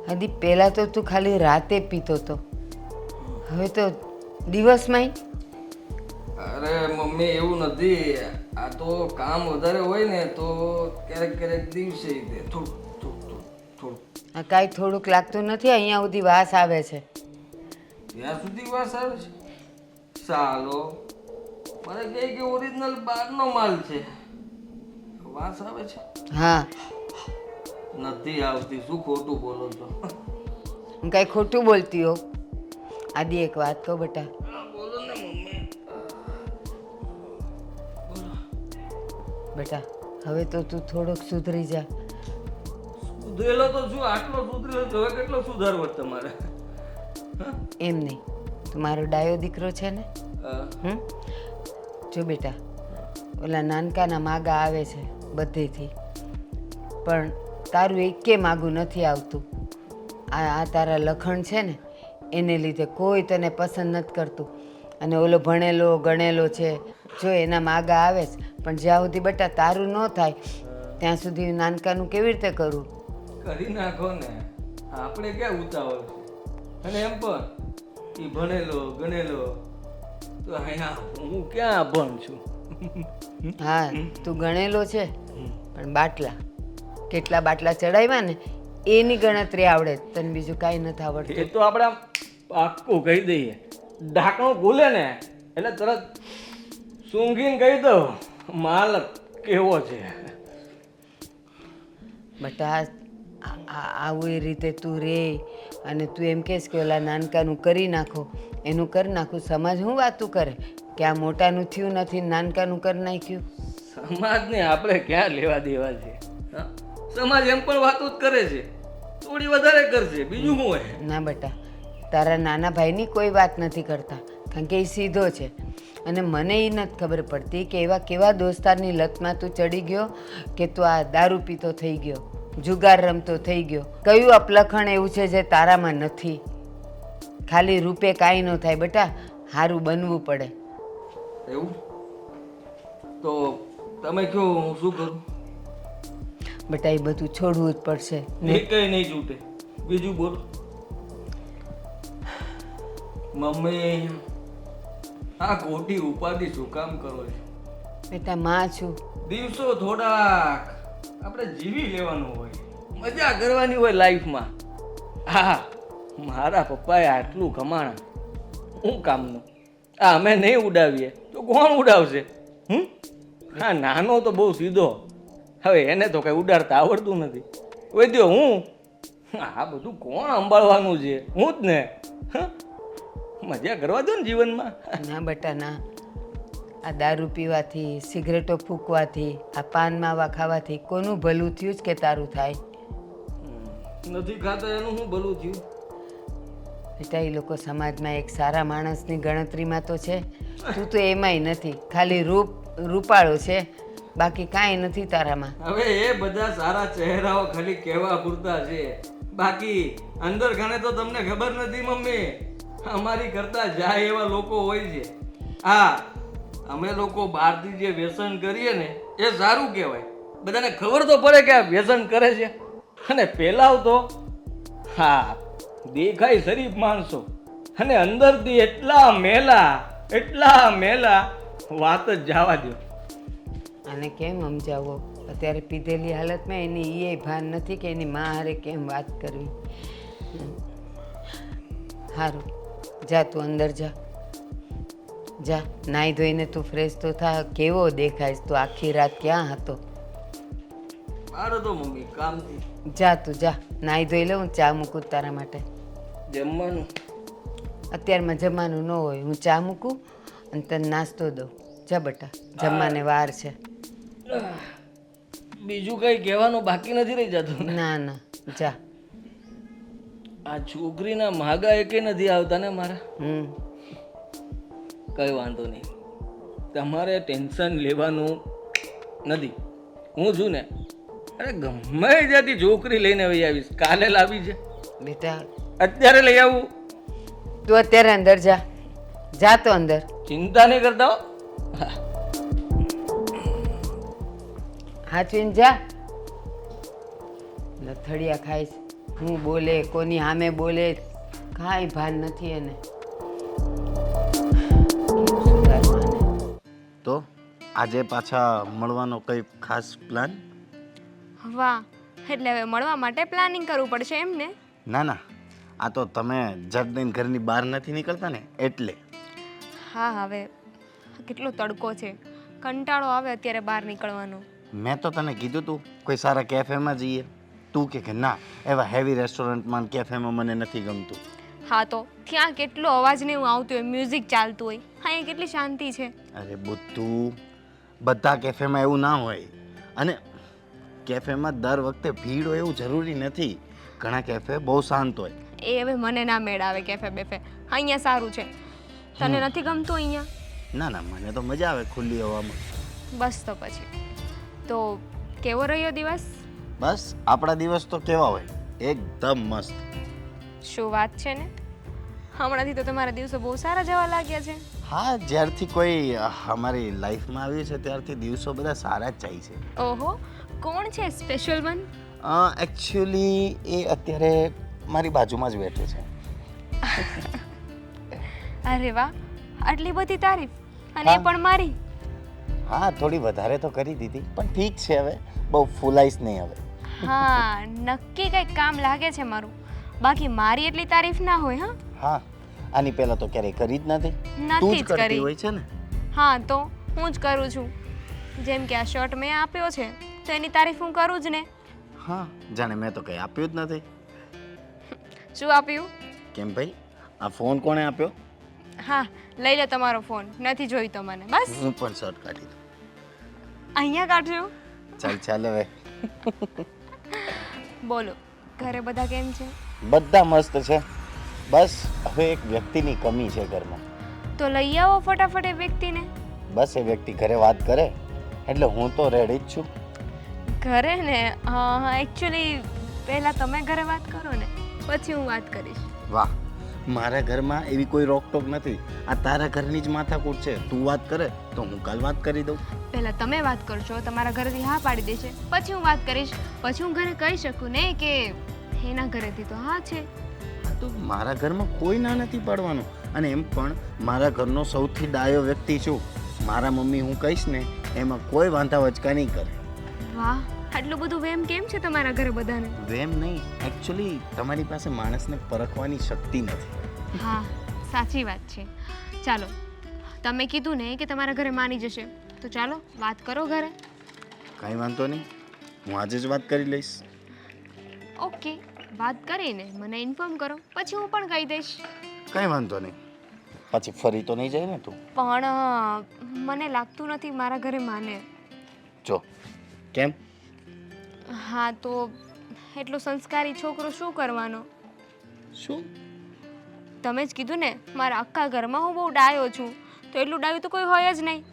હજી પહેલાં તો તું ખાલી રાતે પીતો હતો, હવે તો દિવસમાંય. અરે મમ્મી એવું નથી, આ તો કામ વધારે હોય ને તો ક્યારેક ક્યારેક દિવસે થોડું થોડું થોડું. આ કાંઈ થોડુંક લાગતું નથી, અહીંયા સુધી વાસ આવે છે. ત્યાં સુધી વાસ આવે છે? ચાલો, મને કહે કે ઓરિજિનલ બહારનો માલ છે, વાસ આવે છે? હા, નથી આવતી. શું ખોટું બોલો છો? હું કાંઈ ખોટું બોલતી હોઉં. આદિ એક વાત કહો બેટા. બોલો ને મમ્મી. બેટા હવે તો તું થોડોક સુધરી જા. સુધરેલો તો શું, આટલો સુધરેલો તો હવે કેટલો સુધારવો છે તમારે? એમ નહીં, તું મારો ડાયો દીકરો છે ને. જો બેટા, ઓલા નાનકાના માગા આવે છે બધેથી, પણ તારું એકે માગું નથી આવતું. આ તારા લખણ છે ને એને લીધે કોઈ તને પસંદ નથી કરતું. અને ઓલો ભણેલો ગણેલો છે, જો એના માગા આવે છે, પણ જ્યાં સુધી બેટા તારું ન થાય ત્યાં સુધી નાનકાનું કેવી રીતે કરું? કરી નાખો ને, આપણે ક્યાં ઉતાવળ છે? અને એમ પણ એ ભણેલો ગણેલો તો અહીંયા હું ક્યાં ભણ છું? હા, તું ગણેલો છે, પણ બાટલા કેટલા બાટલા ચડાવ્યા ને એની ગણતરી આવડે, તને બીજું કાંઈ નથી આવડતું. એ તો આપણે આમ પાક્કું કહી દઈએ, ઢાંકણું ખુલે ને એટલે તરત સૂંઘીને કહી દો માલ કેવો છે. બટા આવી રીતે તું રે અને તું એમ કહેશ કે ઓલા નાનકાનું કરી નાખો, એનું કરી નાખું. સમાજ શું વાતું કરે કે આ મોટાનું થયું નથી, નાનકાનું કરી નાખ્યું. સમાજને આપણે ક્યાં લેવા દેવા છે? હા? સમાજ એમ પણ વાતો જ કરે છે, થોડી વધારે કરશે, બીજું શું હોય? ના બેટા, તારા નાના ભાઈની કોઈ વાત નથી કરતા, કારણ કે એ સીધો છે. અને મને એ નથી ખબર પડતી કે એવા કેવા દોસ્તારની લતમાં તું ચડી ગયો કે તું આ દારૂ પીતો થઈ ગયો, જુગાર રમતો થઈ ગયો. કયું અપલખણ એવું છે જે તારામાં નથી? ખાલી રૂપે કાંઈ ન થાય બેટા, સારું બનવું પડે. એવું તો તમે કહો, હું શું કરું? બેટા એ બધું છોડવું જ પડશે. એ કઈ નહીં છૂટે. બીજું બોલો મમ્મી, આ ખોટી ઉપાધિ શું કામ કરો છો? બેટા માં છું. દિવસો થોડાક આપણે જીવી લેવાનું હોય, મજા કરવાની હોય લાઈફમાં. હા, મારા પપ્પાએ આટલું કમાણા, શું કામનું? આ અમે નહીં ઉડાવીએ તો કોણ ઉડાવશે? હા, નાનો તો બહુ સીધો, હવે એને તો કઈ ઉડાડતા આવડતું નથી. વૈદ્યો હું, આ બધું કોણ સંભાળવાનું છે? હું જ ને. મજા કરવા દો ને જીવનમાં. ના બેટા ના, આ દારૂ પીવાથી, સિગરેટો ફૂંકવાથી, આ પાન માવા ખાવાથી કોનું ભલું થયું જ કે તારું થાય? નથી ખાતા એનું શું ભલું થયું? બેટા એ લોકો સમાજમાં એક સારા માણસની ગણતરીમાં તો છે, તું તો એમાંય નથી. ખાલી રૂપાળો છે, બાકી કાંઈ નથી તારામાં. હવે એ બધા સારા ચહેરાઓ ખાલી કહેવા પૂરતા છે, બાકી અંદર ખાને તો તમને ખબર નથી મમ્મી. અમારી કરતા જાય એવા લોકો હોય છે. હા, અમે લોકો બહારથી જે વ્યસન કરીએ ને એ સારું કહેવાય, બધાને ખબર તો પડે કે આ વ્યસન કરે છે. અને પેલા તો હા, દેખાય શરીફ માણસો અને અંદરથી એટલા મેલા, વાત જ જવા દો. આને કેમ સમજાવો? અત્યારે પીધેલી હાલતમાં એની એ ભાન નથી કે એની મા હારે કેમ વાત કરવી. સારું, જા તું અંદર જા, જા નાહી ધોઈને તું ફ્રેશ તો થા. કેવો દેખાઈશ તું, આખી રાત ક્યાં હતો? મારો તો મમ્મી કામથી. જા તું જા, નાહી ધોઈ લે, હું ચા મૂકું તારા માટે. જમવાનું અત્યારમાં જમવાનું ન હોય, હું ચા મૂકું અને તને નાસ્તો દઉં. જા બેટા, જમવાને વાર છે. બીજું કઈ કહેવાનું બાકી નથી રહી જતું. ના ના, જા. આ છોકરીના માગા એકે નથી આવતા ને મારા. કઈ વાંધો નહીં, તમારે ટેન્શન લેવાનું નથી. હું છું ને, અરે ગમે ત્યાંથી છોકરી લઈને આવી આવીશ. કાલે લાવી છે બેટા, અત્યારે લઈ આવું? તું અત્યારે અંદર જા, જા તો અંદર. ચિંતા નહીં કરતા હો. હાચવીને જા. લથડિયા ખાઈશ, હું બોલે કોની સામે બોલે કાંઈ ભાન નથી એને. કેમ સુધારવાને? તો આજે પાછા મળવાનો કંઈ ખાસ પ્લાન? વાહ, એટલે હવે મળવા માટે પ્લાનિંગ કરવું પડશે એમ ને? ના ના, આ તો તમે જગદીન ઘરની બહાર નથી નીકળતા ને એટલે. હા, હવે કેટલો તડકો છે, કંટાળો આવે અત્યારે બહાર નીકળવાનો. મેં તો તને કીધું તું કોઈ સારા કેફેમાં જઈએ, તું કે ના એવા હેવી રેસ્ટોરન્ટમાં ને કેફેમાં મને નથી ગમતું. હા, તો ત્યાં કેટલો અવાજ ને એવું આવતું હોય, મ્યુઝિક ચાલતું હોય, અહીંયા કેટલી શાંતિ છે. અરે બુદ્ધુ, બધા કેફેમાં એવું ના હોય. અને કેફેમાં દર વખતે ભીડ હોય એવું જરૂરી નથી. ઘણા કેફે બહુ શાંત હોય. એ હવે મને ના મેળ આવે કેફે બેફે. અહીંયા સારું છે. તને નથી ગમતું અહીંયા? ના ના, મને તો મજા આવે ખુલ્લી હવામાં. બસ તો પછી તો કેવો રહ્યો દિવસ? બસ આપણા દિવસ તો કેવા હોય, એકદમ મસ્ત. શું વાત છે ને, હમણાંથી તો તમારા દિવસો બહુ સારા જવા લાગ્યા છે. હા, જ્યારથી કોઈ અમારી લાઈફમાં આવ્યું છે ત્યારથી દિવસો બધા સારા જ જાય છે. ઓહો, કોણ છે સ્પેશિયલ વન? એકચ્યુઅલી એ અત્યારે મારી બાજુમાં જ બેઠો છે. અરે વાહ, આટલી બધી તારીફ, અને એ હા. પણ મારી. હા, થોડી વધારે તો કરી દીધી, પણ ઠીક છે, હવે બહુ ફૂલાઈશ નહીં હવે. હા, નક્કી કંઈક કામ લાગે છે મારું. બાકી મારી એટલી તારીફ ના હોય. હા, હા, આની પહેલા તો ક્યારેય કરી જ નથી. તું નથી જ જ કરતી કરી. હોય છે ને. હા, તો હું જ કરું છું. જેમ કે આ શર્ટ મેં આપ્યો છે તો એની તારીફ હું કરું જ ને. હા, જાણે મેં તો કંઈ આપ્યું જ નથી. શું આપ્યું? કેમ ભાઈ, આ ફોન કોણે આપ્યો? હા, લઈ લે તમારો ફોન. નથી જોઈતો મને. બસ હું પણ શર્ટ કાઢી દઉં. અહીંયા કાઢજો. ચાલ ચાલ હવે. બોલો, ઘરે બધા કેમ છે? બધા મસ્ત છે. બસ હવે એક વ્યક્તિની કમી છે ઘરમાં. તો લઈ આવો ફટાફટ એ વ્યક્તિને. બસ એ વ્યક્તિ ઘરે વાત કરે એટલે હું તો રેડી જ છું. ઘરે ને? હા, એકચ્યુઅલી પહેલાં તમે ઘરે વાત કરો ને, પછી હું વાત કરીશ. વાહ, મારા ઘરમાં એવી કોઈ રોકટોક નથી. આ તારા ઘરની જ માથાકૂટ છે. તું વાત કરે તો હું કાલ વાત કરી દઉં. પહેલાં તમે વાત કરશો, તમારા ઘરેથી હા પાડી દેશે, પછી હું વાત કરીશ. પછી હું ઘરે કહી શકું ને કે એના ઘરેથી તો હા છે. તો મારા ઘરમાં કોઈ ના નથી પાડવાનું. અને એમ પણ મારા ઘરનો સૌથી ડાયો વ્યક્તિ છું. મારા મમ્મી હું કહીશ ને એમાં કોઈ વાંધા વચકા નહીં કરે. વાહ, આટલું બધું વેમ કેમ છે તમારા ઘરે બધાને? વેમ નહીં, એકચ્યુઅલી તમારી પાસે માણસને પરખવાની શક્તિ નથી. હા, સાચી વાત છે. ચાલો, તમે કીધું ને કે તમારા ઘરે માની જશે, તો ચાલો વાત કરો ઘરે. કાંઈ વાંધો નહીં, હું આજે જ વાત કરી લઈશ. ઓકે, વાત કરીને મને ઇન્ફોર્મ કરો, પછી હું પણ કહી દઈશ. કાંઈ વાંધો નહીં. પછી ફરી તો નહીં જાય ને તું? પણ મને લાગતું નથી મારા ઘરે માને. જો કેમ? હા, તો એટલો સંસ્કારી છોકરો શું કરવાનો? શું? તમે જ કીધું ને મારા આખા ઘરમાં હું બહુ ડાયો છું, તો એટલું ડાયું તો કોઈ હોય જ નહીં.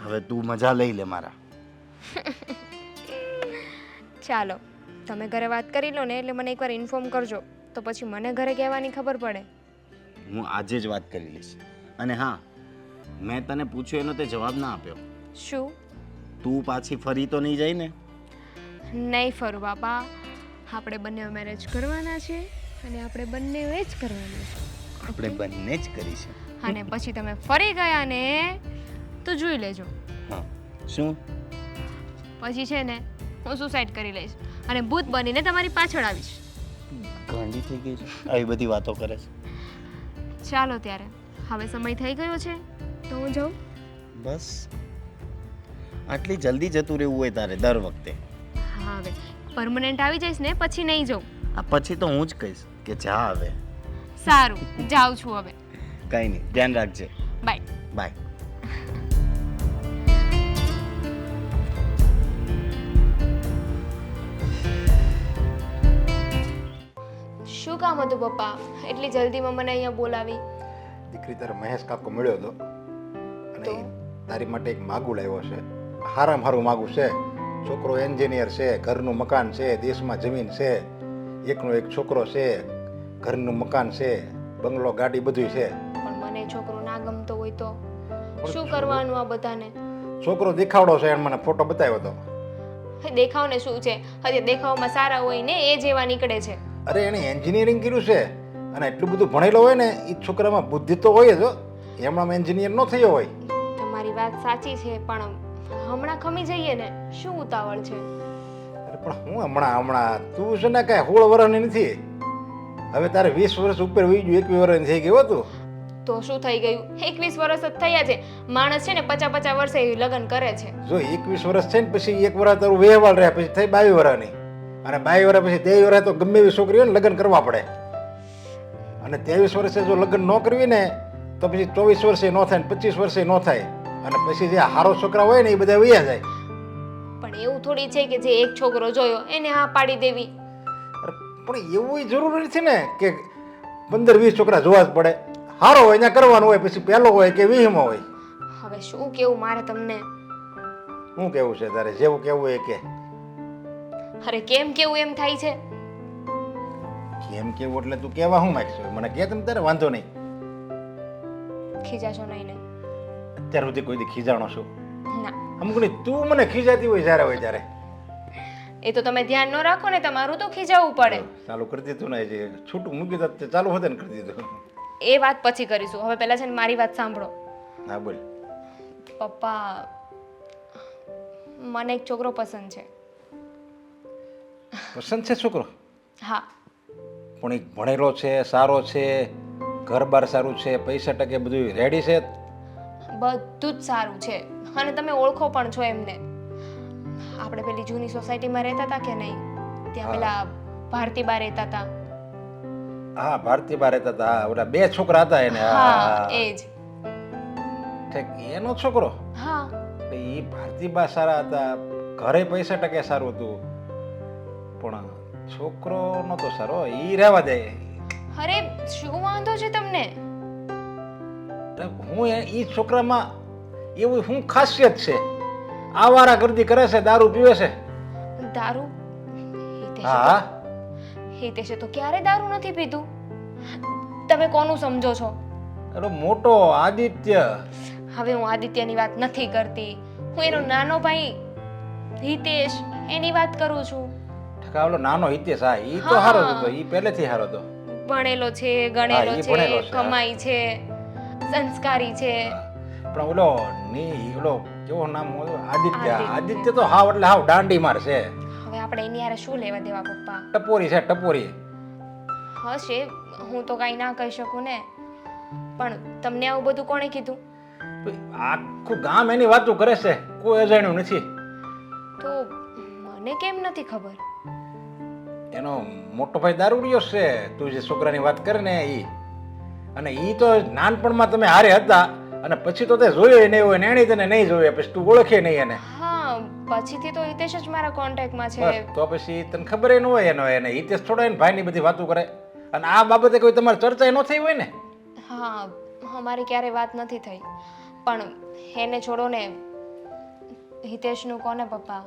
હવે તું મજા લઈ લે મારા. ચાલો, તમે ઘરે વાત કરી લો ને એટલે મને એકવાર ઇન્ફોર્મ કરજો, તો પછી મને ઘરે કહેવાની ખબર પડે. હું આજે જ વાત કરી લઈશ. અને હા, મેં તને પૂછ્યું એનો તે જવાબ ના આપ્યો. શું? તું પાછી ફરી તો નહીં જાય ને? નહીં ફરું બાપા, આપણે બંને મેરેજ કરવાના છે અને આપણે બંને જ કરવાના છે. આપણે બંને જ કરીશું. અને પછી તમે ફરી ગયા ને તો જોઈ લેજો. હા, શું? પછી છે ને હું સુસાઇડ કરી લઈશ અને ભૂત બનીને તમારી પાછળ આવીશ. ગાંડી થઈ ગઈ છે, આવી બધી વાતો કરે છે. ચાલો ત્યારે, હવે સમય થઈ ગયો છે તો હું જાઉં. બસ આટલી જલ્દી જતું રહેવું હોય તારે દર વખતે? હા, હવે પરમનન્ટ આવી જઈશ ને પછી નહીં જાઉં. આ પછી તો હું જ કહીશ કે જા હવે. સારું, જાઉં છું હવે. કાંઈ નહીં, ધ્યાન રાખજે. બાય. બાય. શું કામ હતું પપ્પા, એટલી જલ્દીમાં મને અહીંયા બોલાવી? દીકરી તારે મહેશ કાકો મળ્યો હતો અને તો? ઈ તારી માટે એક માગું લાવ્યો છે. હારામાં હારું માગું છે. છોકરો એન્જિનિયર છે, ઘરનું મકાન છે, દેશમાં જમીન છે, એકનો એક છોકરો છે, ઘરનું મકાન છે, બંગલો ગાડી બધું છે. પણ મને છોકરો ના ગમતો હોય તો શું કરવાનું આ બધાને? છોકરો દેખાવડો છે, એને મને ફોટો બતાવ્યો હતો. દેખાવને શું છે, હજી દેખાવમાં સારા હોય ને એ જેવા નીકળે છે. અરે એણે એન્જિનિયરિંગ કર્યું છે અને એટલું બધું ભણેલો હોય ને એ છોકરામાં બુદ્ધિ તો હોય જ હો. એમણામ એન્જિનિયર ન થયો હોય. તમારી વાત સાચી છે, પણ હમણાં ખમી જઈએ ને, શું ઉતાવળ છે? અરે પણ હું હમણાં તું છે ને કાંઈ 16 વર્ષની નથી. હવે તારે 20 વર્ષ ઉપર વહી ગયું, 21 વર્ષની થઈ ગયું હતું. તો શું થઈ ગયું? 21 વર્ષ જ થયા છે. માણસ છે ને 50 વર્ષે લગ્ન કરે છે. જો 21 વર્ષ છે ને પછી 1 વર્ષ તારું વ્યવહાર રહ્યા પછી થઈ 22 વર્ષની, અને 22 વર્ષ પછી 23 વર્ષ તો ગમે એવી છોકરી હોય ને લગ્ન કરવા પડે. અને 23 વર્ષે જો લગ્ન ન કરવી ને તો પછી 24 વર્ષે ન થાય ને 25 વર્ષે ન થાય, અને પછી જે હારો છોકરા હોય ને એ બધા વયા જાય. પણ એવું થોડી છે કે જે એક છોકરો જોયો એને હા પાડી દેવી. અરે પણ એવું જરૂરી નથી ને કે 15-20 છોકરા જોવા જ પડે. હારો હોય ત્યાં કરવાનું હોય, પછી પહેલો હોય કે 20મો હોય. હવે શું કેવું મારે તમને? શું કેવું છે તારે? જેવું કેવું એ કે. અરે કેમ કેવું એમ થાય છે? કેમ કેવું એટલે તું કેવા શું માંગશો? મને કે તમે તારે વાંધો નહીં. ખીજાશો નહીં ને? અત્યાર સુધી કોઈ દી ખીજાણો છું? ના. અમુક ની તું મને ખીજાતી હોય જ્યારે હોય ત્યારે. એ તો તમે ધ્યાન ન રાખો ને, તમારું તો ખીજાવવું પડે. ચાલુ કરી દીધું ને, જે છૂટું મૂકી દે તે ચાલુ હોતે ને કરી દીધું. એ વાત પછી કરીશું. હવે પહેલા છે ને મારી વાત સાંભળો. હા બોલ. પપ્પા, મને એક છોકરો પસંદ છે. પસંદ છે છોકરો? હા. પણ એક ભણેલો છે, સારો છે, ઘર બાર સારું છે, પૈસા ટકે બધું રેડી છે? બધું જ સારું છે અને તમે ઓળખો પણ છો એમને. આપણે પેલી જૂની સોસાયટીમાં રહેતા હતા કે નહીં? ત્યાં પેલા ભારતીબા રહેતા હતા. હા ભારતીબા રહેતા હતા. હા, ઓલા 2 છોકરા હતા એને. હા એ જ. ઠીક, એનો છોકરો? હા. એ ભારતીબા સારા હતા, ઘરે પૈસા ટકે સારું હતું, પણ છોકરો નતો સારો. ઈ રહેવા દે. અરે શું વાંધો છે તમને? હું ઈ છોકરામાં એવું શું ખાસિયત છે? આવારા ગર્દી કરે છે, દારૂ પીવે છે. દારૂ? હા. હિતેશે તો ક્યારે દારૂ નથી પીધું. તમે કોનું સમજો છો? અરે મોટો આદિત્ય. હવે હું આદિત્યની વાત નથી કરતી, હું એનો નાનો ભાઈ હિતેશ એની વાત કરું છું. ઓલો નાનો હિતેશ. હા ઈ તો હારો હતો, ઈ પહેલેથી હારો હતો. ભણેલો છે, ગણેલો ઈ છે, ભણેલો છે, કમાઈ છે, સંસ્કારી છે. પણ ઓલો કેવો નામ હતું? આદિત્ય. આદિત્ય તો હાવ એટલે હાવ દાંડી માર છે. હવે આપણે એની હારે શું લેવા દેવા પપ્પા? ટપોરી છે, ટપોરી. હશે, હું તો કાંઈ ના કહી શકું ને, પણ તમને આવું બધું કોણે કીધું? આખું ગામ એની વાતો કરે છે, કોઈ અજાણ્યું નથી. તો મને કેમ નથી ખબર? એનો મોટો ભાઈ દારૂડિયો છે, તું જે છોકરાની વાત કરે ને ઈ. અને ઈ તો નાનપણમાં તમે હારે હતા અને પછી તો તે જોયો નહીં હોય ને એણે તને નહીં જોયો, પછી તું ઓળખે નહીં એને. હા, પછીથી તો હિતેશ જ મારા કોન્ટેક્ટમાં છે. બસ તો પછી તને ખબર ન હોય એનો. એને હિતેશ થોડા એને ભાઈની બધી વાતો કરે, અને આ બાબતે કોઈ તમારી ચર્ચા ન થઈ હોય ને? હા, અમારી ક્યારે વાત નથી થઈ, પણ એને છોડો ને, હિતેશનું કોને પપ્પા?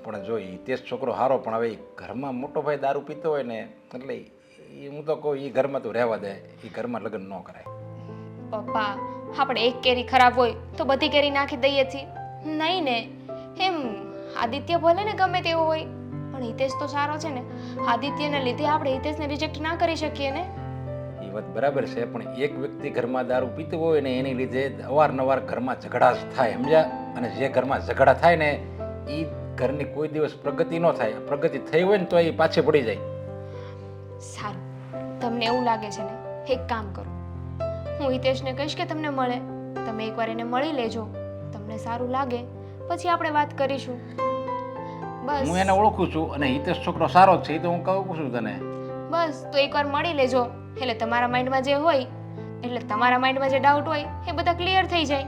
પણ જો હિતેશ છોકરો હારો, પણ હવે ઘરમાં મોટો ભાઈ દારૂ પીતો હોય ને એટલે હું તો કહું એ ઘરમાં તું રહેવા દે, એ ઘરમાં લગ્ન ન કરાય. પપ્પા, આપણે એક કેરી ખરાબ હોય તો બધી કેરી નાખી દઈએ છીએ નહીં ને? એમ આદિત્ય ભલે ને ગમે તેવો હોય, પણ હિતેશ તો સારો છે ને. આદિત્યને લીધે આપણે હિતેશને રિજેક્ટ ના કરી શકીએ ને? એ વાત બરાબર છે, પણ એક વ્યક્તિ ઘરમાં દારૂ પીતો હોય ને એની લીધે અવારનવાર ઘરમાં ઝઘડા જ થાય, સમજ્યા? અને જે ઘરમાં ઝઘડા થાય ને એ ઘરની કોઈ દિવસ પ્રગતિ ન થાય. પ્રગતિ થઈ હોય ને તો એ પાછી પડી જાય. સારું, તમને એવું લાગે છે ને, એક કામ કરો, હું હિતેશને કહીશ કે તમને મળે. તમે એકવાર એને મળી લેજો, તમને સારું લાગે પછી આપણે વાત કરીશું. બસ. હું એને ઓળખું છું અને હિતેશ છોકરો સારો જ છે, એ તો હું કહું છું તને. બસ તો એકવાર મળી લેજો, એટલે તમારા માઇન્ડમાં જે હોય, એટલે તમારા માઇન્ડમાં જે ડાઉટ હોય એ બધા ક્લિયર થઈ જાય.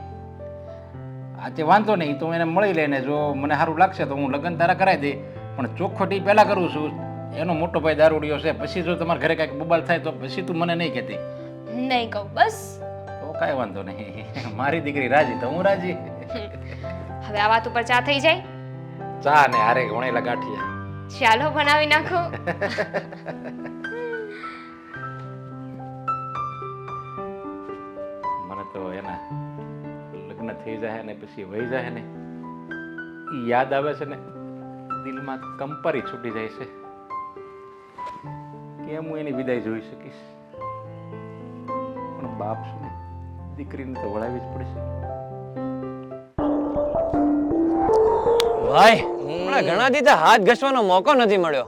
આજે વાંધો નહીં, તો એને મળી લઈને જો મને સારું લાગશે તો હું લગ્ન તારા કરાવી દઈ, પણ ચોખ્ખોટ ઈ પહેલા કરું છું. એનો મોટો ભાઈ દારૂડિયો છે, પછી જો તમારા ઘરે કાંઈક બબાલ થાય તો પછી તું મને નહીં કહેતી. નહીં કહું, બસ. તો કાંઈ વાંધો નહીં, મારી દીકરી રાજી તો હું રાજી. હવે આ વાત ઉપર ચા થઈ જાય? ચા ને હારે વણેલા ગાંઠિયા. ચાલો બનાવી નાખો. મને તો એના લગ્ન થઈ જાય ને પછી વહી જાય ને ઈ યાદ આવે છે ને દિલમાં કંપરી છૂટી જાય છે. કેમ હું એની વિદાય જોઈ શકીશ? પણ બાપ શું, દીકરીને તો વળાવી જ પડશે. ભાઈ હમણાં ઘણા દિવસે હાથ ઘસવાનો મોકો નથી મળ્યો.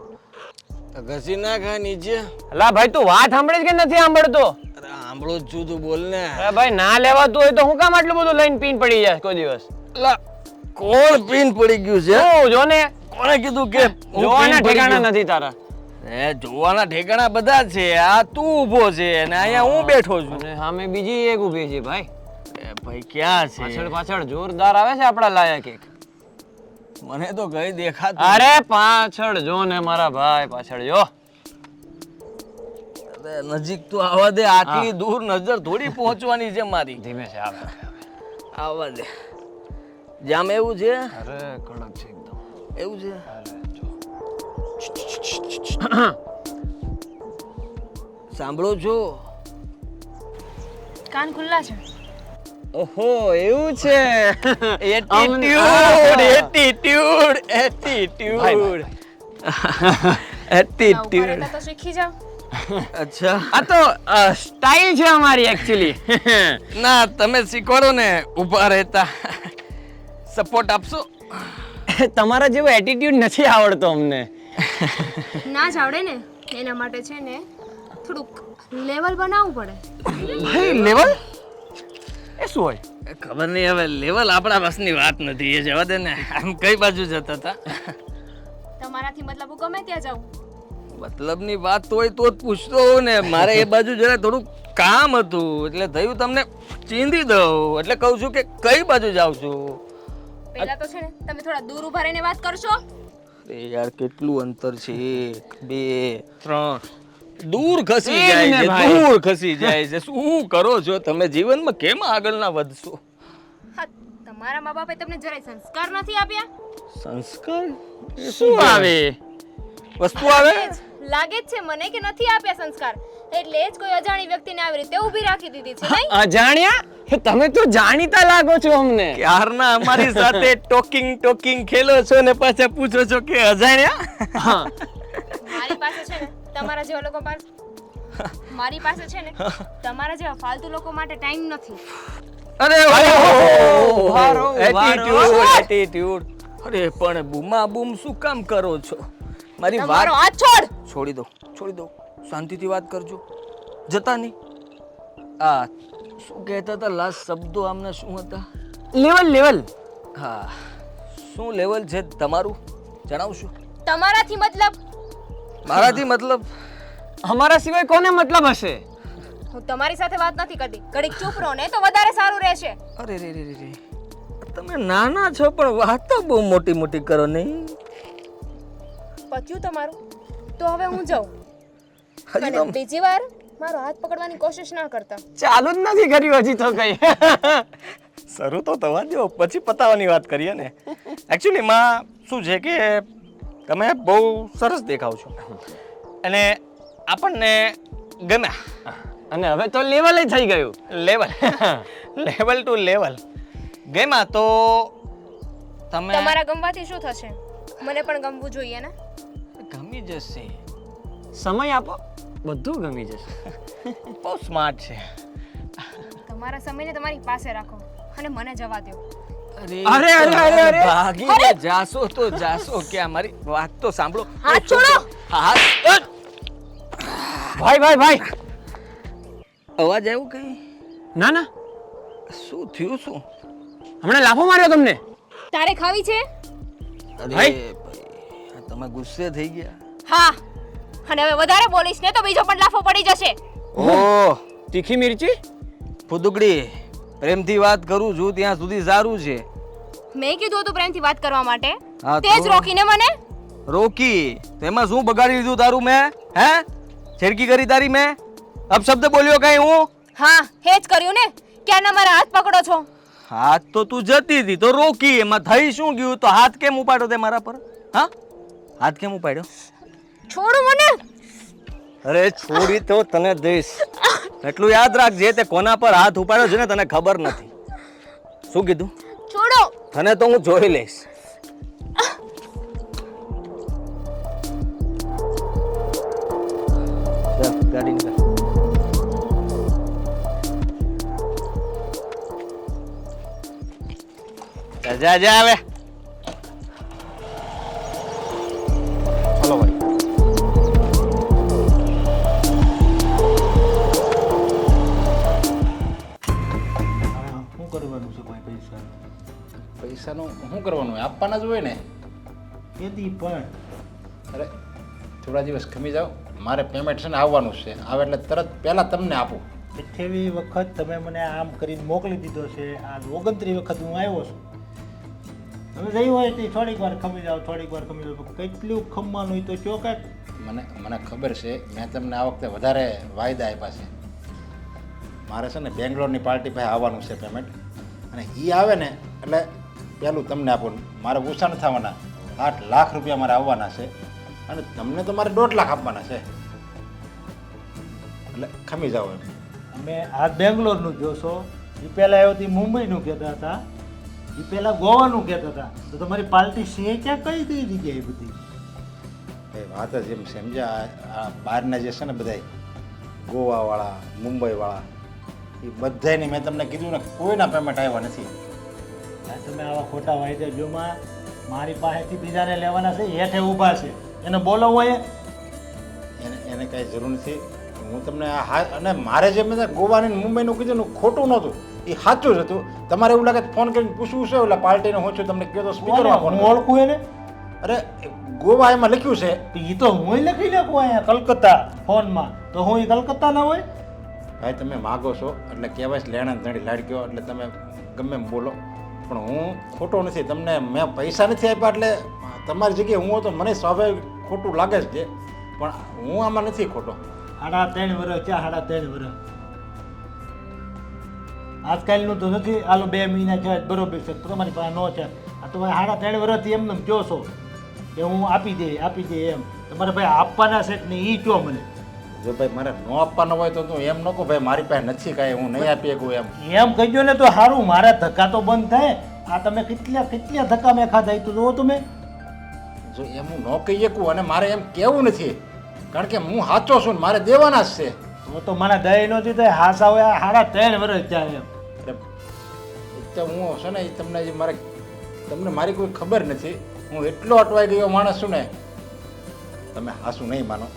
ઘસી નાખા નીચે. અલા ભાઈ તું વાત સાંભળે છે કે નથી સાંભળતો? અરે સાંભળો જ છું, તું બોલ ને. અરે ભાઈ ના લેવાતું હોય તો હું કામ આટલું બધું લઈને પીન પડી જાય કોઈ દિવસ? અલા, કોણ પીન પડી ગયું છે? તું જો ને, કોણે કીધું કે હું જોવાના પીન પડી ઠેકાણા ગયો? નથી તારા. જોવાના ઠેકાણા બધા છે. આ તું ઊભો છે અને અહીંયા હું બેઠો છું. અને સામે બીજી એક ઊભી છે ભાઈ. ભાઈ ક્યાં છે? પાછળ પાછળ જોરદાર આવે છે આપણા લાયક એક. મને તો કઈ દેખાતું. અરે પાછળ જો ને મારા ભાઈ, પાછળ જો. અરે નજીક તો આવવા દે. આટલી દૂર નજર થોડી પહોંચવાની છે મારી. ધીમે છે આવે. આવવા દે. જામ એવું છે? અરે કડક છે એકદમ. એવું છે? અરે જો. સાંભળો છો? કાન ખુલ્લા છે. ઓહો એવું છે. Attitude, attitude, attitude, attitude. તો શીખી જાઓ. અચ્છા, આ તો સ્ટાઇલ છે અમારી એકચ્યુઅલી. ના તમે શીખવાડો ને ઊભા રહેતા. સપોર્ટ આપશો? તમારા જેવો એટીટ્યુડ નથી આવડતો અમને. ના જ આવડે ને એના માટે છે ને થોડુંક લેવલ બનાવવું પડે. ભાઈ લેવલ એ શું હોય? ખબર નહીં, હવે લેવલ આપણા બસની વાત નથી. એ જવા દે ને. આમ કઈ બાજુ જતા હતા? તમારાથી મતલબ હું ગમે ત્યાં જાઉં. મતલબની વાત હોય તો જ પૂછતો હોઉં ને. મારે એ બાજુ જરા થોડું કામ હતું એટલે થયું તમને ચીંધી દઉં એટલે કહું છું કે કઈ બાજુ જાઉં છું. પહેલા તો છે ને તમે થોડા દૂર ઊભા રહીને વાત કરશો. અરે યાર કેટલું અંતર છે? 1 2 3 દૂર ખસી એ જ જાય ને છે, ભાઈ. દૂર ખસી જાય છે. શું કરો છો તમે જીવનમાં? કેમ આગળ ના વધશો? હા, તમારા મા બાપે તમને જરાય સંસ્કાર નથી આપ્યા. સંસ્કાર એ શું આવે? વસ્તુ આવે? એ જ લાગે જ છે મને કે નથી આપ્યા સંસ્કાર. એટલે જ કોઈ અજાણી વ્યક્તિને આવી રીતે ઊભી રાખી દીધી છે નહીં? અજાણ્યા? તમે તો જાણીતા લાગો છો અમને. ક્યારના અમારી સાથે ટોકિંગ ખેલો છો ને પાછા પૂછો છો કે અજાણ્યા? હા. મારી પાસે છે ને તમારા જેવા લોકો પાસે મારી પાસે છે ને તમારા જેવા ફાલતુ લોકો માટે ટાઈમ નથી. અરે ઉભા રહો. એટીટ્યુડ. અરે પણ બૂમા બૂમ શું કામ કરો છો? મારી વાત તમારો હાથ છોડ. છોડી દો. શાંતિથી વાત કરજો. જતા નહીં. આ શું કહેતા હતા? લાસ્ટ શબ્દો આમના શું હતા? લેવલ. હા, શું લેવલ છે તમારું? જણાવશો? તમારાથી મતલબ મારાથી મતલબ? અમારા સિવાય કોને મતલબ હશે? હું તમારી સાથે વાત નથી કરતી. ઘડીક ચૂપ રહો ને તો વધારે સારું રહેશે. અરે રે રે રે, તમે નાના છો પણ વાત તો બહુ મોટી મોટી કરો નહીં. પત્યું તમારું? તો હવે હું જાઉં. હજી અને તો બીજી વાર મારો હાથ પકડવાની કોશિશ ના કરતા. ચાલુ જ નથી કર્યું હજી તો કઈ. શરૂ તો થવા દો, પછી પતાવવાની વાત કરીએ ને. એકચ્યુઅલી માં શું છે કે તમે બહુ સરસ દેખાવ છો અને આપણને ગમ્યા. અને હવે તો લેવલ થઈ ગયું. લેવલ ટુ લેવલ ગમ્યા તો તમે તમારા ગમવાથી શું થશે? મને પણ ગમવું જોઈએ ને. ગમી જશે. સમય આપો, બધું ગમી જશે. બહુ સ્માર્ટ છે. તમારા સમયને તમારી પાસે રાખો અને મને જવા દો. અરે. ભાગીને જાશો તો જાશો ક્યાં? મારી વાત તો સાંભળો. હાથ છોડો. હાથ ભાઈ. અવાજ આવ્યો કઈ? ના શું થયું? શું હમણાં લાફો માર્યો તમને. તારે ખાવી છે? અરે ભાઈ. ભાઈ, તમે ગુસ્સે થઈ ગયા. હા. અને હવે વધારે બોલીશ ને તો બીજો પણ લાફો પડી જશે. ઓહ તીખી મિર્ચી. ફુદુકડી, પ્રેમથી વાત કરું છું ત્યાં સુધી સારું છે. મેં કીધું હતું પ્રેમથી વાત કરવા માટે. હા તે જ તો? રોકીને મને. રોકી તેમાં શું બગાડી દીધું તારું મેં? હે, છેડકી કરી તારી મેં? અપશબ્દ બોલ્યો કઈ હું? હા, હે જ કર્યું ને. ક્યારના મારા હાથ પકડો છો? હાથ તો તું જતી હતી તો રોકી, એમાં થઈ શું ગયું? તો હાથ કેમ ઉપાડ્યો તે મારા પર? હા, હાથ કેમ ઉપાડ્યો? છોડો મને. અરે છોડી તો તને દઈશ. એટલું યાદ રાખજે, તે કોના પર હાથ ઉપાડ્યો છે ને તને ખબર નથી. શું કીધું? છોડો. તને તો હું જોઈ લઈશ. ગાડી નીકળ. જા જા હવે. ચલો ભાઈ. શું કરવાનું છે ભાઈ પૈસા પૈસાનું શું કરવાનું હોય? આપવાના જ હોય ને. કેદી પણ અરે થોડા દિવસ ખમી જાઓ, મારે પેમેન્ટ છે ને આવવાનું છે. આવે એટલે તરત પહેલાં તમને આપું. 28 વખત તમે મને આમ કરીને મોકલી દીધો છે. આ 29 વખત હું આવ્યો છું. તમે જઈ હોય તે થોડીક વાર ખમી જાઓ, થોડીક વાર ખમી જાઓ. કેટલું ખમવાનું હોય તો ચો કાંઈક. મને ખબર છે, મેં તમને આ વખતે વધારે વાયદા આપ્યા છે. મારે છે ને બેંગ્લોરની પાર્ટી પાસે આવવાનું છે પેમેન્ટ, અને એ આવે ને એટલે પહેલું તમને આપું. મારે ઓછા નથી થવાના, 8 લાખ રૂપિયા મારે આવવાના છે, અને તમને તો મારે 1.5 લાખ આપવાના છે. એટલે ખમી જાઓ એમ. અમે આ બેંગ્લોરનું જોશો, એ પહેલાં આવ્યો તે મુંબઈનું કહેતા હતા, એ પહેલાં ગોવાનું કહેતા હતા. તો તમારી પાર્ટી છે ક્યાં કઈ જગ્યાએ બધી? એ વાત જ એમ સમજ્યા. આ બહારના જે છે ને બધા ગોવાવાળા, મુંબઈવાળા, એ બધાની મેં તમને કીધું ને, કોઈના પેમેન્ટ આવ્યા નથી. આ તમે આવા ખોટા વાયદા જોમાં મારી પાસેથી બીજાને લેવાના છે, હેઠે ઊભા છે, એને બોલાવો એને કાંઈ જરૂર નથી. હું તમને આ અને મારે જે મેં ગોવાની ને મુંબઈનું કીધું ને, ખોટું નહોતું, એ સાચું જ હતું. તમારે એવું લાગે ફોન કરીને પૂછવું છે, એટલે પાર્ટીને હું છું તમને કહ્યું તો સ્પીકરમાં ફોન હું ઓળખું એને. અરે ગોવા એમાં લખ્યું છે. એ તો હું લખી નાખું અહીંયા કલકત્તા ફોનમાં, તો હું એ કલકત્તા ના હોય. ભાઈ તમે માગો છો એટલે કહેવાય છે લેણા ધણી લાડક્યો, એટલે તમે ગમે એમ બોલો, પણ હું ખોટો નથી. તમને મેં પૈસા નથી આપ્યા એટલે તમારી જગ્યાએ હું હતો, મને સ્વાભાવિક ખોટું લાગે જ છે, પણ હું આમાં નથી ખોટો. 3.5 વર્ષ ક્યાં 3.5 વર્ષ? આજકાલનું તો નથી. આલો 2 મહિના છે બરોબર છે, તમારી પાસે નો છે. આ તો ભાઈ 3.5 વર્ષથી એમને કહો છો કે હું આપી દે એમ. તમારે ભાઈ આપવાના છે કે નહીં એ કહો મને. જો ભાઈ મારે ન આપવાનો હોય તો તું એમ ન કહો ભાઈ મારી પાસે નથી કાંઈ, હું નહીં આપી શકું એમ. એમ કહીજો ને તો સારું, મારા ધક્કા તો બંધ થાય. આ તમે કેટલા ધક્કા મેં ખાધા એ તો જુઓ તમે. જો એમ હું ન કહી શકું, અને મારે એમ કહેવું નથી, કારણ કે હું સાચો છું ને મારે દેવાના જ છે. તો તો મને દય નહોતી થાય. હાસા હોય 3.5 વર્ષ જાય એમ. એટલે હું છે ને એ તમને તમને મારી કોઈ ખબર નથી. હું એટલો અટવાઈ ગયો માણસ છું ને, તમે હાસું નહીં માનો.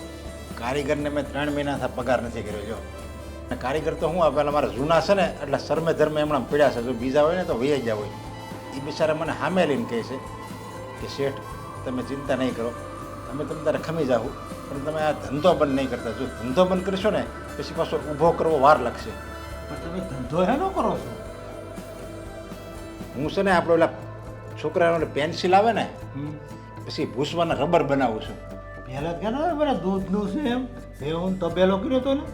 કારીગરને મેં 3 મહિનાથી પગાર નથી કર્યો. જો અને કારીગર તો હું પેલા મારા જૂના છે ને, એટલે શરમે ધર્મે હમણાં પીડ્યા છે. જો બીજા હોય ને તો વહી ગયા હોય. એ બિચારા મને સામે લઈને કહે છે કે શેઠ તમે ચિંતા નહીં કરો, તમે તારે ખમી જાઓ, પણ તમે આ ધંધો બંધ નહીં કરતા. જો ધંધો બંધ કરશો ને પછી પાછો ઊભો કરવો વાર લાગશે. પણ તમે ધંધો હેનો કરો છો? હું છે ને આપણે ઓલા છોકરાનો પેન્સિલ આવે ને, પછી ભૂસવાના રબર બનાવું છું. પહેલા જ કહેતો બરાબર દૂધનું છે એમ. હું તબેલો કર્યો હતો ને,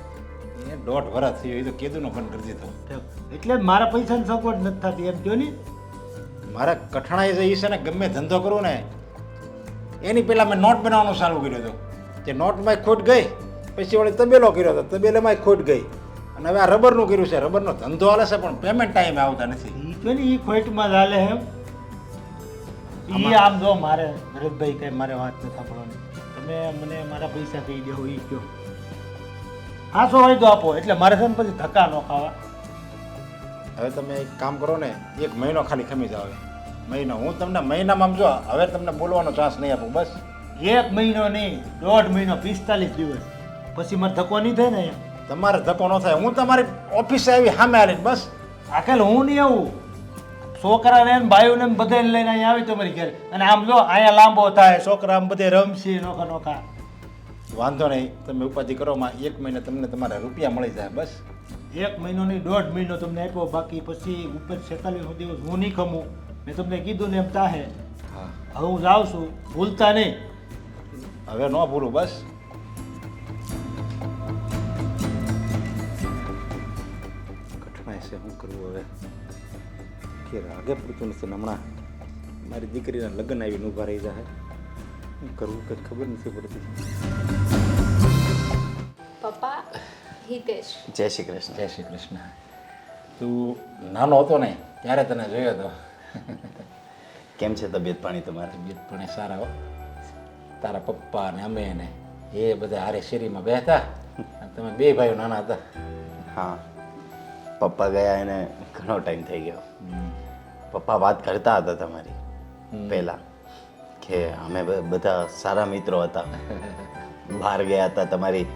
એ 1.5 વર્ષ થયો, એ તો કેદુનો બંધ કરી દીધો. એટલે મારા પૈસાની સગવડ નથી થતી એમ જો ને. મારા કઠણાઈ જે છે ને, ગમે ધંધો કરું ને એની પહેલાં મેં નોટ બનાવવાનું ચાલુ કર્યો હતો. જે નોટમાં ખોટ ગઈ, પછી વળી તબેલો કર્યો હતો, તબેલામાં ખોટ ગઈ, અને હવે આ રબરનું કર્યું છે. રબરનો ધંધો હાલે છે, પણ પેમેન્ટ ટાઈમે આવતા નથી. એ જો ને એ ખોટમાં જ હાલે એમ. એ આમ જો મારે ભરતભાઈ કઈ મારે વાત નથી સાંભળવાની. તમે મને મારા પૈસા કહી દો એ કહો. 500 વાયદો આપો એટલે મારે છે ને પછી ધક્કા ન ખાવા. હવે તમે એક કામ કરો ને, 1 મહિનો ખાલી ખમી જાવ. મહિનો હું તમને મહિનામાં જો હવે તમને બોલવાનો ચાન્સ નહીં આપું. બસ 1 મહિનો નહીં, 1.5 મહિનો, 45 દિવસ પછી મારે ધક્કો નહીં થાય ને. તમારે ધક્કો ન થાય. હું તમારી ઓફિસે આવી સામે આવીને બસ. આખેલ હું નહીં આવું, છોકરાને ને ભાઈઓને બધાને લઈને અહીંયા આવી તમારી ઘરે. અને આમ જો અહીંયા લાંબો થાય, છોકરા આમ બધે રમશે નોખા નોખા. વાંધો નહીં, તમે ઉપાધિ કરો. 1 મહિને તમને તમારા રૂપિયા મળી જાય. બસ 1 મહિનો નહીં, 1.5 મહિનો તમને આપ્યો. બાકી પછી ઉપર 46 દિવસ હું નહીં ખમું. મેં તમને કીધું ને એમ તાહે. હા, હવે હું જાઉં છું, ભૂલતા નહીં. હવે ન ભૂલું. બસ કઠણાઈ છે, શું કરવું હવે? કે રાગે પડતું નથી. હમણાં મારી દીકરીના લગ્ન આવીને ઊભા રહી જાય. શું કરવું કંઈ ખબર નથી પડતી. પપ્પા, હિતેશ. જય શ્રી કૃષ્ણ. જય શ્રી કૃષ્ણ. તું નાનો હતો ને ત્યારે તને જોયો હતો. કેમ છે તબિયત પાણી તમારે? તબિયત પણ સારા હો. તારા પપ્પા ને અમે ને એ બધા હારે શેરીમાં બેહતા તમે બે ભાઈઓ નાના હતા. હા, પપ્પા ગયા એને ઘણો ટાઈમ થઈ ગયો. પપ્પા વાત કરતા હતા તમારી પહેલા કે અમે બધા સારા મિત્રો હતા, બહાર ગયા હતા, તમારી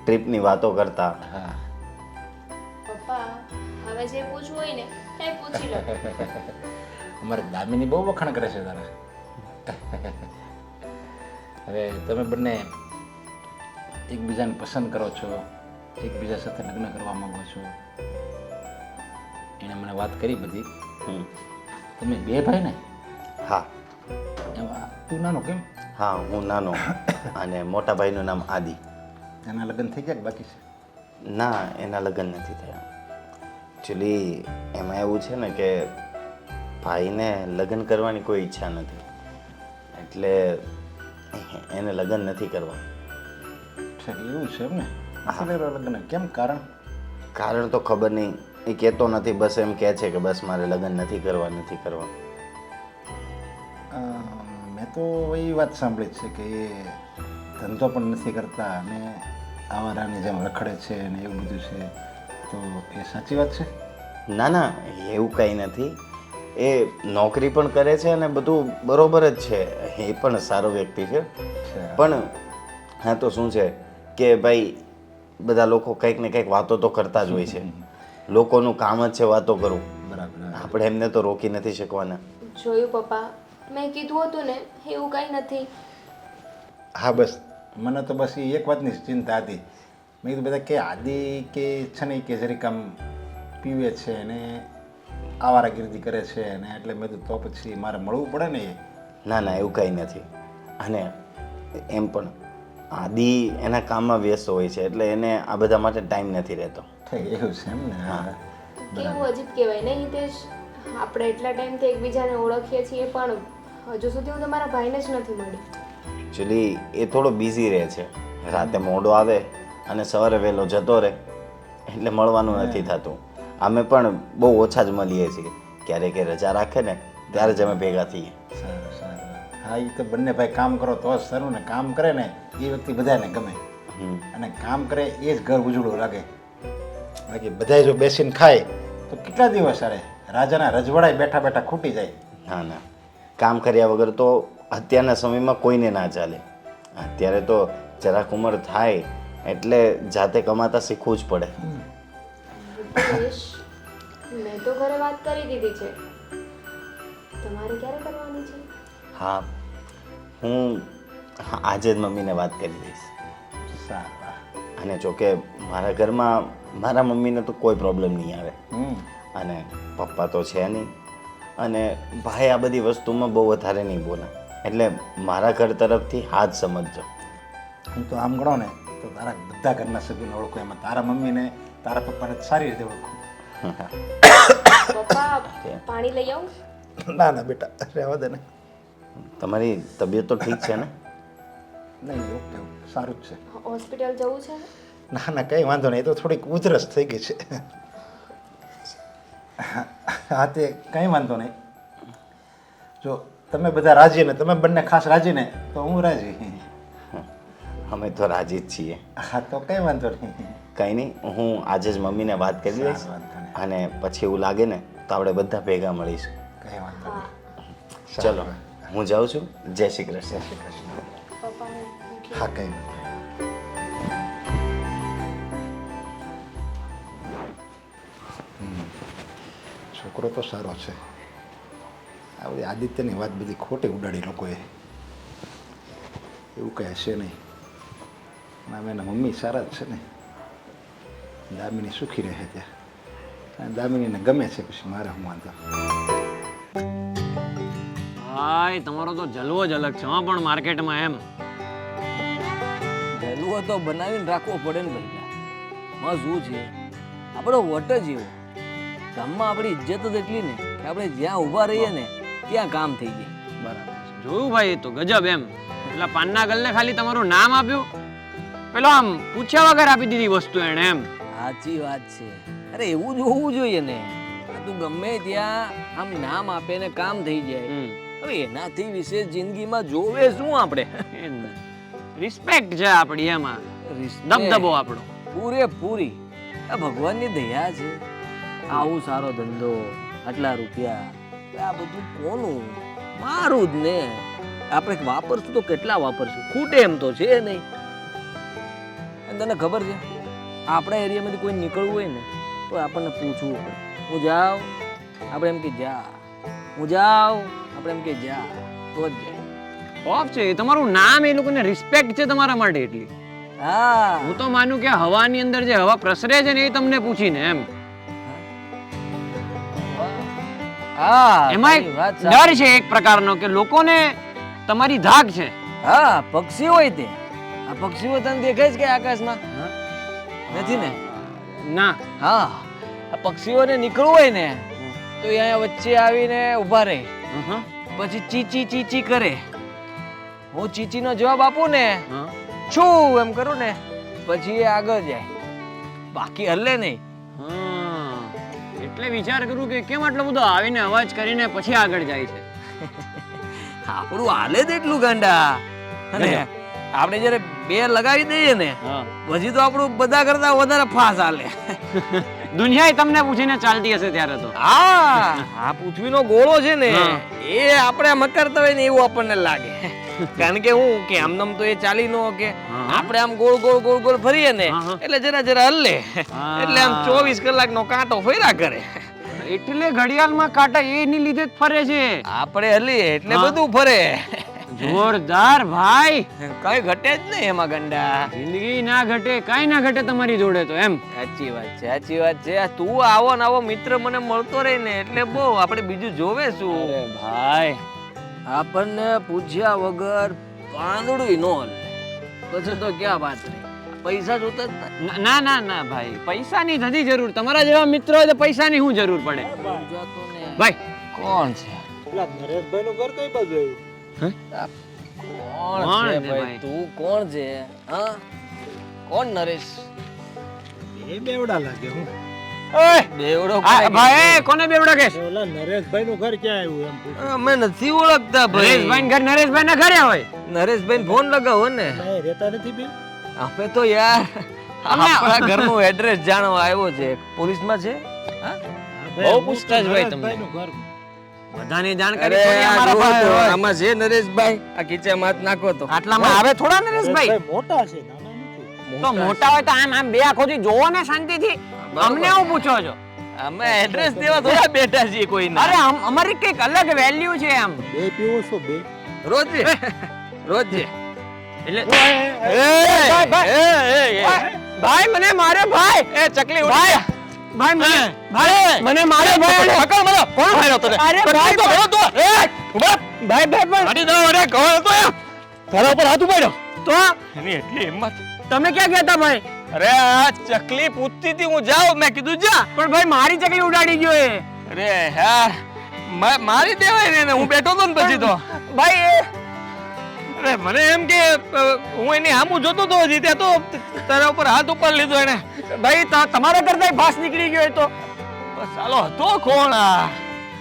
ટ્રીપની વાતો કરતા. હા, પપ્પા હવે જે પૂછવું હોય ને એ પૂછી લો. અમારે દામિની બહુ વખાણ કરે છે તારા. હવે તમે બંને એકબીજાને પસંદ કરો છો, એકબીજા સાથે લગ્ન કરવા માંગો છો. એણે મને વાત કરી બધી. હમ. તમે બે ભાઈ ને? હા એમાં તું નાનો કેમ? હા, હું નાનો અને મોટા ભાઈનું નામ આદિ. એના લગ્ન થઈ ગયા કે બાકી છે? ના, એના લગ્ન નથી થયા. એકચ્યુઅલી એમાં એવું છે ને કે ભાઈને લગ્ન કરવાની કોઈ ઈચ્છા નથી, એટલે એને લગ્ન નથી કરવા. છે એવું છે એમ ને? નથી કરવા લગ્ન? કેમ? કારણ? કારણ તો ખબર નહીં, એ કહેતો નથી, બસ એમ કહે છે કે બસ મારે લગ્ન નથી કરવા. મેં તો એ વાત સાંભળી છે કે એ ધંધો પણ નથી કરતા અને આવારાની જેમ રખડે છે અને એવું બધું છે. તો એ સાચી વાત છે? ના ના, એવું કંઈ નથી. એ નોકરી પણ કરે છે અને બધું બરોબર જ છે, એ પણ સારો વ્યક્તિ છે. પણ હા, તો શું છે કે ભાઈ બધા લોકો કંઈક ને કંઈક વાતો તો કરતા જ હોય છે. લોકોનું કામ જ છે વાતો કરવું. બરાબર. આપણે એમને તો રોકી નથી શકવાના. જોયું પપ્પા, મેં કીધું હતું ને એવું કંઈ નથી. હા, બસ મને તો બસ એ એક વાતની ચિંતા હતી. મેં કીધું બધા કે આદિ કે છે ને કે જરીક આમ પીવે છે અને આવારાગીરી કરે છે અને એટલે મેં કીધું તો પછી મારે મળવું પડે ને. એ ના ના, એવું કંઈ નથી. અને એમ પણ આદિ એના કામમાં વ્યસ્ત હોય છે, એટલે એને આ બધા માટે ટાઈમ નથી રહેતો. એવું છે એમ ને? હા. કેવું અજીબ કહેવાય ને હિતેશ, આપણે એટલા ટાઈમથી એકબીજાને ઓળખીએ છીએ પણ હજુ સુધી હું તમારા ભાઈને જ નથી મળી. એકચ્યુઅલી એ થોડો બિઝી રહે છે, રાતે મોડો આવે અને સવારે વહેલો જતો રહે, એટલે મળવાનું નથી થતું. અમે પણ બહુ ઓછા જ મળીએ છીએ, ક્યારેક એ રજા રાખે ને ત્યારે જ અમે ભેગા થઈએ. સારું સારું. હા, એ તો બંને ભાઈ કામ કરો તો જ સારું ને. કામ કરે ને એ વ્યક્તિ બધાને ગમે અને કામ કરે એ જ ઘર ઉજળું લાગે. બાકી બધા જો બેસીને ખાય તો કેટલા દિવસ અરે રાજાના રજવાડાએ બેઠા બેઠા ખૂટી જાય. ના ના, કામ કર્યા વગર તો અત્યારના સમયમાં કોઈને ના ચાલે. અત્યારે તો જરાક ઉંમર થાય એટલે જાતે કમાતા શીખવું જ પડે. હિતેશ, મેં તો ઘરે વાત કરી દીધી છે, તમારે ક્યારે કરવાની છે? હા, હું આજે જ મમ્મીને વાત કરી દઈશ. સારું. અને જોકે મારા ઘરમાં મારા મમ્મીને તો કોઈ પ્રોબ્લેમ નહીં આવે, અને પપ્પા તો છે નહીં, અને ભાઈ આ બધી વસ્તુમાં બહુ વધારે નહીં બોલે, એટલે મારા ઘર તરફથી હાથ સમજજો. હું તો આમ ગણો ને તો તારા બધા ઘરના સભ્યોને ઓળખું, એમાં તારા મમ્મીને તારા પપ્પાને સારી રીતે ઓળખું. પપ્પા, પાણી લઈ આવું? ના ના બેટા, રહેવા દે ને. તમારી તબિયત તો ઠીક છે ને? નહીં, ઓકે, સારું જ છે. હોસ્પિટલ જવું છે? ના ના, કંઈ વાંધો નહીં, એ તો થોડીક ઉધરસ થઈ ગઈ છે. હા, તે કંઈ વાંધો નહીં. જો તમે બધા રાજી ને તમે બંને ખાસ રાજી ને તો હું રાજી. અમે તો રાજી જ છીએ. હા, તો કંઈ વાંધો નહીં. કંઈ નહીં, હું આજે જ મમ્મીને વાત કરી દઈશ, વાંધો નહીં. અને પછી એવું લાગે ને તો આપણે બધા ભેગા મળીશું. કંઈ વાંધો હા. નહીં. ચલો, હું જાઉં છું. જય શ્રી કૃષ્ણ. પપ્પા, હું હા, કંઈ વાંધો નહીં. છોકરો તો સારો છે. આ બધી આદિત્યની વાત બધી ખોટી ઉડાડી લોકોએ. એવું કંઈ હશે નહીં. આમ એના મમ્મી સારા જ છે ને. દામિની સુખી રહે ત્યાં. અને દામિનીને ગમે છે, પછી મારે હું વાંધો. હાય, તમારો તો જલવો જ અલગ છે હા, પણ માર્કેટમાં એમ. જલવો તો બનાવીને રાખવો પડે ને ભૈયા. માં શું છે, આપણો વટ જ એવો. ગામમાં આપણી ઇજ્જત જ એટલી ને કે આપણે જ્યાં ઊભા રહીએ ને ત્યાં કામ થઈ જાય. બરાબર છે. જોયું ભાઈ, એ તો ગજબ એમ. પેલા પાનના ગલને ખાલી તમારું નામ આપ્યું, પેલો આમ પૂછ્યા વગર આપી દીધી વસ્તુ એને એમ. સાચી વાત છે. અરે એવું જ હોવું જોઈએ ને. તું ગમે ત્યાં આમ નામ આપે ને કામ થઈ જાય. હવે એનાથી વિશેષ જિંદગીમાં જોવે શું આપણે? રિસ્પેક્ટ છે આપણી એમાં. દબદબો આપણો. પૂરેપૂરી આ ભગવાનની દયા છે. આવું સારો ધંધો, આટલા રૂપિયા, આ બધું કોનું? મારું જ ને. આપણે વાપરશું તો કેટલા વાપરશું? ખૂટે એમ તો છે નહીં. અને તને ખબર છે, આપણા એરિયામાંથી કોઈ નીકળવું હોય ને તો આપણને પૂછવું પડે. હું જાઉં? આપણે એમ કે જા. હું જાઉં? આપણે એમ કે જા. તો જ જાય. ઓફ છે એ તમારું નામ, એ લોકોને રિસ્પેક્ટ છે તમારા માટે એટલી. હા, હું તો માનું કે હવાની અંદર જે હવા પ્રસરે છે ને એ તમને પૂછીને એમ. હા, એમાં એક તારી વાત સાચી. ડર છે એક પ્રકારનો કે લોકોને તમારી ધાક છે. હા, પક્ષી હોય તે. આ પક્ષીઓ તને દેખાય છે કે આકાશમાં? નથી ને? ના. હા, આ પક્ષીઓને નીકળવું હોય ને તો એ અહીંયા વચ્ચે આવીને ઊભા રહે. પછી ચીચી ચીચી કરે. હું ચીચીનો જવાબ આપું ને, છું એમ કરું ને, પછી એ આગળ જાય. બાકી હલે નહીં. એટલે વિચાર કરું કે કેમ આટલો બધો આવીને અવાજ કરીને પછી આગળ જાય છે. આપણું હાલે જ એટલું ગાંડા. અને આપણે જયારે બે લગાવી દઈએ ને પછી તો આપણું બધા કરતા વધારે ફાસ હાલે. દુનિયા તમને પૂછીને ચાલતી હશે ત્યારે તો. હા, આ પૃથ્વીનો ગોળો છે ને એ આપણે મકરતા હોય ને એવું આપણને લાગે. કારણ કે હું કે આમનામ તો એ ચાલી નો કે આપણે આમ ગોળ ગોળ ગોળ ગોળ ફરીએ ને એટલે જરા જરા હલે એટલે આમ 24 કલાકનો કાંટો ફર્યા કરે. એટલે ઘડિયાળમાં કાંટા એની લીધે જ ફરે છે. આપણે હલીએ એટલે બધું ફરે. જોરદાર ભાઈ. કઈ ઘટે જ નહીં એમાં ગંડા. જિંદગી ના ઘટે, કાઈ ના ઘટે તમારી જોડે તો એમ. સાચી વાત છે, સાચી વાત છે. તું આવો ને આવો મિત્ર મને મળતો રહે ને એટલે બહુ આપણે બીજું જોવે શું. ભાઈ આપણને પૂછ્યા વગર પાંદડું નો હલે પછી તો ક્યાં વાત રહી. પૈસા જોતા જ નથી. ના ના ના ભાઈ, પૈસાની નથી જરૂર. તમારા જેવા મિત્રો હોય તો પૈસાની શું જરૂર પડે? જાતો ને. ભાઈ કોણ છે? પેલા નરેશભાઈ નું ઘર કઈ બાજુ આવ્યું? કોણ છે ભાઈ? તું કોણ છે? હા, કોણ નરેશ? એ બેવડા લાગે હું. બેવડો ભાઈ કોને બેવડા કહેશ? ઓલા નરેશભાઈ નું ઘર ક્યાં આવ્યું એમ પૂછ્યું. અમે નથી ઓળખતા ભાઈ. નરેશભાઈ ઘર નરેશભાઈ ના ઘરે હોય. નરેશભાઈ ફોન લગાવો ને. ના, એ રહેતા નથી બી. આપણે તો યાર આપણા ઘરનું એડ્રેસ જાણવા આવ્યો છે. પોલીસમાં છે. હા, બહુ પૂછતાછ ભાઈ તમને. નરેશભાઈનું ઘર. બધાની અરે જાણકારી થોડી આ અમારા જુઓ પાસે તો, હોય. આમાં છે નરેશભાઈ. આ ખીચામાં હાથ નાખો તો. આટલામાં આવે થોડા નરેશભાઈ? નરેશભાઈ મોટા છે, નાના નથી. તો મોટા હોય તો આમ આમ બે આંખોથી જોવો ને શાંતિથી. અમને હું પૂછો છો? અમે એડ્રેસ દેવા થોડા બેઠા છીએ કોઈને. અરે અમારી કઈક અલગ વેલ્યુ છે આમ. બે પીવો છો બે? રોજ રોજ એટલે ભાઈ ભાઈ મને મારે ભાઈ. એ ચકલી ભાઈ ભાઈ મને ભાઈ મને મારે ભાઈ. પકડ મને. કોણ માર્યો તને? અરે ભાઈ ભરો તો. એ ઉભા. ભાઈ ભાઈ ભાઈ મારી દો. અરે કોણ તો એમ તારા ઉપર હાથ ઉપાડ્યો. તો એની એટલી હિંમત. તમે ક્યાં ગયા હતા ભાઈ? અરે આ ચકલી પૂછતી હતી હું જાઉં. મેં કીધું જા. પણ ભાઈ મારી ચકલી ઉડાડી ગયો એ. અરે યાર મારી દેવાય ને. હું બેઠો તો ને પછી તો ભાઈ અરે મને એમ કે હું એની સામું જોતો તો હજી ત્યાં તો તારા ઉપર હાથ ઉપર લીધો એને. ભાઈ તમારા કરતા ફાસ નીકળી ગયો એ તો. બસ ચાલો હતો કોણ આ?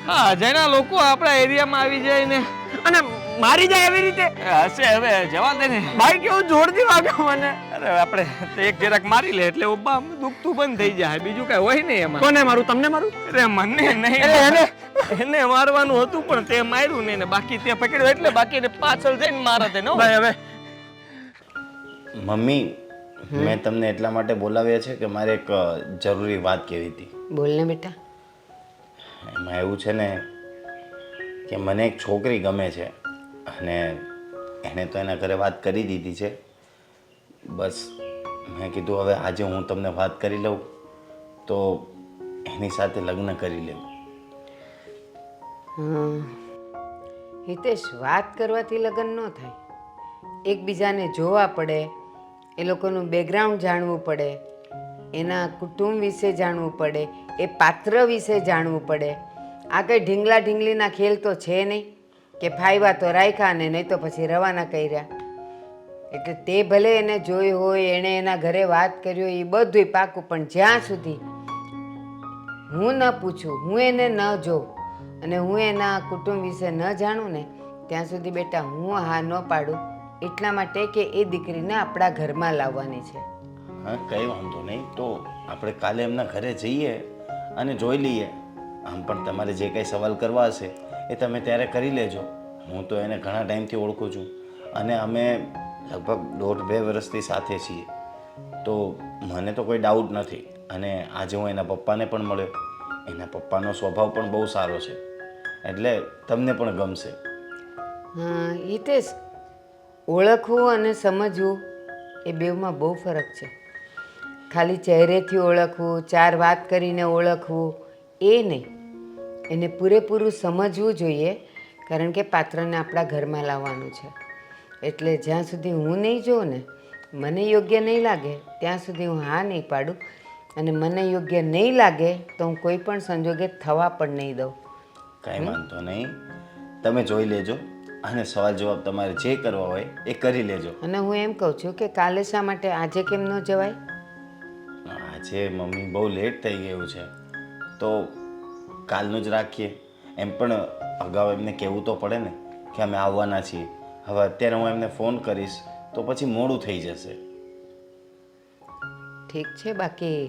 હા, અજાણ્યા લોકો આપણા એરિયામાં આવી જાય ને અને મારી જાય એવી રીતે. હશે. હવે જવા દે ને. ભાઈ કેવું જોરથી વાગ્યો મને. અરે આપણે એક જરાક મારી લે એટલે ઉભા દુખતું બંધ થઈ જાય. બીજું કઈ હોય નહીં એમાં. કોને મારું? તમને મારું? અરે મને નહીં. એને મારવાનું હતું પણ તે માર્યું નહીં ને બાકી તે પકડ્યો એટલે બાકી એને પાછળ જઈને મારે તે નો. ભાઈ હવે મમ્મી, મેં તમને એટલા માટે બોલાવ્યા છે કે મારે એક જરૂરી વાત કહેવી હતી. બોલ ને બેટા. એમાં એવું છે ને કે મને એક છોકરી ગમે છે અને એણે તો એના ઘરે વાત કરી દીધી છે. બસ મેં કીધું હવે આજે હું તમને વાત કરી લઉં તો એની સાથે લગ્ન કરી લેવું. હિતેશ, વાત કરવાથી લગ્ન ન થાય. એકબીજાને જોવા પડે, એ લોકોનું બેકગ્રાઉન્ડ જાણવું પડે, એના કુટુંબ વિશે જાણવું પડે, એ પાત્ર વિશે જાણવું પડે. આ કંઈ ઢીંગલા ઢીંગલીના ખેલ તો છે નહીં કે ફાયવા તો રાખ્યા ને નહીં તો પછી રવાના કર્યા. એટલે તે ભલે એને જોઈ હોય, એણે એના ઘરે વાત કરી હોય, એ બધુંય પાકું, પણ જ્યાં સુધી હું ન પૂછું, હું એને ન જોઉં અને હું એના કુટુંબ વિશે ન જાણું ને ત્યાં સુધી બેટા હું હા ન પાડું એટલા માટે કે એ દીકરીને આપણા ઘરમાં લાવવાની છે. હા કંઈ વાંધો નહીં, તો આપણે કાલે એમના ઘરે જઈએ અને જોઈ લઈએ. આમ પણ તમારે જે કંઈ સવાલ કરવા હશે એ તમે ત્યારે કરી લેજો. હું તો એને ઘણા ટાઈમથી ઓળખું છું અને અમે લગભગ 1.5-2 વર્ષથી સાથે છીએ, તો મને તો કોઈ ડાઉટ નથી. અને આજે હું એના પપ્પાને પણ મળ્યો. એના પપ્પાનો સ્વભાવ પણ બહુ સારો છે, એટલે તમને પણ ગમશે. હા હિતેશ, ઓળખવું અને સમજવું એ બેવમાં બહુ ફરક છે. ખાલી ચહેરેથી ઓળખવું, 4 વાત કરીને ઓળખવું એ નહીં, એને પૂરેપૂરું સમજવું જોઈએ. કારણ કે પાત્રને આપણા ઘરમાં લાવવાનું છે, એટલે જ્યાં સુધી હું નહીં જોઉં ને, મને યોગ્ય નહીં લાગે ત્યાં સુધી હું હા નહીં પાડું. અને મને યોગ્ય નહીં લાગે તો હું કોઈ પણ સંજોગે થવા પણ નહીં દઉં. કાંઈ વાંધો નહીં, તમે જોઈ લેજો અને સવાલ જવાબ તમારે જે કરવા હોય એ કરી લેજો. અને હું એમ કહું છું કે કાલે શા માટે, આજે કેમ ન જવાય? આજે મમ્મી બહુ લેટ થઈ ગયું છે, તો કાલનું જ રાખીએ. એમ પણ અગાઉ એમને કહેવું તો પડે ને કે અમે આવવાના છીએ. હવે અત્યારે હું એમને ફોન કરીશ તો પછી મોડું થઈ જશે. ઠીક છે, બાકી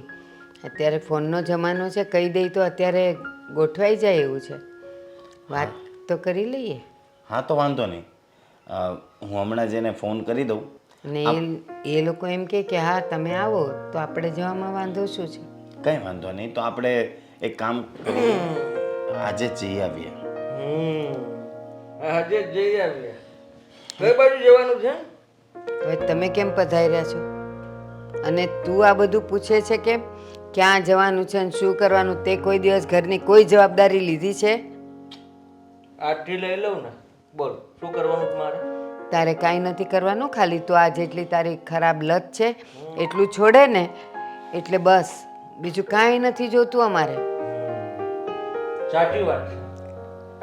અત્યારે ફોનનો જમાનો છે, કહી દઈ તો અત્યારે ગોઠવાઈ જાય એવું છે. વાત તો કરી લઈએ. હા તો વાંધો નહીં, હું હમણાં જ એને ફોન કરી દઉં. અને એ લોકો એમ કે હા તમે આવો તો આપણે જવામાં વાંધો શું છે? કંઈ વાંધો નહીં, તો આપણે એક કામ કરીએ, આજે જ જઈ આવીએ. આજે જ જઈ આવીએ. કઈ બાજુ જવાનું છે? હવે તમે કેમ પધાર્યા છો અને તું આ બધું પૂછે છે કેમ? ક્યાં જવાનું છે અને શું કરવાનું? તે કોઈ દિવસ ઘરની કોઈ જવાબદારી લીધી છે? આજથી લઈ લઉં ને. બોલ શું કરવાનું છે મારે? તારે કાંઈ નથી કરવાનું, ખાલી તું આ જેટલી તારી ખરાબ લત છે એટલું છોડે ને એટલે બસ, બીજું કાંઈ નથી જોતું અમારે. સાચી વાત છે.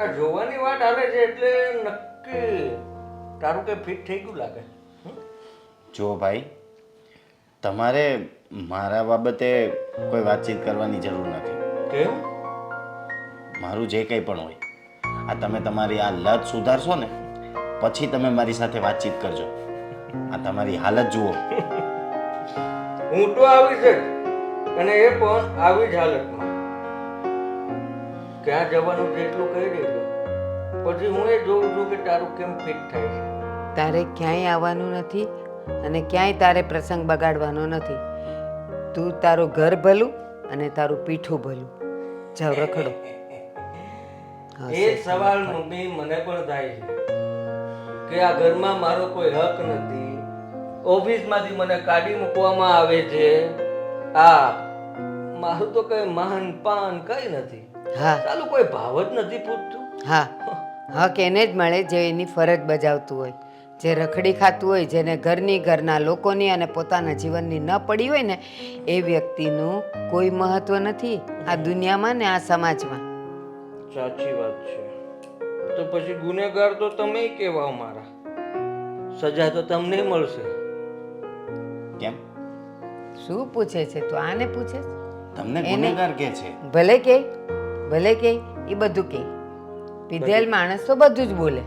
આ જોવાની વાત આવે છે એટલે નક્કી તારું કઈ ફિટ થઈ ગયું લાગે. જો ભાઈ, તમારે મારા બાબતે કોઈ વાતચીત કરવાની જરૂર નથી. કેમ? મારું જે કંઈ પણ હોય, આ તમે તમારી આ લત સુધારશો ને પછી તમે મારી સાથે વાતચીત કરજો. આ તમારી હાલત જુઓ. હું તો આવી છે અને એ પણ આવી જ હાલતમાં. ક્યાં જવાનું છે એટલું કહી દેજો, પછી હું એ જોઉં છું કે તારું કેમ ફિટ થાય છે. તારે ક્યાંય આવવાનું નથી અને ક્યાંય તારે પ્રસંગ બગાડવાનો નથી. તું તારું ઘર ભલું અને તારું પીઠું ભલું. જાઓ રખડો. એ સવાલ મમ્મી મને પણ થાય છે કે આ ઘરમાં મારો કોઈ હક નથી. ઓફિસમાંથી મને કાઢી મૂકવામાં આવે છે. મારું તો કઈ માન પાન કઈ નથી. હા ચાલુ કોઈ ભાવ જ નથી પૂછતું. હા હક એને જ મળે જે એની ફરજ બજાવતું હોય, જે રખડી ખાતું હોય, જેને ઘરની, ઘરના લોકોની અને પોતાના જીવનની ન પડી હોય ને એ વ્યક્તિનું કોઈ મહત્વ નથી આ દુનિયામાં ને આ સમાજમાં. સાચી વાત છે. તો પછી ગુનેગાર તો તમે કહેવાઓ મારા. સજા તો તમને મળશે. કેમ શું પૂછે છે તું? આને પૂછે છે? તમને ગુનેગાર કે છે? ભલે કે એ બધું કે. પીધેલ માણસ તો બધું જ બોલે,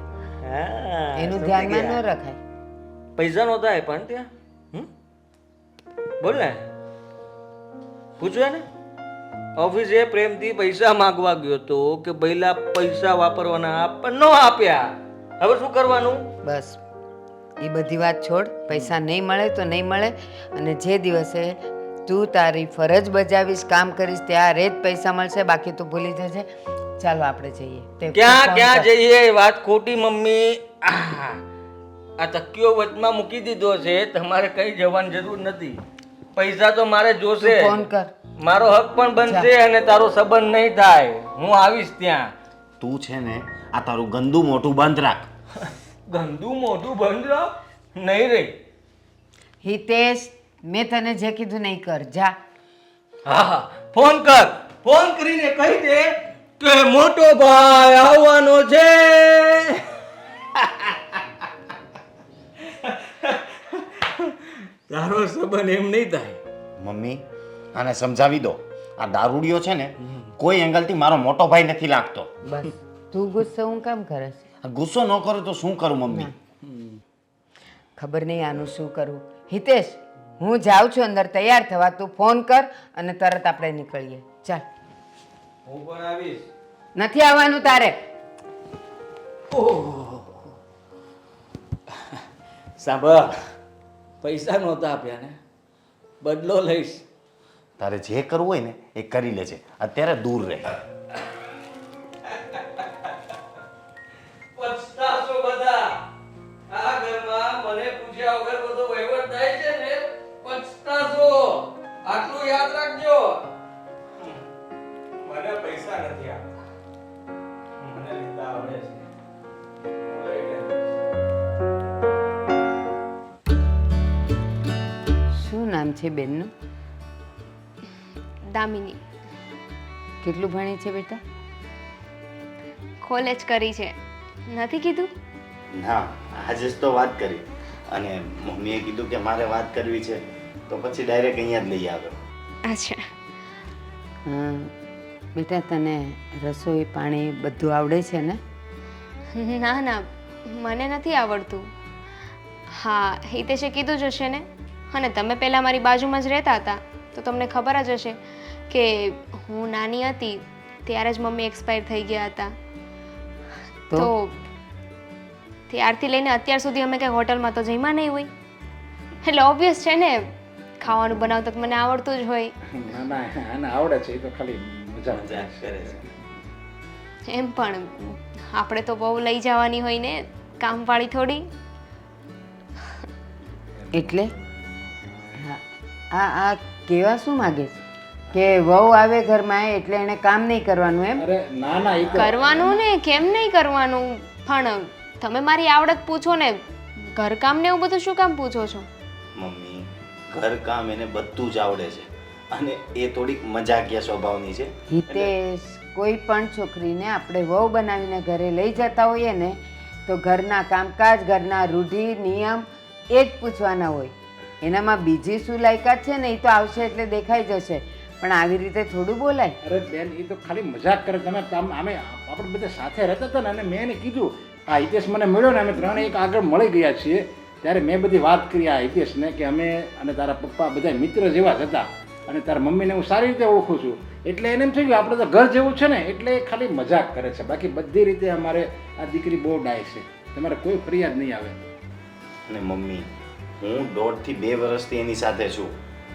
એનું ધ્યાનમાં ન રખાય. પૈસા નહોતા આપ્યા ને ત્યાં? બોલ ને, પૂછ્યું ને. ઓફિસે પ્રેમથી પૈસા માંગવા ગયો તો કે પહેલા પૈસા વાપરવાના પણ ન આપ્યા. હવે શું કરવાનું? બસ એ બધી વાત છોડ. પૈસા નહીં મળે તો નહીં મળે, અને જે દિવસે તું તારી ફરજ બજાવીશ, કામ કરીશ, ત્યારે જ પૈસા મળશે, બાકી તો ભૂલી જજે. ચાલો આપણે જઈએ. ક્યાં જઈએ? વાત ખોટી મમ્મી. આ તકિયો વચમાં મૂકી દીધો છે, તમારે કઈ જવાની જરૂર નથી. પૈસા તો મારે જોશે. ફોન કર. મારો હક પણ બનશે અને તારો સંબંધ નહીં થાય. હું આવીશ ત્યાં. તું છે ને આ તારું ગંદુ મોટું બંધ રાખ. ગંદુ મોઢું બંધ રાખ. નહીં રે. હિતેશ, મેં તને જે કીધું નહીં કર. જા. હા, ફોન કર. ફોન કરીને કહી દે કે મોટો ભાઈ આવવાનો છે. તારો સંબંધ એમ નહીં થાય. મમ્મી આને સમજાવી દો. આ દારૂડિયો છે ને કોઈ એંગલથી મારો મોટો ભાઈ નથી લાગતો. બસ તું ગુસ્સો હું કામ કરે છે? આ ગુસ્સો ન કરો તો શું કરું મમ્મી? ખબર નહીં આનું શું કરવું. હિતેશ, હું જાઉં છું અંદર તૈયાર થવા, તું ફોન કર અને તરત આપણે નીકળીએ. ચાલ. હું પણ આવીશ. નથી આવવાનું તારે. સાંભળ, પૈસા નહોતા આપ્યા ને, બદલો લઈશ. તારે જે કરવું હોય ને એ કરી લેજે, અત્યારે દૂર રહે. પછતાશો બધા. આ ઘરમાં મને પૂછ્યા વગર બધો વહીવટ થાય છે ને, પછતાશો. આટલું યાદ રાખજો. મને પૈસા નથી આપતા, મને લીધા આવડે છે. હું લઈ લઈશ. શું નામ છે બેનનું? દામિની. કેટલું ભણી છે બેટા? કોલેજ કરી છે, નથી કીધું? ના, આજે જ તો વાત કરી અને મમ્મીએ કીધું કે મારે વાત કરવી છે તો પછી ડાયરેક્ટ અહીંયા જ લઈ આવ્યો. અચ્છા. હમ, બેટા તને રસોઈ પાણી બધું આવડે છે ને? ના ના, મને નથી આવડતું. હા, હિતેશે કીધું જ હશે ને. અને તમે પહેલાં મારી બાજુમાં જ રહેતા હતા તો તમને ખબર જ હશે કે હું નાની હતી ત્યારે જ મમ્મી એક્સપાયર થઈ ગયા હતા. તો? તો ત્યારથી લઈને અત્યાર સુધી અમે કંઈ હોટલમાં તો જમ્યા નહીં હોય. એટલે ઓબ્વિયસ છે ને, ખાવાનું બનાવતા તો મને આવડતું જ હોય. ના ના, આને આવડે છે, એ તો ખાલી મજા મજાક કરે છે. એમ પણ આપણે તો બહુ લઈ જવાની હોય ને, કામવાળી થોડી. એટલે આ કેવા શું માગે છે કે વહુ આવે ઘરમાં એટલે એને કામ નહીં કરવાનું એમ? અરે ના ના, એ તો કરવાનું ને, કેમ નહીં કરવાનું? પણ તમે મારી આવડત પૂછો ને, ઘરકામ ને એવું બધું શું કામ પૂછો છો? મમ્મી, ઘરકામ એને બધું જ આવડે છે અને એ થોડીક મજાકિયા સ્વભાવની છે. હિતેશ, કોઈ પણ છોકરીને આપણે વહુ બનાવીને ઘરે લઈ જતા હોઈએ ને તો ઘરના કામકાજ, ઘરના રૂઢિ નિયમ એ જ પૂછવાના હોય. એનામાં બીજી શું લાયકાત છે ને એ તો આવશે એટલે દેખાઈ જશે, પણ આવી રીતે થોડું બોલાય. અરે બેન, એ તો ખાલી મજાક કરે. તમે અમે આપણે બધા સાથે રહેતા હતા ને, અને મેં એને કીધું, આ હિતેશ મને મળ્યો ને, અમે ત્રણે એક આગળ મળી ગયા છીએ, ત્યારે મેં બધી વાત કરી આ હિતેશને કે અમે અને તારા પપ્પા બધા મિત્ર જેવા જ હતા અને તારા મમ્મીને હું સારી રીતે ઓળખું છું. એટલે એને એમ થઈ ગયું આપણે તો ઘર જેવું છે ને, એટલે એ ખાલી મજાક કરે છે. બાકી બધી રીતે અમારે આ દીકરી બહુ ડાય છે, તમારે કોઈ ફરિયાદ નહીં આવે. અને મમ્મી, હું 1.5 થી 2 વર્ષથી એની સાથે છું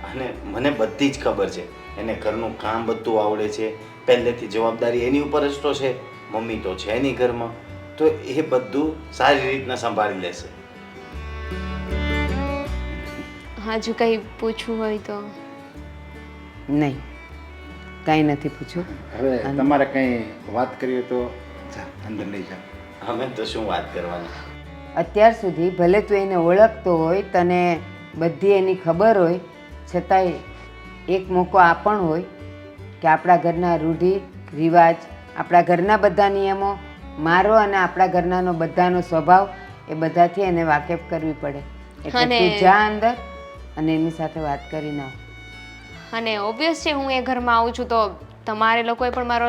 અને મને બધી જ ખબર છે. એને ઘરનું કામ બધું આવડે છે, પહેલેથી જવાબદારી એની ઉપર જ તો છે. મમ્મી તો છે નહીં ઘરમાં, તો એ બધું સારી રીતના સંભાળી લેશે. હજુ કંઈ પૂછવું હોય તો? નહીં, કાંઈ નથી પૂછ્યું. હવે તમારે કંઈ વાત કરવી હોય તો જા, અંદર લઈ જાઓ. અમે તો શું વાત કરવાની. અત્યાર સુધી ભલે તું એને ઓળખતો હોય, તને બધી એની ખબર હોય, છતાંય એક મોકો આ પણ હોય કે આપણા ઘરના રૂઢિ રિવાજ, આપણા ઘરના બધા નિયમો, મારો અને આપણા ઘરનાનો બધાનો સ્વભાવ, એ બધાથી એને વાકેફ કરવી પડે. એટલે અને- તું જા અંદર અને એની સાથે વાત કરીને આવ. અને ઓબ્વિયસ છે, હું એ ઘરમાં આવું છું તો તમારે લોકોએ પણ મારો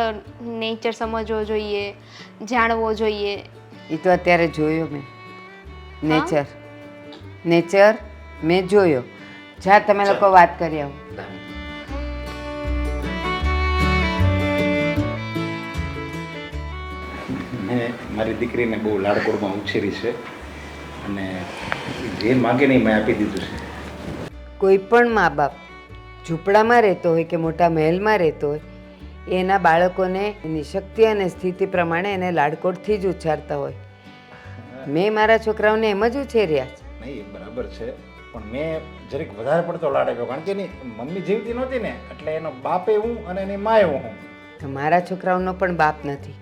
નેચર સમજવો જોઈએ, જાણવો જોઈએ. એ તો અત્યારે જોયો મેં. નેચર મેં જોયો. જા તમે લોકો વાત કરી આવો. મેં મારી દીકરીને બહુ લાડકોડમાં ઉછેરી છે અને જે માગે નહીં મેં આપી દીધું છે. કોઈ પણ મા બાપ ઝૂંપડામાં રહેતો હોય કે મોટા મહેલમાં રહેતો હોય, એના બાળકોને એની શક્તિ અને સ્થિતિ પ્રમાણે એને લાડકોડથી જ ઉછારતા હોય. મેં મારા છોકરાઓને એમ જ ઉછેર્યા છે. નહીં, એ બરાબર છે, પણ મેં જરીક વધારે પડતો લાડ આપ્યો, કારણ કે એની મમ્મી જીવતી નહોતી ને, એટલે એનો બાપે હું અને એની માએ હું. તો મારા છોકરાઓનો પણ બાપ નથી,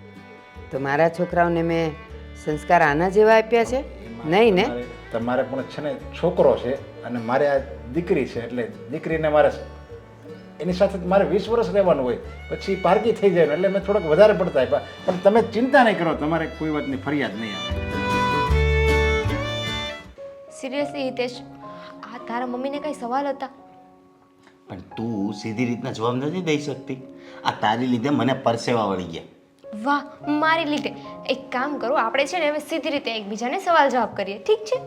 તો મારા છોકરાઓને મેં સંસ્કાર આના જેવા આપ્યા છે? નહીં ને? તમારે પણ છે ને છોકરો છે અને મારે આ દીકરી છે, એટલે દીકરીને મારે એની સાથે મારે 20 વર્ષ રહેવાનું હોય, પછી પારકી થઈ જાય એટલે મેં થોડોક વધારે પડતા આપ્યા. પણ તમે ચિંતા નહીં કરો, તમારે કોઈ વાતની ફરિયાદ નહીં આવે. સિરિયસલી હિતેશ, આ તારા મમ્મીને કઈ સવાલ હતા? પણ તું સીધી રીતના જવાબ નથી દઈ શકતી. આ તારી લીધે મને પરસેવા વળી ગયા. વાહ, મારી લીધે. એક કામ કરો, આપણે છે ને હવે સીધી રીતે એકબીજાને સવાલ જવાબ કરીએ, ઠીક છે?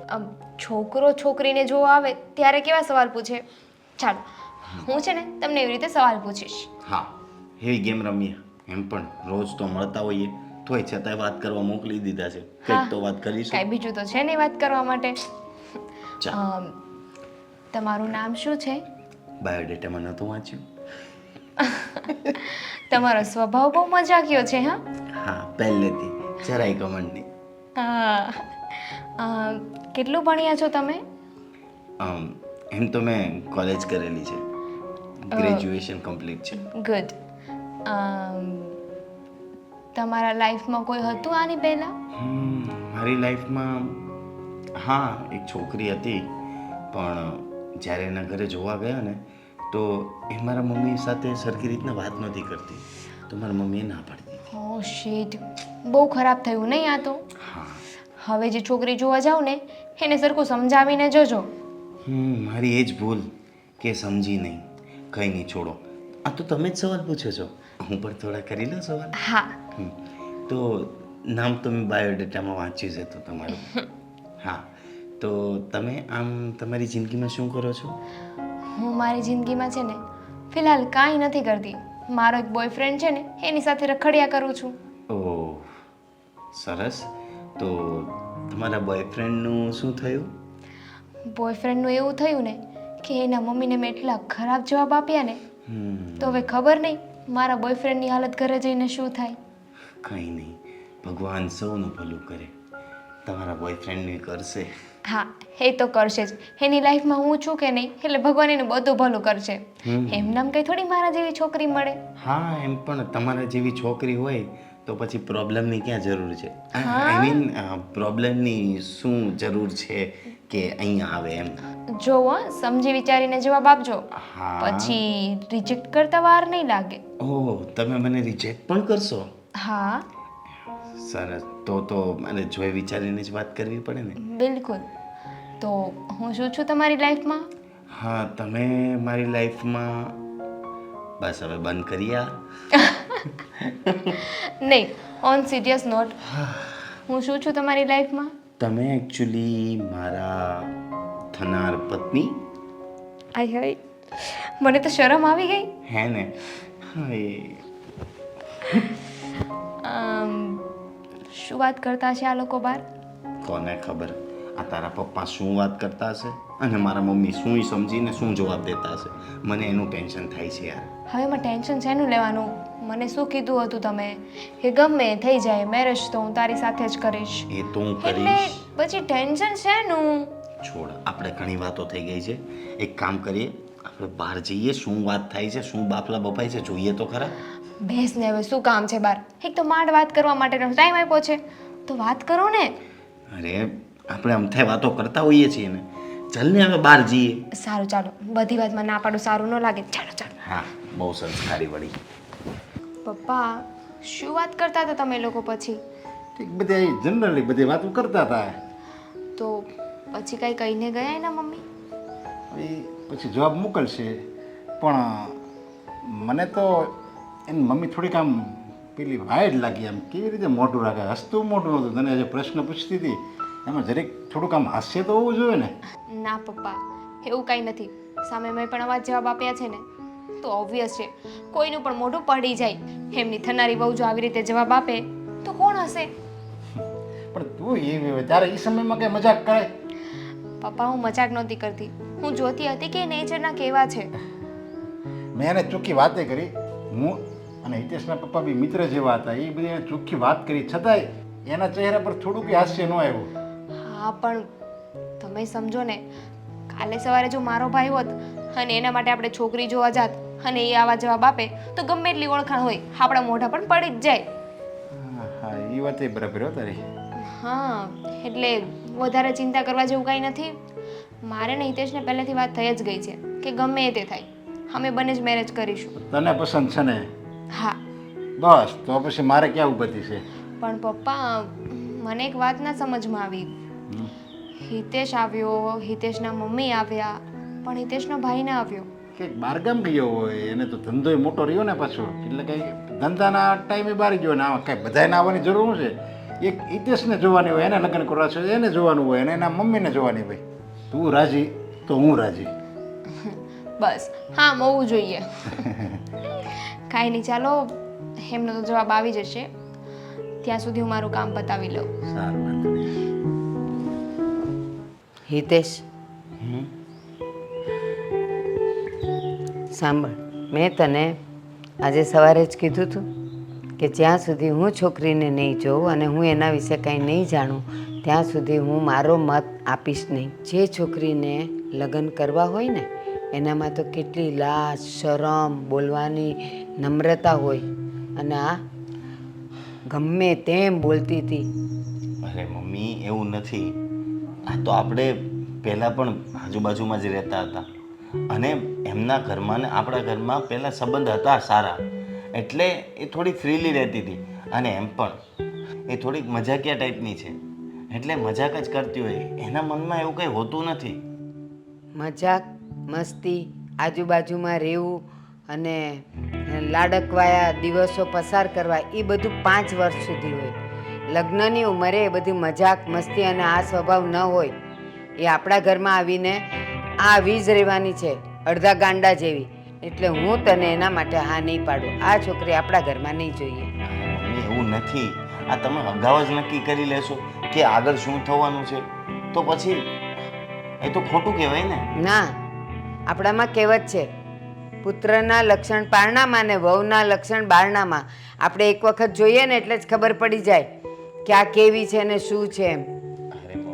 છોકરો છોકરીને જો આવે ત્યારે કેવા સવાલ પૂછે, ચાલો હું છે ને તમને એવી રીતે સવાલ પૂછીશ. હા, એવી ગેમ રમીએ. એમ પણ રોજ તો મળતા હોઈએ, તોય છતાંય વાત કરવા મોકલી દીધા છે. કંઈક તો વાત કરીશું. કાંઈ બીજું તો છે નહીં વાત કરવા માટે. ચાલ. તમારું નામ શું છે? બાયોડેટામાં નહોતું વાંચ્યું? તમારો સ્વભાવ બહુ મજાકિયો છે. હા, હા, પહેલેથી જરાય કમેન્ટ નહીં. કેટલું ભણ્યા છો તમે? એમ તો મેં કોલેજ કરેલી છે, ગ્રેજ્યુએશન કમ્પ્લીટ છે. ગુડ. તમારા લાઈફમાં કોઈ હતું આની પહેલા? મારી લાઈફમાં હા એક છોકરી હતી, પણ જ્યારે એના ઘરે જોવા ગયા ને તો એ મારા મમ્મી સાથે સરખી રીતના વાત નહોતી કરતી, તો મારા મમ્મીએ ના પાડી દીધી. ઓ શીટ, બહુ ખરાબ થયું નહીં આ તો. હા. હવે જે છોકરી જોવા જાવ ને એને સરખું સમજાવીને જજો. મારી એ જ ભૂલ કે સમજી નહીં. કંઈ નહીં, છોડો. આ તો તમે જ સવાલ પૂછો છો, હું પણ થોડા કરી લઉં સવાલ. હા. તો નામ તો મેં બાયોડેટામાં વાંચ્યું છે તો તમારું. હા, તો તમે આમ તમારી જિંદગીમાં શું કરો છો? હું મારી જિંદગીમાં છે ને ફિલહાલ કાંઈ નથી કરતી. મારો એક બોયફ્રેન્ડ છે ને એની સાથે રખડ્યા કરું છું. ઓહ, સરસ. તો તમારા બોયફ્રેન્ડનું શું થયું? બોયફ્રેન્ડનું એવું થયું ને કે એના મમ્મીને મેં એટલા ખરાબ જવાબ આપ્યા ને તો હવે ખબર નહીં મારા બોયફ્રેન્ડની હાલત ઘરે જઈને શું થાય. કંઈ નહીં, ભગવાન સૌનું ભલું કરે. તમારા બોયફ્રેન્ડને કરશે. હા, એ તો કરશે જ. એની લાઈફમાં હું છું કે નહીં એટલે ભગવાન એને બધું ભલું કરશે. એમનામ કંઈ થોડી મારા જેવી છોકરી મળે. હા, એમ પણ તમારા જેવી છોકરી હોય તો પછી પ્રોબ્લેમની ક્યાં જરૂર છે? આઈ મીન પ્રોબ્લેમની શું જરૂર છે કે અહીંયા આવે એમ? જોવો, સમજી વિચારીને જવાબ આપજો, હા. પછી રિજેક્ટ કરતા વાર નહીં લાગે. ઓહ, તમે મને રિજેક્ટ પણ કરશો? હા, સરસ. તો મારે જોઈ વિચારીને જ વાત કરવી પડે ને. બિલકુલ. તો હું શું છું તમારી લાઈફમાં? હા, તમે મારી લાઈફમાં બસ હવે બંધ કરીએ આ. નહીં, ઓન સિરિયસ નોટ, હું શું છું તમારી લાઈફમાં? તમે એકચ્યુઅલી મારા થનાર પત્ની આઈ હાય, મને તો શરમ આવી ગઈ. હે ને? હા, એ શું વાત કરતા છે આ લોકો બહાર? કોને ખબર આ તારા પપ્પા શું વાત કરતા હશે અને મારા મમ્મી શું સમજીને શું જવાબ દેતા હશે. મને એનું ટેન્શન થાય છે યાર. હવે એમાં ટેન્શન શેનું લેવાનું? મને શું કીધું હતું તમે કે ગમે એ થઈ જાય મેરેજ તો હું તારી સાથે જ કરીશ. એ તો હું એટલે કરીશ. પછી ટેન્શન શેનું? છોડ, આપણે ઘણી વાતો થઈ ગઈ છે. એક કામ કરીએ, આપણે બહાર જઈએ, શું વાત થાય છે, શું બાફલા બફાય છે જોઈએ તો ખરા. બેસ ને, હવે શું કામ છે બહાર? એક તો માંડ વાત કરવા માટેનો ટાઈમ આપ્યો છે તો વાત કરો ને. અરે આપણે અમથાય વાતો કરતા હોઈએ છીએ ને. ચાલ ને હવે બહાર જઈએ. સારું, ચાલો. બધી વાતમાં ના પાડું સારું ન લાગે. ચાલો ચાલો. હા, બહુ સંસ્કારી વળી. પપ્પા, શું વાત કરતા હતા તમે લોકો પછી? બધી જનરલી બધી વાતો કરતા હતા. તો પછી કઈ કહીને ગયા એના મમ્મી? એ પછી જવાબ મોકલશે, પણ મને તો એની મમ્મી થોડીક આમ પેલી વાઈડ લાગી. આમ કેવી રીતે મોઢું રાખે, હસતું મોઢું નહોતું. તને જે પ્રશ્ન પૂછતી હતી એમાં જરીક થોડુંક આમ હાસ્ય તો હોવું જોઈએ ને. ના પપ્પા, એવું કાંઈ નથી. સામે મેં પણ આવા જવાબ આપ્યા છે ને તો ઓબ્વિયસ છે કોઈનું પણ મોઢું પડી જાય. એમની થનારી વહુ જો આવી રીતે જવાબ આપે તો કોણ હશે? પણ તું એ ત્યારે એ સમયમાં કઈ મજાક કરે? પપ્પા, હું મજાક નહોતી કરતી. હું જોતી હતી કે નેચરના કેવા છે. મેં એને ચોખ્ખી વાતે કરી. હું અને હિતેશના પપ્પા બી મિત્ર જેવા હતા. એ બધી એને ચોખ્ખી વાત કરી, છતાંય એના ચહેરા પર થોડુંક હાસ્ય ન આવ્યું. હા, પણ તમે સમજો ને, કાલે સવારે જો મારો ભાઈ હોત અને એના માટે આપણે છોકરી જોવા જાત અને એ આવા જવાબ આપે તો ગમે એટલી ઓળખાણ હોય આપણા મોઢા પણ પડી જ જાય. હા, એ વાત એ બરાબર હો તારી. હા, એટલે વધારે ચિંતા કરવા જેવું કાંઈ નથી. મારે ને હિતેશને પહેલેથી વાત થઈ જ ગઈ છે કે ગમે તે થાય અમે બંને જ મેરેજ કરીશું. તને પસંદ છે ને? હા. બસ તો પછી મારે ક્યાં ઉભતી છે? પણ પપ્પા, મને એક વાત ના સમજમાં આવી. હિતેશ આવ્યો, હિતેશના મમ્મી આવ્યા, પણ હિતેશનો ભાઈ ના આવ્યો. કંઈક બહારગામ ગયો હોય, એને તો ધંધોય મોટો રહ્યો ને પાછો, એટલે કંઈ ધંધાના ટાઈમે બહાર ગયો ને આમાં કાંઈ બધાને આવવાની જરૂર છે. એક હિતેશને જોવાની હોય, એને લગ્ન કરવા છે એને જોવાનું હોય, અને એના મમ્મીને જોવાની હોય. તું રાજી તો હું રાજી. બસ હા હોવું જોઈએ. કાંઈ નહીં, ચાલો એમનો તો જવાબ આવી જશે. ત્યાં સુધી હું મારું કામ પતાવી લઉં. સારું, વાંધો નહીં. હિતેશ, સાંભળ, મેં તને આજે સવારે જ કીધું હતું કે જ્યાં સુધી હું છોકરીને નહીં જોઉં અને હું એના વિશે કાંઈ નહીં જાણું ત્યાં સુધી હું મારો મત આપીશ નહીં. જે છોકરીને લગ્ન કરવા હોય ને એનામાં તો કેટલી લાજ, શરમ, બોલવાની નમ્રતા હોય, અને આ ગમે તેમ બોલતી હતી. અરે મમ્મી, એવું નથી. આ તો આપણે પહેલાં પણ આજુબાજુમાં જ રહેતા હતા, અને એમના ઘરમાં ને આપણા ઘરમાં પહેલાં સંબંધ હતા સારા, એટલે એ થોડી ફ્રીલી રહેતી હતી. અને એમ પણ એ થોડીક મજાકિયા ટાઈપની છે, એટલે મજાક જ કરતી હોય, એના મનમાં એવું કંઈ હોતું નથી. મજાક મસ્તી, આજુબાજુમાં રહેવું અને લાડકવાયા દિવસો પસાર કરવા, એ બધું 5 વર્ષ સુધી હોય. લગ્નની ઉંમરે એ બધી મજાક મસ્તી અને આ સ્વભાવ ન હોય. એ આપણા ઘરમાં આવીને આવી જ રહેવાની છે, અડધા ગાંડા જેવી. એટલે હું તને એના માટે હા નહીં પાડું. આ છોકરી આપણા ઘરમાં નહીં જોઈએ. મમ્મી, એવું નથી. આ તમે અગાઉ જ નક્કી કરી લેશો કે આગળ શું થવાનું છે, તો પછી એ તો ખોટું કહેવાય ને. ના, આપણામાં કહેવત છે, પુત્રના લક્ષણ પારણામાં ને વહુના લક્ષણ બારણામાં. આપણે એક વખત જોઈએ ને એટલે જ ખબર પડી જાય કે આ કેવી છે ને શું છે એમ.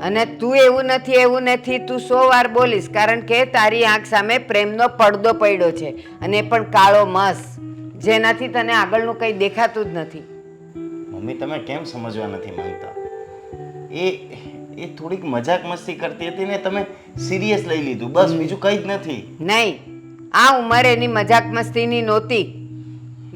અને તું એવું નથી તું 100 વાર બોલીશ, કારણ કે તારી આંખ સામે પ્રેમનો પડદો પડ્યો છે, અને એ પણ કાળો મસ, જેનાથી તને આગળનું કંઈ દેખાતું જ નથી. મમ્મી, તમે કેમ સમજવા નથી માંગતા? એ થોડીક મજાક મસ્તી કરતી હતી ને તમે સિરિયસ લઈ લીધું, બસ, બીજું કંઈ જ નથી. નહીં, આ ઉંમર એની મજાક મસ્તીની નહોતી.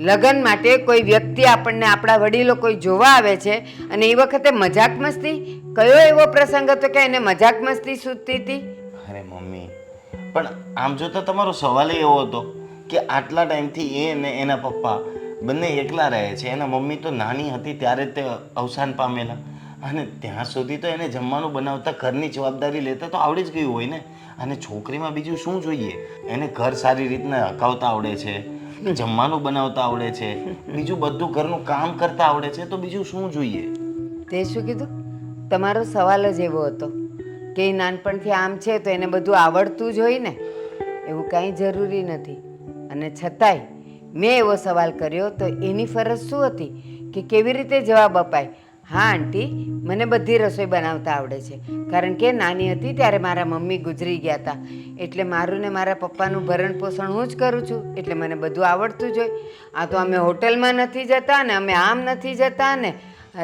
લગ્ન માટે કોઈ વ્યક્તિ આપણને, આપણા વડીલો કોઈ જોવા આવે છે, અને એ વખતે મજાક મસ્તી, કયો એવો પ્રસંગ હતો કે એને મજાક મસ્તી સૂચતી હતી? અરે મમ્મી, પણ આમ જોતા તમારો સવાલ એવો હતો કે આટલા ટાઈમથી એ અને એના પપ્પા બંને એકલા રહે છે. એના મમ્મી તો નાની હતી ત્યારે તે અવસાન પામેલા, અને ત્યાં સુધી તો એને જમવાનું બનાવતા, ઘરની જવાબદારી લેતા તો આવડી જ ગયું હોય ને. અને છોકરીમાં બીજું શું જોઈએ? એને ઘર સારી રીતના હકાવતા આવડે છે, જમવાનું બનાવતા આવડે છે, બીજું બધું ઘરનું કામ કરતા આવડે છે, તો બીજું શું જોઈએ? તે શું કીધું? તમારો સવાલ જ એવો હતો કે એ નાનપણથી આમ છે તો એને બધું આવડતું જ હોય ને. એવું કાંઈ જરૂરી નથી. અને છતાંય મેં એવો સવાલ કર્યો તો એની ફરજ શું હતી કે કેવી રીતે જવાબ અપાય? હા આંટી, મને બધી રસોઈ બનાવતા આવડે છે, કારણ કે નાની હતી ત્યારે મારા મમ્મી ગુજરી ગયા હતા, એટલે મારું ને મારા પપ્પાનું ભરણ પોષણ હું જ કરું છું, એટલે મને બધું આવડતું જ હોય. આ તો અમે હોટલમાં નથી જતા ને અમે આમ નથી જતા ને,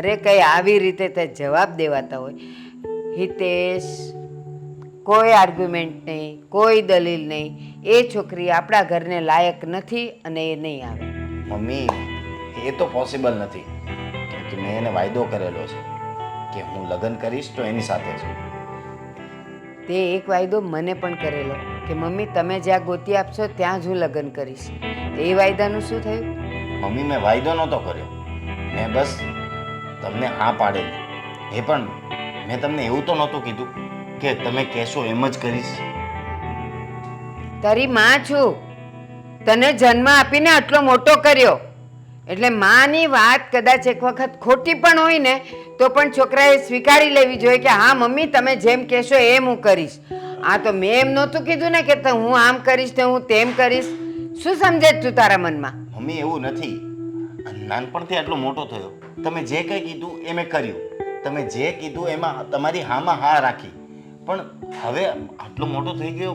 અરે કંઈ આવી રીતે તે જવાબ દેવાતા હોય. હિતેશ, કોઈ આર્ગ્યુમેન્ટ નહીં, કોઈ દલીલ નહીં. એ છોકરી આપણા ઘરને લાયક નથી અને એ નહીં આવે. મમ્મી, એ તો પોસિબલ નથી, કેમ કે મેં એને વાયદો કરેલો છે કે હું લગ્ન કરીશ તો એની સાથે જ. તે એક વાયદો મને પણ કરેલો કે મમ્મી તમે જ્યાં ગોતી આપશો ત્યાં જ હું લગ્ન કરીશ. એ વાયદાનું શું થયું? મમ્મી, મેં વાયદો નહોતો કર્યો, મેં બસ તમને હા પાડેલી. એ પણ મેં તમને એવું તો નહોતું કીધું કે તમે કહેશો એમ જ કરીશ. તારી માં છું, તને જન્મ આપીને આટલો મોટો કર્યો, એટલે માની વાત કદાચ એક વખત ખોટી પણ હોય ને તો પણ છોકરાએ સ્વીકારી લેવી જોઈએ કે હા મમ્મી તમે જેમ કહેશો એમ હું કરીશ. આ તો મેં એમ નહોતું કીધું ને કે હું આમ કરીશ ને હું તેમ કરીશ. શું સમજે તું તારા મનમાં? મમ્મી, એવું નથી. નાનપણથી આટલો મોટો થયો, તમે જે કંઈ કીધું એ મેં કર્યું. તમે જે કીધું એમાં તમારી હામાં હા રાખી. પણ હવે આટલો મોટો થઈ ગયો,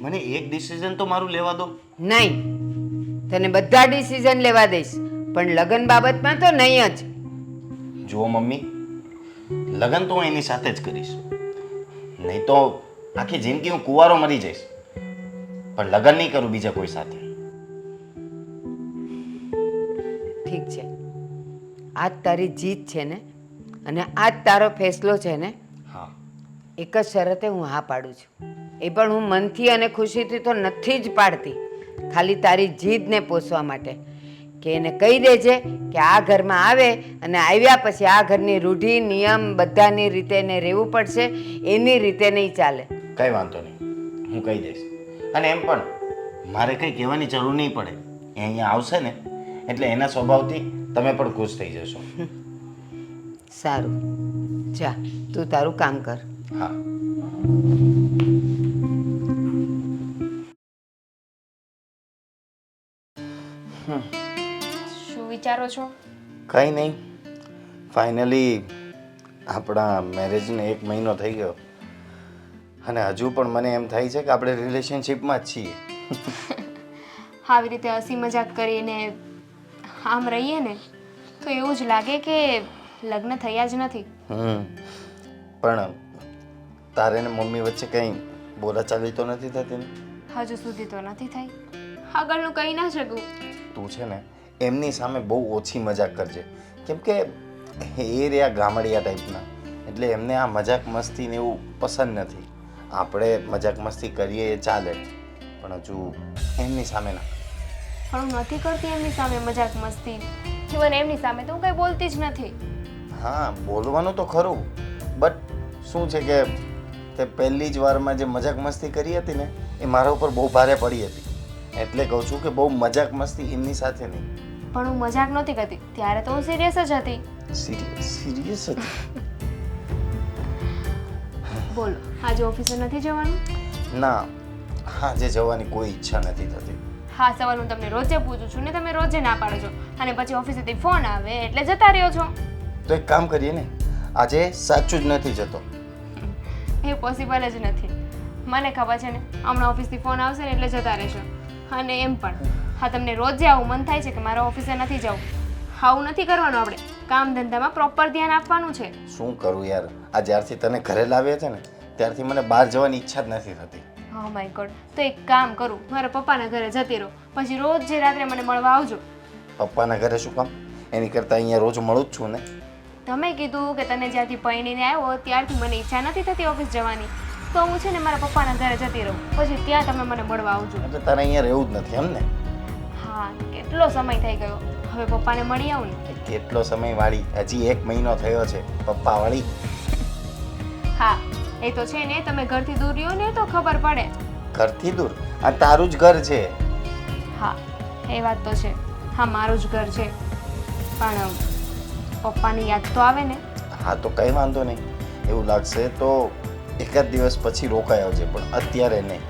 મને એક ડિસિઝન તો મારું લેવા દો. નહીં, તને બધા ડિસિઝન લેવા દઈશ, પણ લગ્ન બાબતમાં તો નહીં જ. જુઓ મમ્મી, લગ્ન તો હું એની સાથે જ કરીશ, નહીં તો આખી જિંદગી હું કુંવારો મરી જઈશ, પણ લગ્ન નહીં કરું બીજા કોઈ સાથે. ઠીક છે, આજ તારી જીત છે ને, અને આજ તારો ફેસલો છે ને? હા. એક જ શરતે હું હા પાડું છું. એ પણ હું મનથી અને ખુશીથી તો નથી જ પાડતી, ખાલી તારી જીદને પોષવા માટે. કે એને કહી દેજે કે આ ઘરમાં આવે અને આવ્યા પછી આ ઘરની રૂઢિ નિયમ બધાની રીતે એને રહેવું પડશે, એની રીતે નહીં ચાલે. કંઈ વાંધો નહીં, હું કહી દઈશ. અને એમ પણ મારે કંઈ કહેવાની જરૂર નહીં પડે. એ અહીંયા આવશે ને એટલે એના સ્વભાવથી તમે પણ ખુશ થઈ જશો. સારું, જા તું તારું કામ કર. હા. શું વિચારો છો? કંઈ નહીં, ફાઇનલી આપણા મેરેજને 1 મહિનો થઈ ગયો અને હજુ પણ મને એમ થાય છે કે આપણે રિલેશનશિપમાં જ છીએ. આવી રીતે હસી મજાક કરીને આમ રહીએ ને તો એવું જ લાગે કે લગ્ન થયા જ નથી. પણ તારે ને મમ્મી વચ્ચે કંઈ બોલાચાલી તો નથી થતી ને? હજુ સુધી તો નથી થઈ. આગળનું કહી ના શકું. તું છે ને એમની સામે બહુ ઓછી મજાક કરજે, કેમ કે એ રહ્યા ગામડિયા ટાઈપના, એટલે એમને આ મજાક મસ્તી ને એવું પસંદ નથી. આપણે મજાક મસ્તી કરીએ એ ચાલે, પણ હજુ એમની સામે ના. પણ હું નથી કરતી એમની સામે મજાક મસ્તી. ઇવન એમની સામે તો હું કંઈ બોલતી જ નથી. હા, બોલવાનું તો ખરું, બટ શું છે કે તે પહેલી જ વારમાં જે મજાક મસ્તી કરી હતી ને એ મારા ઉપર બહુ ભારે પડી હતી, એટલે કહું છું કે બહુ મજાક મસ્તી એમની સાથે નહીં. પણ હું મજાક નહોતી કરતી, ત્યારે તો હું સિરિયસ જ હતી. સિરિયસ હતી? બોલો, આજે ઓફિસે નથી જવાનું? ના, આજે જવાની કોઈ ઈચ્છા નથી થતી. હા, સવાલ હું તમને રોજે પૂછું છું ને તમે રોજે ના પાડો છો, અને પછી ઓફિસેથી ફોન આવે એટલે જતા રહ્યો છો. તો એક કામ કરીએ ને, આજે સાચું જ નથી જતો. એ પોસિબલ જ નથી. મને ખબર છે ને હમણાં ઓફિસથી ફોન આવશે ને એટલે જતા રહેશો. અને એમ પણ હા, તમને રોજે આવું મન થાય છે કે મારે ઓફિસે નથી જવું. આવું નથી કરવાનું. આપણે કામ ધંધામાં પ્રોપર ધ્યાન આપવાનું છે. શું કરું યાર, આ જ્યારથી તને ઘરે લાવ્યા છે ને ત્યારથી મને બહાર જવાની ઈચ્છા જ નથી થતી. Oh my God. તો એક કામ કરું, મારા પપ્પાના ઘરે જતી રહો, પછી રોજ જે રાત્રે મને મળવા આવજો. પપ્પાના ઘરે શું કામ? એની કરતાં અહીંયા રોજ મળું જ છું ને. તમે કીધું કે તને જ્યારથી પરણીને આવ્યો ત્યારથી મને ઈચ્છા નથી થતી ઓફિસ જવાની, તો હું છે ને મારા પપ્પાના ઘરે જતી રહું, પછી ત્યાં તમે મને મળવા આવજો. એટલે તારે અહીંયા રહેવું જ નથી એમ ને? હા, કેટલો સમય થઈ ગયો, હવે પપ્પાને મળી આવું ને. કેટલો સમય વાળી? હજી 1 મહિનો થયો છે પપ્પા વાળી. હા, એ તો છે ને, તમે ઘરથી દૂર રહ્યો ને તો ખબર પડે. ઘરથી દૂર? આ તારું જ ઘર છે. હા, એ વાત તો છે. હા, મારું જ ઘર છે, પણ પપ્પાની યાદ તો આવે ને. હા, તો કંઈ વાંધો નહીં. એવું લાગશે તો એકાદ દિવસ પછી રોકાઈ આવજે, પણ અત્યારે નહીં.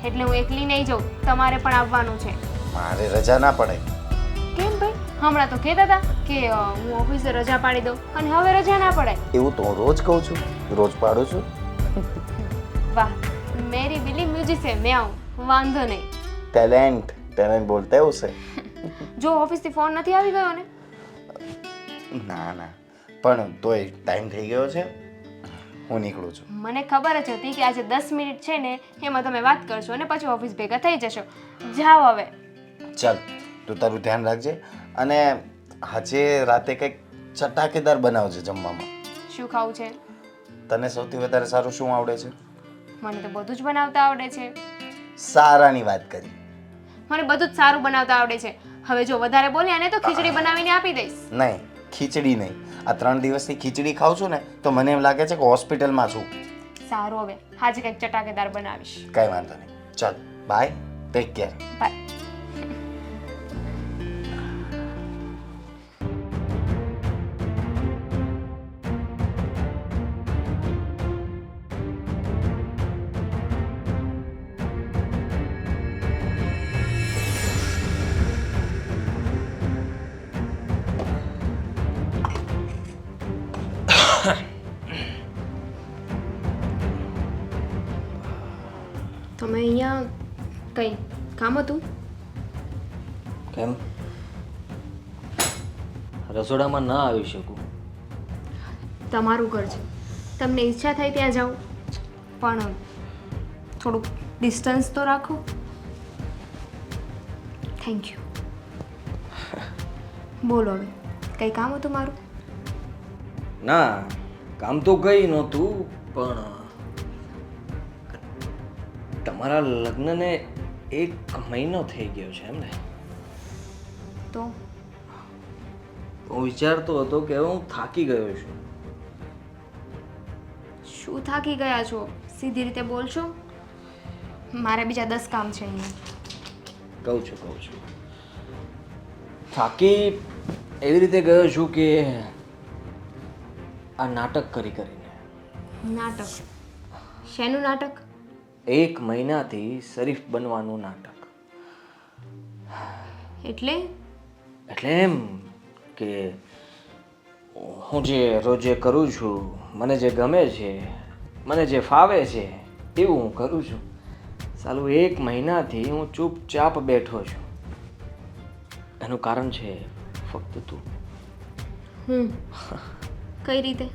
એટલે હું એકલી નહીં જાઉં, તમારે પણ આવવાનું છે. મારે રજા ના પડે. કેમ ભાઈ? હમણાં તો કહેતા હતા કે હું ઓફિસે રજા પાડી દઉં, અને હવે રજા ના પડાય. એવું તો હું રોજ કહું છું, રોજ પાડું છું. વાહ, મેરી બિલી મ્યુઝિક મેં આવું, વાંધો નહીં. ટેલેન્ટ ટેલેન્ટ બોલતા એવું છે. જો ઓફિસથી ફોન નથી આવી ગયો ને? ના ના, પણ તોય ટાઈમ થઈ ગયો છે, હું નીકળું છું. મને ખબર જ હતી કે આજે 10 મિનિટ છે ને એમાં તમે વાત કરશો અને પછી ઓફિસ ભેગા થઈ જશો. જાઓ હવે. ચાલ, તું તારું ધ્યાન રાખજે, અને આજે રાતે કંઈક ચટાકેદાર બનાવજે જમવામાં. શું ખાવું છે? તને સૌથી વધારે સારું શું આવડે છે? મને તો બધું જ બનાવતા આવડે છે. સારાની વાત કરી. મને બધું જ સારું બનાવતા આવડે છે. હવે જો વધારે બોલ્યા ને તો ખીચડી બનાવીને આપી દઈશ. નહીં, ખીચડી નહીં. આ 3 દિવસની ખીચડી ખાઉં છું ને તો મને એમ લાગે છે કે હોસ્પિટલમાં છું. સારું, હવે આજે કંઈક ચટાકેદાર બનાવીશ. કાંઈ વાંધો નહીં. ચાલ, બાય, ટેક કેર. બાય. તમે અહીંયા કંઈ કામ હતું? કેમ? રસોડામાં ના આવી શકું? તમારું ઘર છે, તમને ઈચ્છા થાય ત્યાં જાઓ, પણ થોડુંક ડિસ્ટન્સ તો રાખો. Thank you. બોલો હવે, કંઈ કામ હતું મારું? ના, કામ તો કંઈ નહોતું, પણ મારા લગ્નને 1 મહિનો થઈ ગયો છે એમ ને. તો હું વિચારતો હતો કે હું થાકી ગયો છું. શું થાકી ગયા છો? સીધી રીતે બોલશો. મારે બીજા 10 કામ છે અહીંયા. કહું છું થાકી એવી રીતે ગયો છું કે આ નાટક કરીને નાટક? શેનું નાટક? 1 મહિનાથી શરીફ બનવાનું નાટક. એટલે એમ કે હું જે રોજે કરું છું, મને જે ગમે છે, મને જે ફાવે છે એવું હું કરું છું. સાલું 1 મહિનાથી હું ચૂપચાપ બેઠો છું. એનું કારણ છે ફક્ત તું. કઈ રીતે?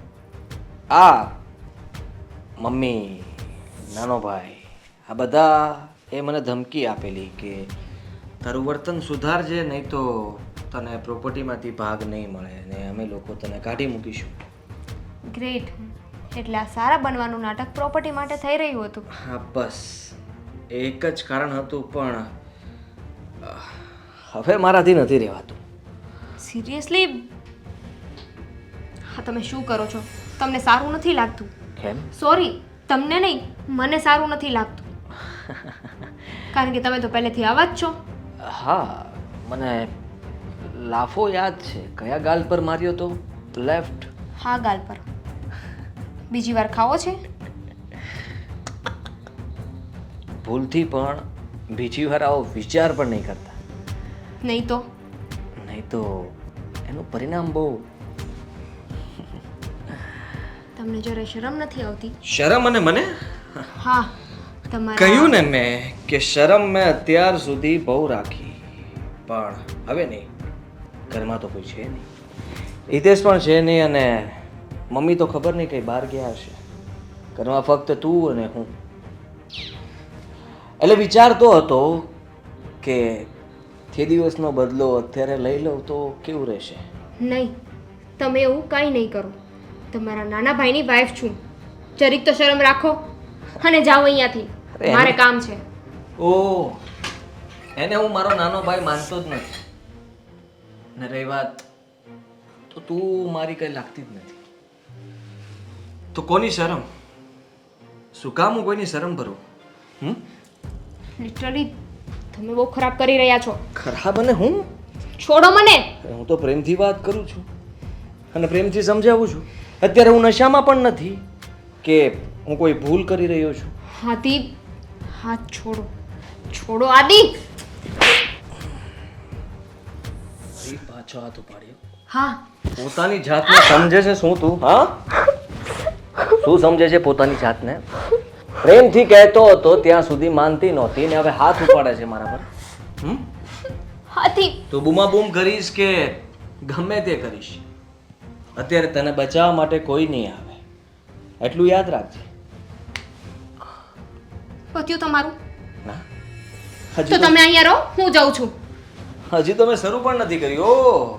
આ મમ્મી, નાનો ભાઈ, આ બધા એ મને ધમકી આપેલી કે તારું વર્તન સુધારજે, નહીં તો તને પ્રોપર્ટીમાંથી ભાગ નહીં મળે અને અમે લોકો તને કાઢી મૂકીશું. ગ્રેટ. એટલે આ સારા બનવાનું નાટક પ્રોપર્ટી માટે થઈ રહ્યું હતું. હા, બસ એક જ કારણ હતું, પણ હવે મારાથી નથી રહેવાતું. સિરિયસલી? હા, તમે શું કરો છો? તમને સારું નથી લાગતું? કેમ? સોરી, તમને નહીં, મને સારું નથી લાગતું. કારણ કે તમે તો પહેલેથી આવા જ છો. હા, મને લાફો યાદ છે. કયા ગાલ પર માર્યો તો? લેફ્ટ. હા, ગાલ પર. બીજી વાર ખાવો છે? ભૂલથી પણ બીજી વાર આવો વિચાર પણ નહીં કરતા. નહીં તો એનું પરિણામ બહુ. તમને જરા શરમ નથી આવતી? શરમ? અને મને હા, તમારા કહ્યું ને મેં કે શરમ મેં અત્યાર સુધી બહુ રાખી, પણ હવે નહીં. ઘરમાં તો કોઈ છે નહીં, હિતેશ પણ છે નહીં, અને મમ્મી તો ખબર નહીં કઈ બહાર ગયા હશે. ઘરમાં ફક્ત તું અને હું. એટલે વિચારતો હતો કે તે દિવસનો બદલો અત્યારે લઈ લઉં તો કેવું રહેશે. નહીં, તમે એવું કાંઈ નહીં કરો. તમારા નાના ભાઈની વાઈફ છું. જરીક તો શરમ રાખો અને જાઓ અહીંયાથી. મારે કામ છે. ઓહ, એને હું મારો નાનો ભાઈ માનતો જ નથી. ને રહી વાત તો તું મારી કઈ લાગતી જ નથી. તો કોની શરમ? શું કામ હું કોઈની શરમ ભરું? લિટરલી તમે બહુ ખરાબ કરી રહ્યા છો. ખરાબ? અને હું? છોડો મને. હું તો પ્રેમથી વાત કરું છું અને પ્રેમથી સમજાવું છું. અત્યારે હું નશામાં પણ નથી કે હું કોઈ ભૂલ કરી રહ્યો છું. આદિ, હાથ છોડો. છોડો આદિ. ફરી પાછો હાથ ઉપાડ્યો. હા, પોતાની જાતને સમજે છે શું તું? હા, શું સમજે છે પોતાની જાતને? પ્રેમથી કહેતો હતો ત્યાં સુધી માનતી નહોતી ને હવે હાથ ઉપાડે છે મારા પર. આદિ. તો બૂમાબૂમ કરીશ કે ગમે તે કરીશ, અત્યારે તને બચાવવા માટે કોઈ નહીં આવે, એટલું યાદ રાખજે. પત્યું તમારું? ના, તો હજી તમે અહીંયા રહો, હું જાઉં છું. હજી તો મેં શરૂ પણ નથી કર્યું.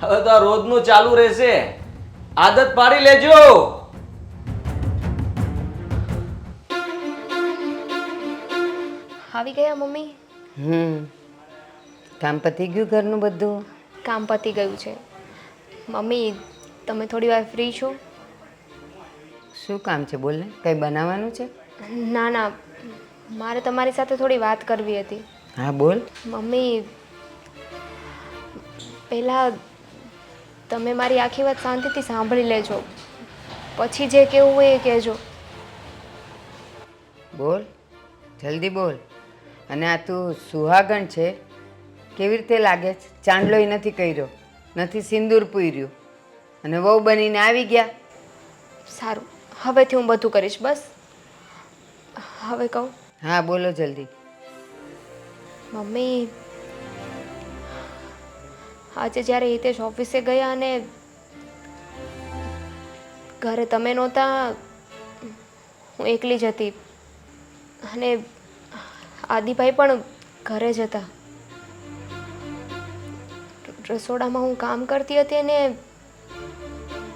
હવે તો આ રોજનું ચાલુ રહેશે. આદત પાડી લેજો. આવી ગયા મમ્મી? કામ પતી ગયું ઘરનું બધું? કામ પતી ગયું છે. મમ્મી, તમે થોડી વાર ફ્રી છો? શું કામ છે? બોલ ને. કંઈ બનાવવાનું છે? ના ના, મારે તમારી સાથે થોડી વાત કરવી હતી. હા, બોલ. મમ્મી, પહેલાં તમે મારી આખી વાત શાંતિથી સાંભળી લેજો, પછી જે કહેવું હોય એ કહેજો. બોલ, જલ્દી બોલ. અને આ તું સુહાગણ છે, કેવી રીતે લાગે છે? ચાંદલોય નથી કર્યો, નથી સિંદૂર પૂર્યું, અને વહુ બનીને આવી ગયા. સારું, હવેથી હું બધું કરીશ. બસ હવે કહું? હા, બોલો જલ્દી. મમ્મી, આજે જ્યારે હિતેશ ઓફિસે ગયા અને ઘરે તમે નહોતા, હું એકલી જ હતી અને આદિભાઈ પણ ઘરે જ હતા. રસોડામાં હું કામ કરતી હતી અને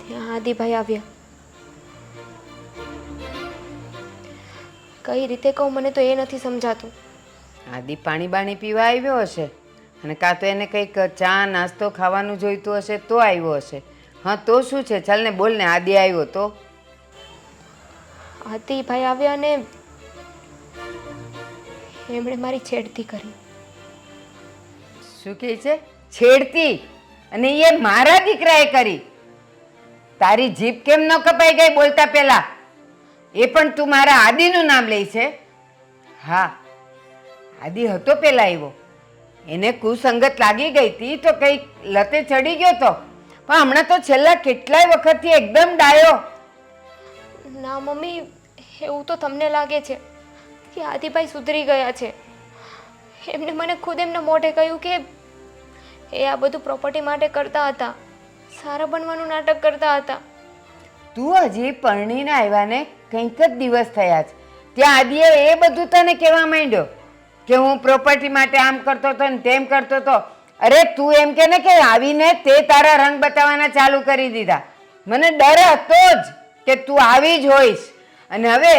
ત્યાં આદિભાઈ આવ્યા. કઈ રીતે કહું મને તો એ નથી સમજાતું. આદિ પાણી બાણી પીવા આવ્યો હશે અને કાં તો એને કંઈક ચા નાસ્તો ખાવાનું જોઈતું હશે તો આવ્યો હશે. હા તો શું છે, ચાલ ને બોલ ને. આદિ આવ્યો તો આદિભાઈ આવ્યા અને એમણે મારી છેડતી કરી. શું કહે છે? છેડતી? અને એ મારા દીકરાએ કરી? તારી જીભ કેમ ન કપાઈ ગઈ બોલતા પહેલા? એ પણ તું મારા આદિનું નામ લે છે? હા, આદિ હતો પેલા આવ્યો, એને કુસંગત લાગી ગઈ હતી તો કંઈક લતે ચડી ગયો તો, પણ હમણાં તો છેલ્લા કેટલાય વખતથી એકદમ ડાયો. ના મમ્મી, એવું તો તમને લાગે છે કે આદિભાઈ સુધરી ગયા છે. એમને મને ખુદ એમના મોઢે કહ્યું કે એ આ બધું પ્રોપર્ટી માટે કરતા હતા, સારા બનવાનું નાટક કરતા હતા. તું હજી પરણીને આવ્યા ને કંઈક જ દિવસ થયા છે, ત્યાં આદિએ એ બધું તને કહેવા માંડ્યો કે હું પ્રોપર્ટી માટે આમ કરતો હતો ને તેમ કરતો હતો. અરે તું એમ કે ને કે આવીને તે તારા રંગ બતાવવાના ચાલુ કરી દીધા. મને ડર હતો જ કે તું આવી જ હોઈશ. અને હવે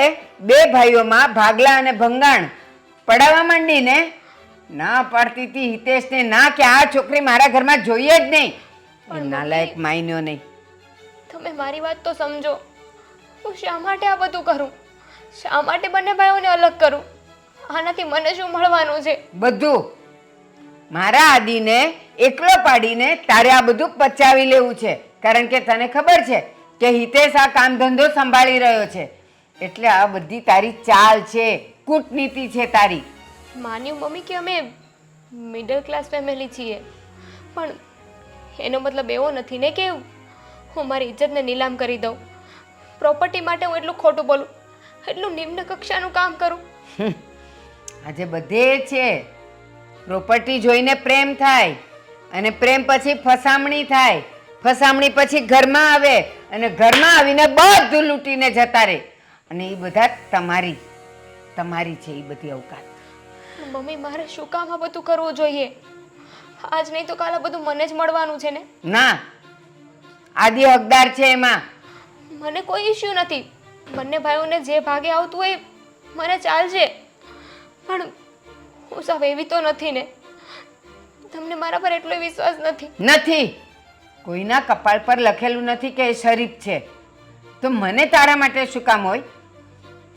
બે ભાઈઓમાં ભાગલા અને ભંગાણ પડાવવા માંડીને ના પાડતી હતી હિતેશને ના કે આ છોકરી મારા ઘરમાં જોઈએ જ નહીં. એ નાલાયક માન્યો નહીં. તમે મારી વાત તો સમજો. હું શા માટે આ બધું કરું? શા માટે બંને ભાઈઓને અલગ કરું? આનાથી મને શું મળવાનું છે? બધું. મારા આદિને એકલો પાડીને તારે આ બધું પચાવી લેવું છે, કારણ કે તને ખબર છે કે હિતેશ આ કામ ધંધો સંભાળી રહ્યો છે. એટલે આ બધી તારી ચાલ છે, કૂટનીતિ છે તારી. માન્યું મમ્મી કે અમે મિડલ ક્લાસ ફેમિલી છીએ, પણ એનો મતલબ એવો નથી ને કે હું મારી ઇજ્જતને નીલામ કરી દઉં. પ્રોપર્ટી માટે હું એટલું ખોટું બોલું, એટલું નિમ્ન કક્ષાનું કામ કરું. આજે બધે છે પ્રોપર્ટી જોઈને પ્રેમ થાય, અને પ્રેમ પછી ફસામણી થાય, ફસામણી પછી ઘરમાં આવે, અને ઘરમાં આવીને બધું લૂંટીને જતા રહે. અને એ બધા તમારી છે એ બધી અવકાત. મમ્મી, મારે શું કામ આ બધું કરવું જોઈએ? આજ નહીં તો કાલે બધું મને જ મળવાનું છે ને? ના, આદિ હકદાર છે એમાં. મને કોઈ ઇશ્યુ નથી. બંને ભાઈઓને જે ભાગે આવતું હોય મને ચાલશે, પણ હું સાવ એવી તો નથી ને. તમને મારા પર એટલો વિશ્વાસ નથી. કોઈના કપાળ પર લખેલું નથી કે એ શરીફ છે, તો મને તારા માટે શું કામ હોય?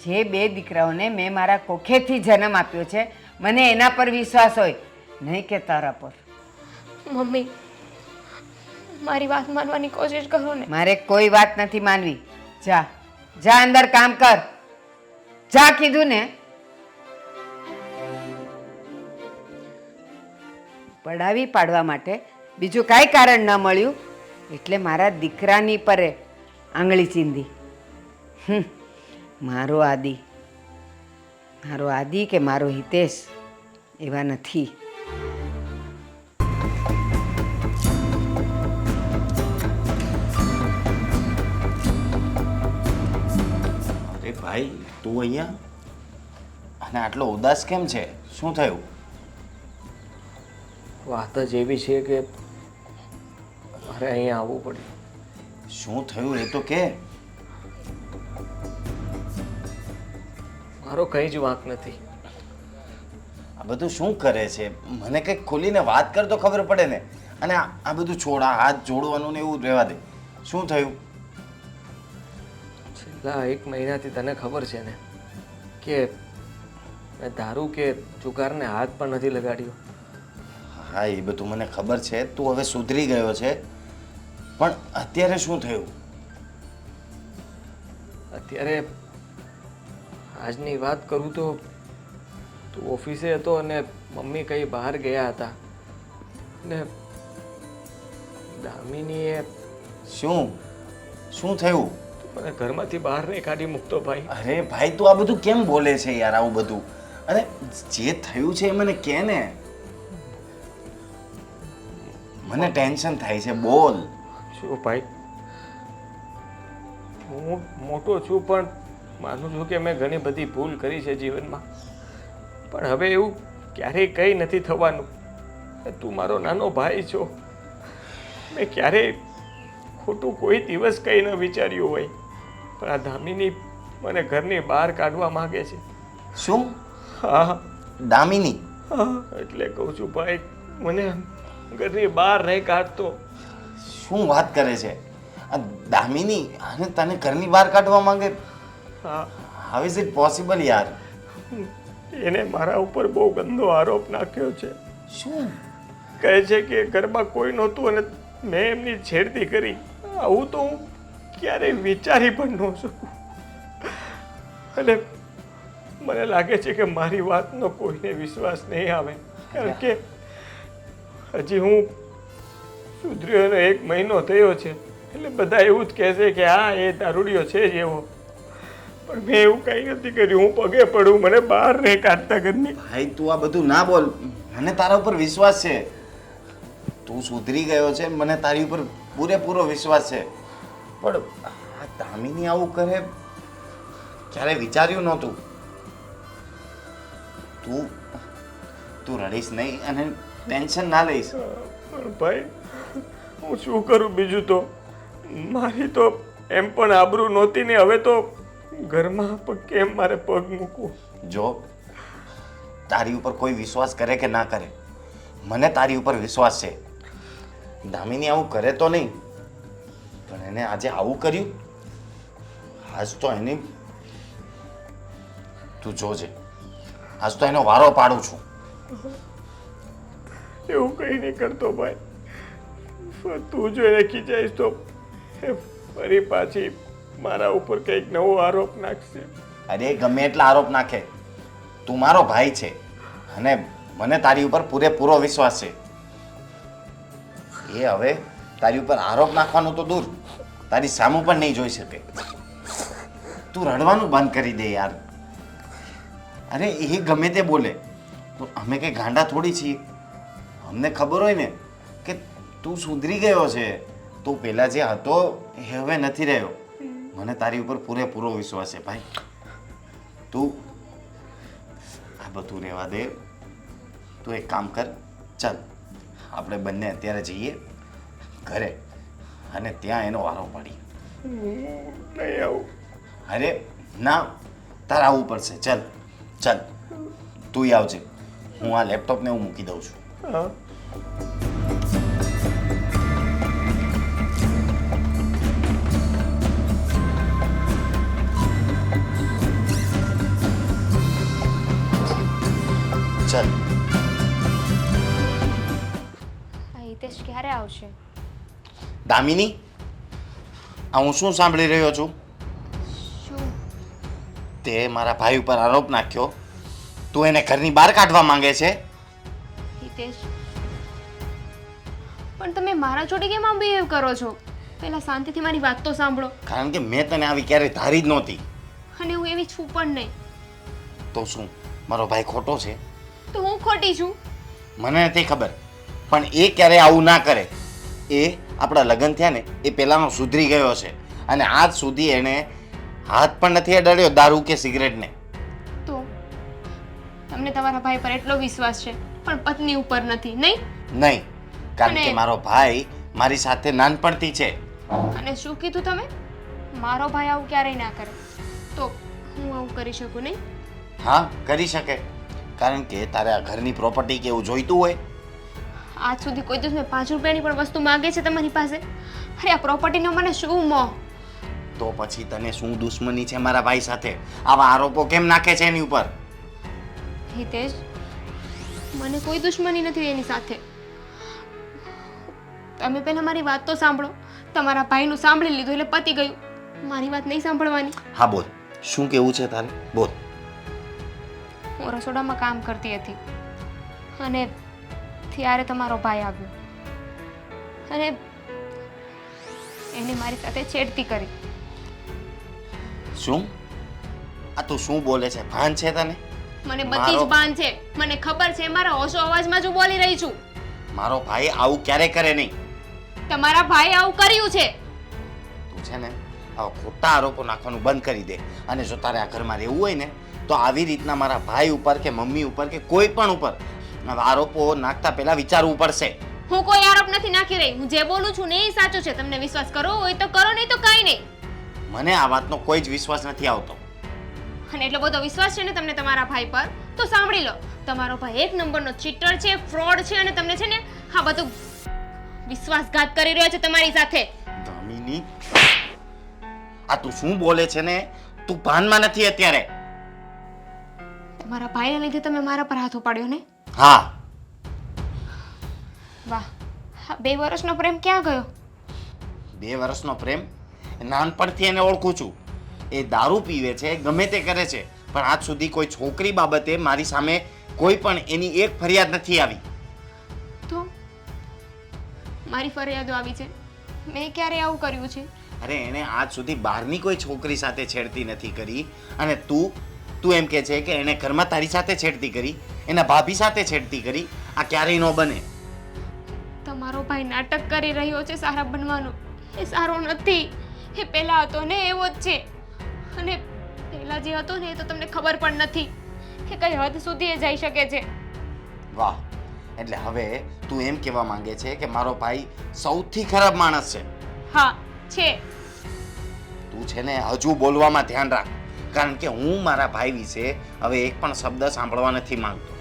જે બે દીકરાઓને મેં મારા કોખેથી જન્મ આપ્યો છે, મને એના પર વિશ્વાસ હોય, નહીં કે તારા પર. મમ્મી, મારી વાત માનવાની કોશિશ કરો ને. મારે કોઈ વાત નથી માનવી. જા જા અંદર કામ કર. જા કીધું ને. પડાવી પાડવા માટે બીજું કાંઈ કારણ ન મળ્યું એટલે મારા દીકરાની પરે આંગળી ચીંધી. મારો આદિ કે મારો હિતેશ એવા નથી. અરે ભાઈ, તું અહીંયા અને આટલો ઉદાસ કેમ છે? શું થયું? વાત જ એવી છે કે મારે અહીંયા આવવું પડ્યું. શું થયું એ તો કે. મારો કંઈ જ વાંક નથી. આ બધું શું કરે છે? મને કંઈક ખોલીને વાત કર તો ખબર પડે ને. અને આ બધું છોડ, આ હાથ જોડવાનું ને એવું રહેવા દે. શું થયું? છેલ્લા 1 મહિનાથી તને ખબર છે ને કે મેં દારૂ કે જુગારને હાથ પણ નથી લગાડ્યો. હા, એ બધું મને ખબર છે. તું હવે સુધરી ગયો છે, પણ અત્યારે શું થયું? અત્યારે આજની વાત કરું તો તું ઓફિસે હતો અને મમ્મી કંઈ બહાર ગયા હતા ને દામિનીએ શું થયું? મને ઘરમાંથી બહાર નહીં કાઢી મૂકતો ભાઈ. અરે ભાઈ, તું આ બધું કેમ બોલે છે યાર? આવું બધું, અને જે થયું છે એ મને કહે ને. મને ટેન્શન થાય છે. બોલ. શું ભાઈ, હું મોટો છું પણ માનું છું કે મેં ઘણી બધી ભૂલ કરી છે જીવનમાં, પણ હવે એવું ક્યારેય કંઈ નથી થવાનું. તું મારો નાનો ભાઈ છો. મેં ક્યારેય ખોટું કોઈ દિવસ કંઈ ન વિચાર્યું હોય, પણ આ દામિની મને ઘરની બહાર કાઢવા માંગે છે. શું? હા દામિની? હા, એટલે કહું છું ભાઈ, મને ઘરની બહાર નહીં કાઢતો. શું વાત કરે છે આ દામિની? અને તને ઘરની બહાર કાઢવા માંગે? હા, હાઉ ઇઝ ઇટ પોસિબલ યાર? એને મારા ઉપર બહુ ગંદો આરોપ નાખ્યો છે. શું કહે છે કે ઘરમાં કોઈ નહોતું અને મેં એમની છેડતી કરી. આવું તો હું ક્યારેય વિચારી પણ ન શકું. અને મને લાગે છે કે મારી વાતનો કોઈને વિશ્વાસ નહીં આવે, કારણ કે હજી હું સુધર્યો એનો 1 મહિનો થયો છે, એટલે બધા એવું જ કહેશે કે હા એ દારૂડિયો છે જ એવો. પણ મેં એવું કંઈ નથી કર્યું. હું પગે પડું, મને બહાર નહીં કાઢતા ઘરની. ભાઈ તું આ બધું ના બોલ. મને તારા ઉપર વિશ્વાસ છે, તું સુધરી ગયો છે, મને તારી ઉપર પૂરેપૂરો વિશ્વાસ છે. પણ આ દામિની આવું કરે ક્યારે વિચાર્યું નહોતું. તું રડીશ નહીં અને ટેન્શન ના લઈશ. પણ ભાઈ હું શું કરું બીજું? તો મારી તો એમ પણ આબરૂ નહોતી ને હવે તો ઘરમાં કેમ મારે પગ મૂકવું? જો તારી ઉપર કોઈ વિશ્વાસ કરે કે ના કરે, મને તારી ઉપર વિશ્વાસ છે. દામિની આવું કરે તો નહીં, પણ એને આજે આવું કર્યું. આજ તો એની તું જોજે, આજ તો એનો વારો પાડું છું. એવું કંઈ નહીં કરતો ભાઈ. પણ તું જો એને ખીચાઈશ તો એ ફરી પાછી મારા ઉપર કંઈક નવો આરોપ નાખશે. અરે ગમે એટલા આરોપ નાખે, તું મારો ભાઈ છે અને મને તારી ઉપર પૂરેપૂરો વિશ્વાસ છે. એ હવે તારી ઉપર આરોપ નાખવાનું તો દૂર, તારી સામું પણ નહીં જોઈ શકે. તું રડવાનું બંધ કરી દે યાર. અરે એ ગમે તે બોલે તો અમે કંઈ ગાંડા થોડી છીએ. અમને ખબર હોય ને કે તું સુધરી ગયો છે, તું પહેલાં જે હતો એ હવે નથી રહ્યો. મને તારી ઉપર પૂરેપૂરો વિશ્વાસ છે ભાઈ. તું આ બધું રહેવા દે. તું એક કામ કર, ચાલ આપણે બંને અત્યારે જઈએ ઘરે અને ત્યાં એનો વારો પાડીએ. નહીં આવું. અરે ના, તારે આવવું પડશે. ચાલ ચાલ તું આવજે. હું આ લેપટોપને હું મૂકી દઉં છું. હા, ચાલ. આ હિતેશ ક્યારે આવશે? દામિની, આ હું શું સાંભળી રહ્યો છું? શું? તે મારા ભાઈ ઉપર આરોપ નાખ્યો, તું એને ઘરની બહાર કાઢવા માંગે છે. હિતેશ, પણ તમે મારા જોડે કેમ આમ બિહેવ કરો છો? પહેલા શાંતિથી મારી વાત તો સાંભળો. કારણ કે મેં તને આવી ક્યારેય ધારી જ નહોતી. અને હું એવી છું પણ નહીં. તો શું મારો ભાઈ ખોટો છે? તો હું ખોટી છું? મને નથી ખબર, પણ એ ક્યારેય આવું ના કરે. એ આપણા લગ્ન થયા ને એ પહેલાંનો સુધરી ગયો છે અને આજ સુધી એણે હાથ પણ નથી અડાડ્યો દારૂ કે સિગરેટને. તો તમને તમારા ભાઈ પર એટલો વિશ્વાસ છે પણ પત્ની ઉપર નથી, નહીં? નહીં, કારણ કે અને- મારો ભાઈ મારી સાથે નાનપણથી છે. અને શું કીધું તમે? મારો ભાઈ આવું ક્યારેય ના કરે. તો હું આવું કરી શકું નહીં? હા, કરી શકે, કારણ કે તારે આ ઘરની પ્રોપર્ટી કે એવું જોઈતું હોય. આજ સુધી કોઈ દિવસ મેં 5 રૂપિયાની પણ વસ્તુ માંગે છે તમારી પાસે? અરે આ પ્રોપર્ટીનો મને શું મોહ? તો પછી તને શું દુશ્મની છે મારા ભાઈ સાથે? આવા આરોપો કેમ નાખે છે એની ઉપર? હિતેશ, મને કોઈ દુશ્મની નથી એની સાથે. તમે પહેલા મારી વાત તો સાંભળો. તમારા ભાઈનું સાંભળી લીધું એટલે પતી ગયું. મારી વાત નહીં સાંભળવાની. હા બોલ, શું કેવું છે તારે? બોલ. હું રસોડામાં કામ કરતી હતી અને ત્યારે તમારો ભાઈ આવ્યો અને એને મારી સાથે છેડતી કરી. શું? આ તું શું બોલે છે? ભાન છે તને? મને બધી જ ભાન છે, મને ખબર છે. મારા હોશો અવાજમાં જ હું બોલી રહી છું. મારો ભાઈ આવું ક્યારે કરે નહીં. તમારા ભાઈ આવું કર્યું છે. તું છે ને આવા ખોટા આરોપો નાખવાનું બંધ કરી દે. અને જો તારે આ ઘરમાં રહેવું હોય ને તો આવી રીતના મારા ભાઈ ઉપર કે મમ્મી ઉપર કે કોઈ પણ ઉપર આરોપો નાખતા પહેલા વિચારવું પડશે. હું કોઈ આરોપ નથી નાખી રહી. હું જે બોલું છું ને એ સાચું છે. તમને વિશ્વાસ કરવો હોય તો કરો, નહીં તો કાંઈ નહીં. મને આ વાતનો કોઈ જ વિશ્વાસ નથી આવતો. અને એટલો બધો વિશ્વાસ છે ને તમને તમારા ભાઈ પર, તો સાંભળી લો. તમારો ભાઈ એક નંબરનો ચીટર છે, ફ્રોડ છે, અને તમને છે ને હા બધું વિશ્વાસઘાત કરી રહ્યો છે તમારી સાથે. દામિની, આ તું શું બોલે છે ને? તું ભાનમાં નથી અત્યારે. તમારા ભાઈને લીધે તમે મારા પર હાથ ઉપાડ્યો ને? હા. વાહ, હા 2 વર્ષનો પ્રેમ ક્યાં ગયો? 2 વર્ષનો પ્રેમ? નાનપણથી એને ઓળખું છું. એ દારૂ પીવે છે, ગમે તે કરે છે, પણ આજ સુધી કોઈ છોકરી બાબતે મારી સામે કોઈ પણ એની એક ફરિયાદ નથી આવી. તો મારી ફરિયાદો આવી છે? મેં ક્યારે આવું કર્યું છે? અરે એને આજ સુધી બહારની કોઈ છોકરી સાથે છેડતી નથી કરી, અને તું એમ કહે છે કે એને ઘરમાં તારી સાથે છેડતી કરી, એના ભાભી સાથે છેડતી કરી. આ ક્યારેય ન બને. તમારો ભાઈ નાટક કરી રહ્યો છે સારા બનવાનું. એ સારો નથી. એ પહેલા હતો ને એવો જ છે. અને પહેલા જે હતો ને એ તો તમને ખબર પણ નથી કે કઈ હદ સુધી એ જઈ શકે છે. વાહ, એટલે હવે તું એમ કહેવા માંગે છે કે મારો ભાઈ સૌથી ખરાબ માણસ છે? હા છે. તું છે ને હજુ બોલવામાં ધ્યાન રાખ, કારણ કે હું મારા ભાઈ વિશે હવે એક પણ શબ્દ સાંભળવા નથી માંગતો.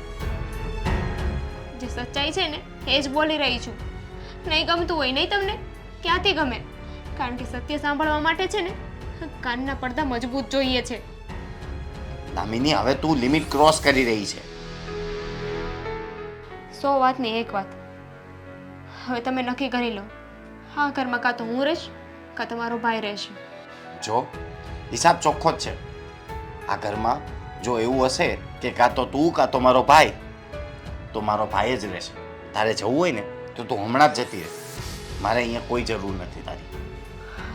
જે સચ્ચાઈ છે ને એ જ બોલી રહી છું. નહીં ગમતું હોય નહીં તમને, ક્યાંથી ગમે? કારણ કે સત્ય સાંભળવા માટે છે ને કાનના પડદા મજબૂત જોઈએ છે. દામિની, હવે તું લિમિટ ક્રોસ કરી રહી છે. 100 વાતની એક વાત. હવે તમે નક્કી કરી લો. હા ઘરમાં કાં તો હું રહીશ કાં તો મારો ભાઈ રહેશે. જો હિસાબ ચોખ્ખો જ છે. આ ઘરમાં જો એવું હશે કે કાં તો તું કાં તો મારો ભાઈ, તો મારો ભાઈ જ રહેશે. તારે જવું હોય ને તો તું હમણાં જ જતી રહે. મારે અહીંયા કોઈ જરૂર નથી તારી.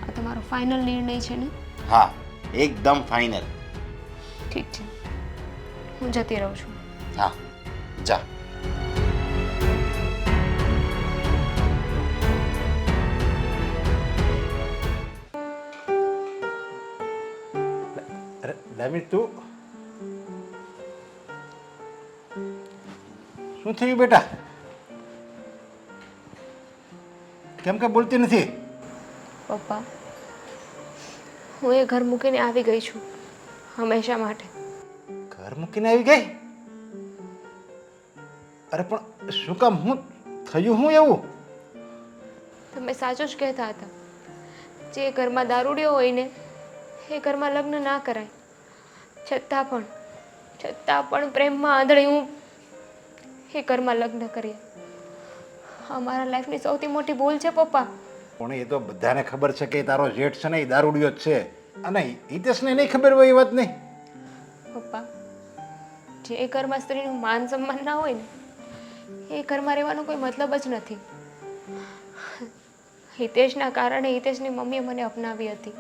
આ તમારો ફાઇનલ નિર્ણય છે ને? હા, એકદમ ફાઇનલ. ઠીક છે, હું જતી રહું છું. હા, જા. અરે દામિની, તું શું થયું બેટા? કેમ કે બોલતી નથી? પપ્પા, હું એ ઘર મૂકીને આવી ગઈ છું હંમેશા માટે. ઘર મૂકીને આવી ગઈ? અરે પણ શું કામ? હું થયું હું એવું? તમે સાચું જ કહેતા હતા. જે ઘરમાં દારૂડિયો હોય ને એ ઘરમાં લગ્ન ના કરાય. છતાં પણ પ્રેમમાં આંધળી હું એ ઘરમાં લગ્ન કર્યા. અમારા લાઈફની સૌથી મોટી ભૂલ છે પપ્પા. પણ એ તો બધાને ખબર છે કે તારો જેઠ છે ને એ દારૂડિયો જ છે, અને હિતેશને નહીં ખબર હોય એ વાત નહીં. પપ્પા, જે ઘરમાં સ્ત્રીનું માન સન્માન ના હોય ને એ ઘરમાં રહેવાનો કોઈ મતલબ જ નથી. હિતેશના કારણે હિતેશની મમ્મીએ મને અપનાવી હતી.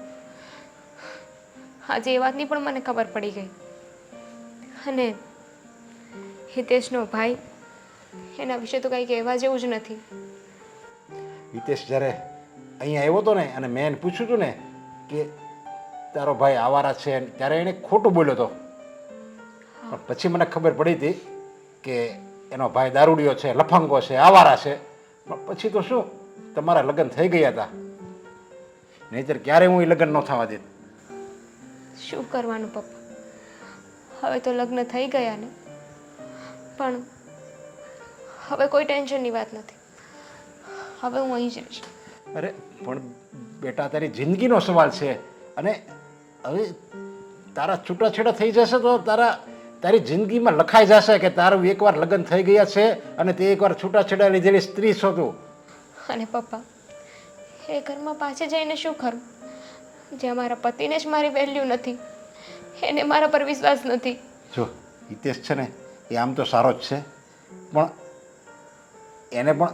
આજે એ વાતની પણ મને ખબર પડી ગઈ. અને હિતેશનો ભાઈ, એના વિશે તો કંઈ કહેવા જેવું જ નથી. હિતેશ જ્યારે અહીંયા આવ્યો હતો ને અને મેં એને પૂછ્યું હતું ને કે તારો ભાઈ આવારા છે, ત્યારે એણે ખોટું બોલ્યો હતો. પણ પછી મને ખબર પડી હતી કે એનો ભાઈ દારૂડિયો છે, લફંગો છે, આવારા છે. પણ પછી તો શું, તમારા લગ્ન થઈ ગયા હતા, નહીંતર ક્યારે હું એ લગ્ન ન થવા દેત. શું કરવાનું પપ્પા, હવે તો લગ્ન થઈ ગયા ને. પણ હવે કોઈ ટેન્શનની વાત નથી. હવે હું અહીં જ રહીશ. અરે પણ બેટા, તારી જિંદગીનો સવાલ છે, અને હવે તારા છૂટાછેડા થઈ જશે તો તારી જિંદગીમાં લખાઈ જશે કે તારું એકવાર લગ્ન થઈ ગયા છે અને તે એકવાર છૂટાછેડા લીધેલી સ્ત્રી છો તું. અને પપ્પા, એ ઘરમાં પાછે જઈને શું કરું? જ્યાં મારા પતિને જ મારી વેલ્યુ નથી, એને મારા પર વિશ્વાસ નથી. જો હિતેશ છે ને એ આમ તો સારો જ છે, પણ એને પણ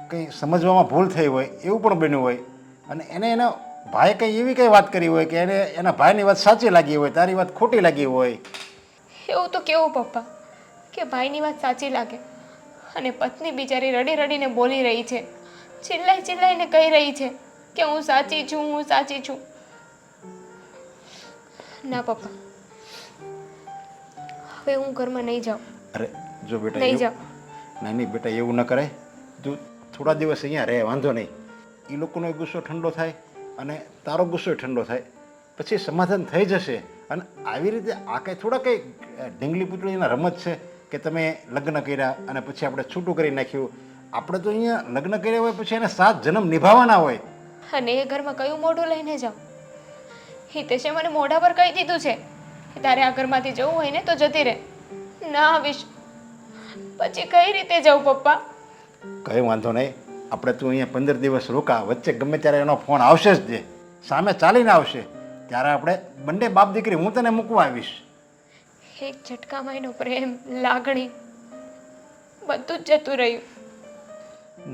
કંઈ સમજવામાં ભૂલ થઈ હોય એવું પણ બન્યું હોય, અને એને એના ભાઈ કંઈ એવી કંઈ વાત કરી હોય કે એને એના ભાઈની વાત સાચી લાગી હોય, તારી વાત ખોટી લાગી હોય. એવું તો કેવું પપ્પા કે ભાઈની વાત સાચી લાગે અને પત્ની બિચારી રડી રડીને બોલી રહી છે, ચિલ્લાઈને કહી રહી છે કે હું સાચી છું. ના પપ્પા, હવે હું ઘરમાં નહીં જાઉં. અરે જો બેટા, નહીં જાઉં. નહીં બેટા, એવું ન કરાય. તું થોડા દિવસ અહીંયા રહે, વાંધો નહીં. એ લોકોનો ગુસ્સો ઠંડો થાય અને તારો ગુસ્સો ઠંડો થાય, પછી સમાધાન થઈ જશે. અને આવી રીતે આ કંઈ થોડા કંઈ ઢીંગલી પૂતળીના રમત છે કે તમે લગ્ન કર્યા અને પછી આપણે છૂટું કરી નાખ્યું. આપણે તો અહીંયા લગ્ન કર્યા હોય પછી એને 7 જન્મ નિભાવવાના હોય. અને એ ઘરમાં કયું મોઢું લઈને જાઉં? હિતેશે મને મોઢા પર કહી દીધું છે કે તારે આ ઘરમાંથી જવું હોય ને તો જતી રહે, ના આવીશ. પછી કઈ રીતે જાઉં પપ્પા? કંઈ વાંધો નહીં, આપણે તું અહીંયા 15 દિવસ રોકા. વચ્ચે ગમે ત્યારે એનો ફોન આવશે જ, જે સામે ચાલીને આવશે ત્યારે આપણે બંને બાપ દીકરી હું તને મૂકવા આવીશ. એક ઝટકામાં એનો પ્રેમ, લાગણી બધું જ જતું રહ્યું.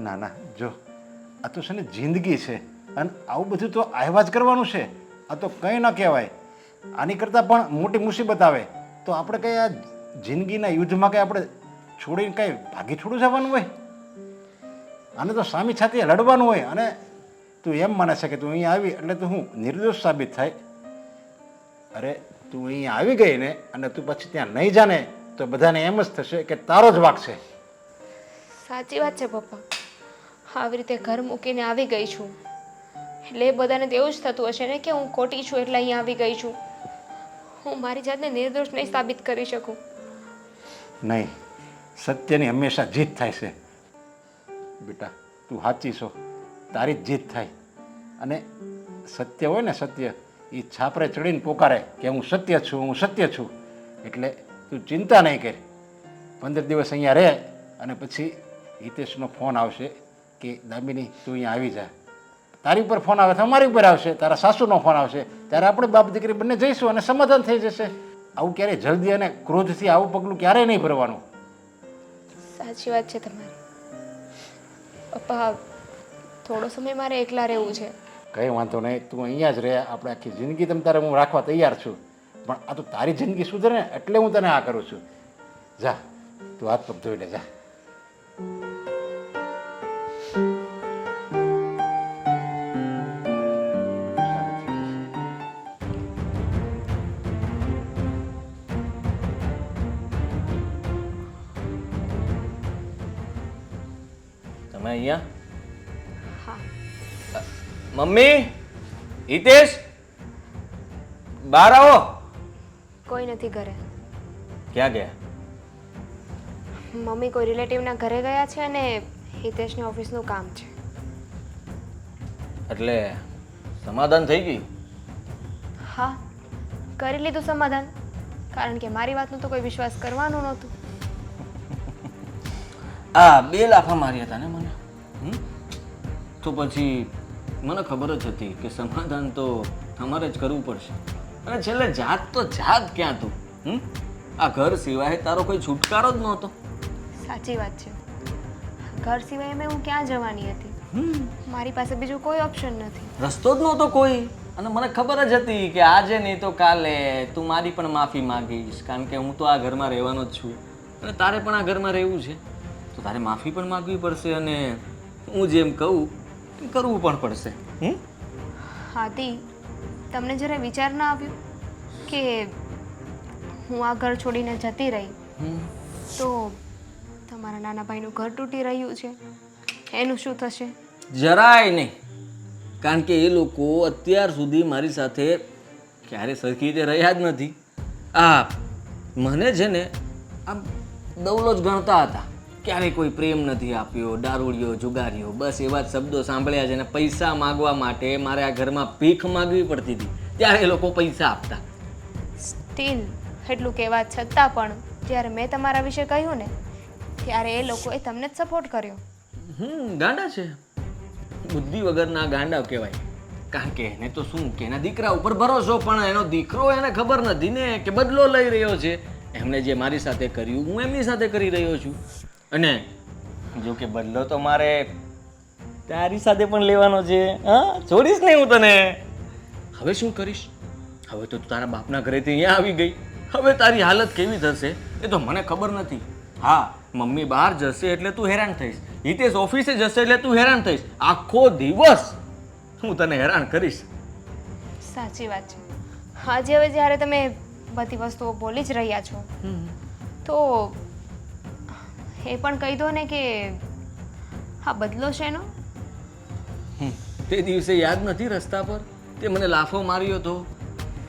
ના ના, જો આ તો છે ને જિંદગી છે અને આવું બધું તો આવ્યા જ કરવાનું છે. આ તો કંઈ ન કહેવાય. આની કરતાં પણ મોટી મુસીબત આવે તો આપણે કંઈ આ જિંદગીના યુદ્ધમાં કંઈ આપણે છોડીને કંઈ ભાગી થોડું જવાનું હોય? આને તો સામી છાતીએ લડવાનું હોય. અને તું એમ માને છે કે તું અહીંયા આવી એટલે તું હું નિર્દોષ સાબિત થાય? અરે તું અહીંયા આવી ગઈ ને અને તું પછી ત્યાં નહીં જાને તો બધાને એમ જ થશે કે તારો જ વાંક છે. સાચી વાત છે પપ્પા. આવી રીતે ઘર મૂકીને આવી ગઈ છું એટલે એ બધાને તો એવું જ થતું હશે ને કે હું ખોટી છું એટલે અહીંયા આવી ગઈ છું. હું મારી જાતને નિર્દોષ નહીં સાબિત કરી શકું. નહીં, સત્યની હંમેશા જીત થાય છે બેટા. તું સાચી છો, તારી જ જીત થાય. અને સત્ય હોય ને, સત્ય એ છાપરે ચડીને પોકારે કે હું સત્ય છું, હું સત્ય છું. એટલે તું ચિંતા નહીં કર. 15 દિવસ અહીંયા રહે અને પછી હિતેશનો ફોન આવશે કે દામિની તું અહીંયા આવી જા. તારી ઉપર ફોન આવે તો અમારી ઉપર આવશે, તારા સાસુનો ફોન આવશે, ત્યારે આપણે બાપ દીકરી બંને જઈશું અને સમાધાન થઈ જશે. આવું ક્યારેય જલ્દી અને ક્રોધથી આવું પગલું ક્યારેય નહીં ભરવાનું. સાચી વાત છે તમારી પપ્પા. થોડો સમય મારે એકલા રહેવું છે. કંઈ વાંધો નહીં, તું અહીંયા જ રહે. આપણે આખી જિંદગી તમ તારે હું રાખવા તૈયાર છું. પણ આ તો તારી જિંદગી સુધરે ને એટલે હું તને આ કરું છું. જા, તું હાથ પગ ધોઈ લે, જા. તમે અહીંયા? હા. મમ્મી, હિતેશ, બહાર આવો. કોઈ નથી ઘરે. ક્યાં ગયા? મમ્મી કોઈ રિલેટિવના ઘરે ગયા છે અને હિતેશની ઓફિસનું કામ છે. એટલે સમાધાન થઈ ગયું? હા, કરી લીધું સમાધાન. કારણ કે મારી વાતનો તો કોઈ વિશ્વાસ કરવાનું નહોતું. આ 2 લાફા માર્યા હતા ને મને. તો પછી મને ખબર જ હતી કે સમાધાન તો તમારે જ કરવું પડશે. અને છેલ્લે જાત તો જાત ક્યાં તું? આ ઘર સિવાય તારો કોઈ છુટકારો જ નહોતો. સાચી વાત છે. ઘર સિવાય મેં હું ક્યાં જવાની હતી? મારી પાસે બીજું કોઈ ઓપ્શન નથી. રસ્તો જ નહોતો કોઈ. અને મને ખબર જ હતી કે આજે નહીં તો કાલે તું મારી પણ માફી માંગીશ. કારણ કે હું તો આ ઘરમાં રહેવાનો જ છું અને તારે પણ આ ઘરમાં રહેવું છે. તો તારે માફી પણ માંગવી પડશે અને હું જેમ કહું એમ કરવું પણ પડશે. હાથી, તમને જરા વિચાર ના આવ્યો કે હું આ ઘર છોડીને જતી રહી તો તમારા નાના ભાઈનું ઘર તૂટી રહ્યું છે, એનું શું થશે? જરાય નહીં. કારણ કે એ લોકો અત્યાર સુધી મારી સાથે ક્યારે સરખી રીતે રહ્યા જ નથી. આ મને છે ને આમ દવલો જ ગણતા હતા. ક્યારેય કોઈ પ્રેમ નથી આપ્યો, દારૂડિયો, જુગારીઓ, બસ એવા જ શબ્દો સાંભળ્યા છે. અને પૈસા માગવા માટે મારે આ ઘરમાં ભીખ માગવી પડતી હતી, ત્યારે એ લોકો પૈસા આપતા. સ્ટીલ એટલું કહેવા છતાં પણ જ્યારે મેં તમારા વિશે કહ્યું ને ત્યારે એ લોકોએ તમને જ સપોર્ટ કર્યો. ગાંડા છે, બુદ્ધિ વગરના ગાંડા કહેવાય. કારણ કે એને તો શું કે એના દીકરા ઉપર ભરોસો, પણ એનો દીકરો એને ખબર નથી ને કે બદલો લઈ રહ્યો છે. એમણે જે મારી સાથે કર્યું હું એમની સાથે કરી રહ્યો છું. અને જો કે બદલો તો મારે તારી સાથે પણ લેવાનો છે. હા, છોડીશ નહીં હું તને. હવે શું કરીશ? હવે તો તું તારા બાપના ઘરેથી અહીંયા આવી ગઈ. હવે તારી હાલત કેવી થશે એ તો મને ખબર નથી. હા, મમ્મી બહાર જશે એટલે તું હેરાન થઈશ. હિતેશ ઓફિસે જશે એટલે તું હેરાન થઈશ. આખો દિવસ હું તને હેરાન કરીશ. સાચી વાત છે. આજે હવે જ્યારે તમે બધી વસ્તુઓ બોલી જ રહ્યા છો તો એ પણ કહી દો ને કે હા બદલો છે એનો. તે દિવસે યાદ નથી રસ્તા પર તે મને લાફો માર્યો હતો,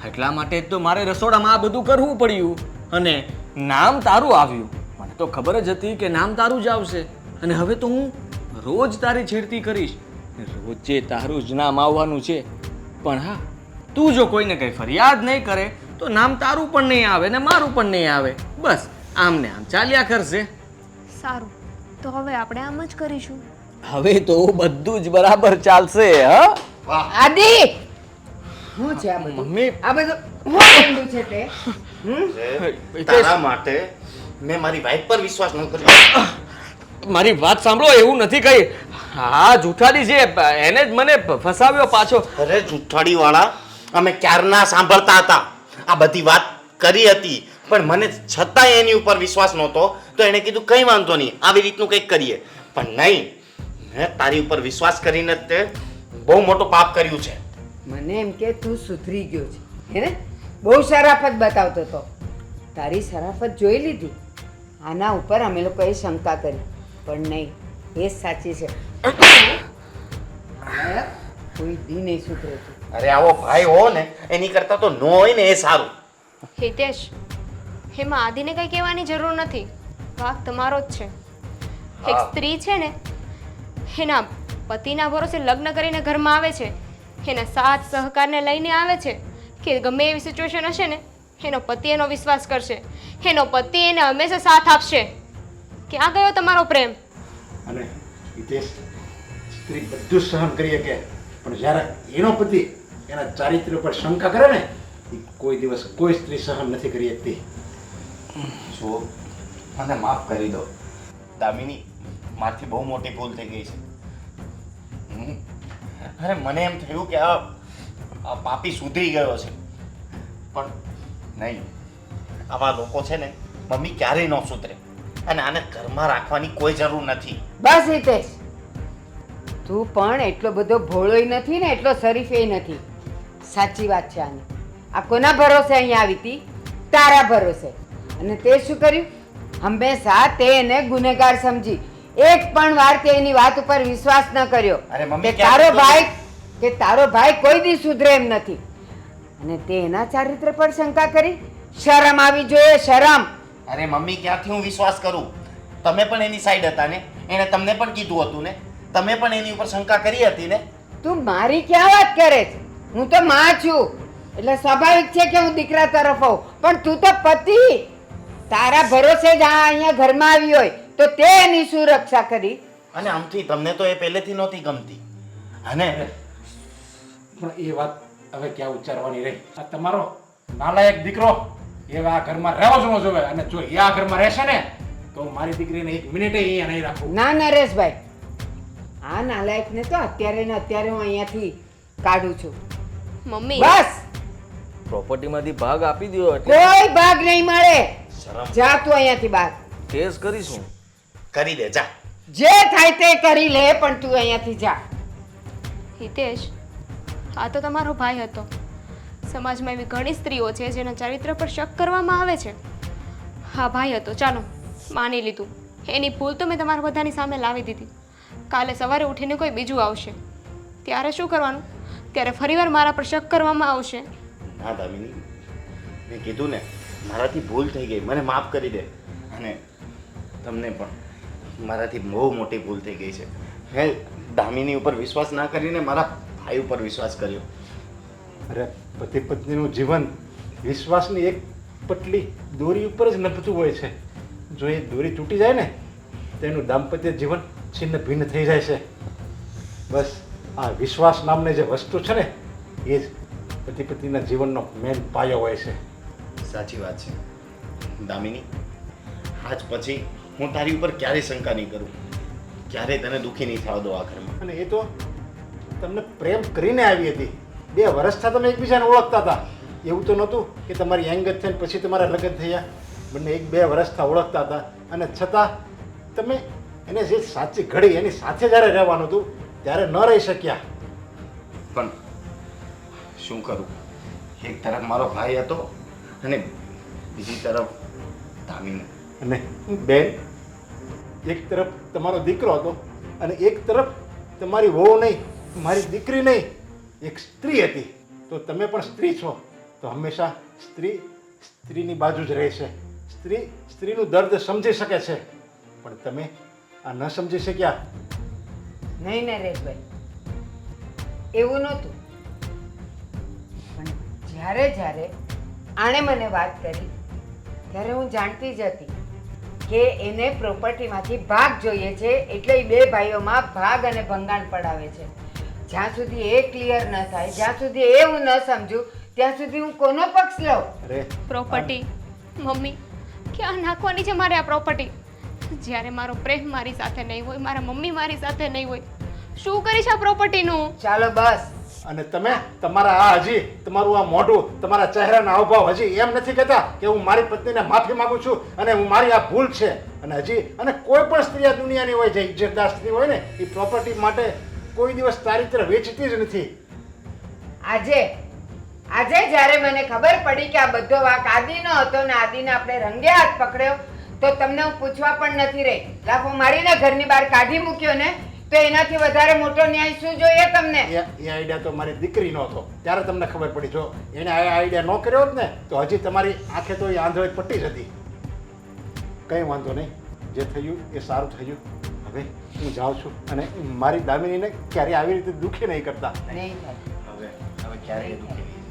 એટલા માટે જ તો મારે રસોડામાં આ બધું કરવું પડ્યું અને નામ તારું આવ્યું. મને તો ખબર જ હતી કે નામ તારું જ આવશે અને હવે તો હું રોજ તારી છેડતી કરીશ. રોજે તારું જ નામ આવવાનું છે. પણ હા, તું જો કોઈને કંઈ ફરિયાદ નહીં કરે તો નામ તારું પણ નહીં આવે ને મારું પણ નહીં આવે. બસ આમ ને આમ ચાલ્યા કરશે. સારું, તો હવે આપણે આમ જ કરીશું. હવે તો બધું જ બરાબર ચાલશે. હા આદિ શું છે આ બધું? મમ્મી, આ બધું શું બન્યું છે તે? તારા માટે મેં મારી વાઈફ પર વિશ્વાસ ન કર્યો. મારી વાત સાંભળો, એવું નથી કઈ. હા જૂઠાડી છે એને જ મને ફસાવ્યો પાછો. અરે જુઠ્ઠાડી વાળા, અમે ક્યારના સાંભળતા હતા, આ બધી વાત કરી હતી, પણ મને છતાંય એની ઉપર વિશ્વાસ નહોતો. તો એણે કીધું કંઈ વાંધો નહીં, આવી રીતનું કંઈક કરીએ. પણ નહીં, મેં તારી ઉપર વિશ્વાસ કરીને જ તે બહુ મોટું પાપ કર્યું છે. મને એમ કે તું સુધરી ગયો છે હે ને? બહુ શરાફત બતાવતો હતો. તારી શરાફત જોઈ લીધી. આના ઉપર અમે લોકોએ શંકા કરી, પણ નહીં, એ જ સાચી છે. આ કોઈ દી નહીં સુધરે તું. અરે આવો ભાઈ હો ને એની કરતા તો ન હોય ને એ સારું. હિતેશ, એમાં આદિને કંઈ કહેવાની જરૂર નથી. વાંક તમારો જ છે. એક સ્ત્રી છે ને એના પતિના ભરોસે લગ્ન કરીને ઘરમાં આવે છે, એના સાથ સહકારને લઈને આવે છે કે ગમે એવી સિચ્યુએશન હશે ને એનો પતિ એનો વિશ્વાસ કરશે, એનો પતિ એને હંમેશા સાથ આપશે. ક્યાં ગયો તમારો પ્રેમ? અને હિતેશ, સ્ત્રી બધું જ સહન કરી શકે, પણ જ્યારે એનો પતિ એના ચારિત્ર્ય પર શંકા કરે ને એ કોઈ દિવસ કોઈ સ્ત્રી સહન નથી કરી શકતી. જો મને માફ કરી દો દામિની, મારથી બહુ મોટી ભૂલ થઈ ગઈ છે. અરે મને એમ થયું કે આ પાપી સુધરી ગયો છે, પણ નહીં. આવા લોકો છે ને મમ્મી ક્યારેય ન સુધરે, અને આને ઘરમાં રાખવાની કોઈ જરૂર નથી. બસ હિતેશ, તું પણ એટલો બધો ભોળોય નથી ને એટલો શરીફેય નથી. સાચી વાત છે આની. આ કોના ભરોસે અહીંયા આવી હતી? તારા ભરોસે. અને તે શું કર્યું? હંમેશા તે એને ગુનેગાર સમજી એક પણ વાર તે એની વાત ઉપર વિશ્વાસ ન કર્યો. અરે મમ્મી, કે તારો ભાઈ કોઈ દી સુધરે એમ નથી. અને તે એના ચારિત્ર પર શંકા કરી. શરમ આવી જોઈએ, શરમ. અરે મમ્મી, ક્યાંથી હું વિશ્વાસ કરું? તમે પણ એની સાઈડ હતા ને, એણે તમને પણ કીધું હતું ને, તમે પણ એની ઉપર શંકા કરી હતી ને. તું મારી ક્યાં વાત કરે છે? હું તો માં છું, એટલે સ્વાભાવિક છે કે હું દીકરા તરફ હોઉં. પણ તું તો પતિ, તારા ભરોસે જ આ અહીંયા ઘરમાં આવી હોય તો તે એની શું રક્ષા કરી? અને આમથી તમને તો એ પહેલેથી નહોતી ગમતી. અને પણ એ વાત હવે ક્યાં ઉચ્ચારવાની રહી? આ તમારો નાલાયક દીકરો એવા આ ઘરમાં રહેવો જ ન જોવે, અને જો એ આ ઘરમાં રહેશે ને તો મારી દીકરીને એક મિનિટે અહીંયા નહીં રાખું. ના નરેશભાઈ, આ નાલાયકને તો અત્યારે ને અત્યારે હું અહીંયાથી કાઢું છું. મમ્મી, બસ, પ્રોપર્ટીમાંથી ભાગ આપી દો એટલે કોઈ ભાગ નહીં મળે. શરમ જા તું અહીંયાથી બહાર. કેસ કરીશું. કરી દે, જા. જે થાય તે કરી લે, પણ તું અહીંયાથી જા. હિતેશ, આ તો તમારો ભાઈ હતો. સમાજમાં એવી ઘણી સ્ત્રીઓ છે જેના ચારિત્ર પર શક કરવામાં આવે છે. હા ભાઈ હતો, ચાલો માની લીધું. એની ભૂલ તો મેં તમારા બધાની સામે લાવી દીધી. કાલે સવારે ઉઠીને કોઈ બીજું આવશે ત્યારે શું કરવાનું? ત્યારે ફરીવાર મારા પર શક કરવામાં આવશે. હા દામિની, મેં કીધું ને મારાથી ભૂલ થઈ ગઈ, મને માફ કરી દે. અને તમને પણ મારાથી બહુ મોટી ભૂલ થઈ ગઈ છે. મેં દામિની ઉપર વિશ્વાસ ના કરીને મારા ભાઈ ઉપર વિશ્વાસ કર્યો. અરે પતિ પત્નીનું જીવન વિશ્વાસની એક પટલી દોરી ઉપર જ નભતું હોય છે. જો એ દોરી તૂટી જાય ને તો એનું દાંપત્ય જીવન છિન્ન ભિન્ન થઈ જાય છે. બસ આ વિશ્વાસ નામની જે વસ્તુ છે ને એ જ પતિ પત્નીના જીવનનો મેન પાયો હોય છે. સાચી વાત છે દામિની, આજ પછી હું તારી ઉપર ક્યારેય શંકા નહીં કરું, ક્યારેય તને દુઃખી નહીં થવા દો આ ઘરમાં. અને એ તો તમને પ્રેમ કરીને આવી હતી. 2 વર્ષથી તમે એકબીજાને ઓળખતા હતા. એવું તો નહોતું કે તમારી એંગત થઈને પછી તમારા લગ્ન થયા. બંને 1-2 વર્ષથી ઓળખતા હતા, અને છતાં તમે એને જે સાચી ઘડી એની સાથે જ્યારે રહેવાનું હતું ત્યારે ન રહી શક્યા. પણ શું કરું? એક તરફ મારો ભાઈ હતો અને બીજી તરફ દામિની. અને બેન, એક તરફ તમારો દીકરો હતો અને એક તરફ તમારી વહુ નહીં, મારી દીકરી નહીં, એક સ્ત્રી હતી. તો તમે પણ સ્ત્રી છો, તો હંમેશા સ્ત્રીની બાજુ જ રહેશે. સ્ત્રીનું દર્દ સમજી શકે છે, પણ તમે આ ન સમજી શક્યા. નહીં નરેશભાઈ, એવું નહોતું. પણ જ્યારે જ્યારે આણે મને વાત કરી ત્યારે હું જાણતી જ હતી કે એને પ્રોપર્ટીમાંથી ભાગ જોઈએ છે, એટલે એ બે ભાઈઓમાં ભાગ અને ભંગાણ પડાવે છે. જ્યાં સુધી એ ક્લિયર ન થાય, જ્યાં સુધી એ હું ન સમજું, ત્યાં સુધી હું કોનો પક્ષ લઉં? અરે પ્રોપર્ટી મમ્મી ક્યાં નાખવાની છે મારે આ પ્રોપર્ટી? જ્યારે મારો પ્રેમ મારી સાથે નહીં હોય, મારા મમ્મી મારી સાથે નહીં હોય, શું કરીશ આ પ્રોપર્ટીનું? ચાલો બસ. અને તમે તમારા આ હજી તમારું આ મોઢું, તમારા ચહેરાના હાવભાવ હજી એમ નથી કહેતા કે હું મારી પત્નીને માફી માંગુ છું અને હું મારી આ ભૂલ છે. અને હજી અને કોઈ પણ સ્ત્રી આ દુનિયાની હોય, જે ઇજ્જતદાર સ્ત્રી હોય ને, એ પ્રોપર્ટી માટે કોઈ દિવસ ચારિત્ર વેચતી જ નથી. આજે જ્યારે મને ખબર પડી કે આ બધો વાંક આદિનો હતો ને આદિને આપણે રંગે હાથ પકડ્યો, તો તમને હું પૂછવા પણ નથી રહી. લાખો મારીને ઘરની બહાર કાઢી મૂક્યો ને, તો એનાથી વધારે મોટો ન્યાય શું જોઈએ તમને? એ આઈડિયા તો મારી દીકરીનો હતો, ત્યારે તમને ખબર પડી. જો એને આ આઈડિયા ન કર્યો હોત ને, તો હજી તમારી આંખે તો એ આંધળી પટ્ટી જ હતી. કંઈ વાંધો નહીં, જે થયું એ સારું થયું. હવે હું જાઉં છું અને મારી દામિનીને ક્યારેય આવી રીતે દુઃખી નહીં કરતા. નહીં થાય. હવે ક્યારેય દુઃખી નહીં.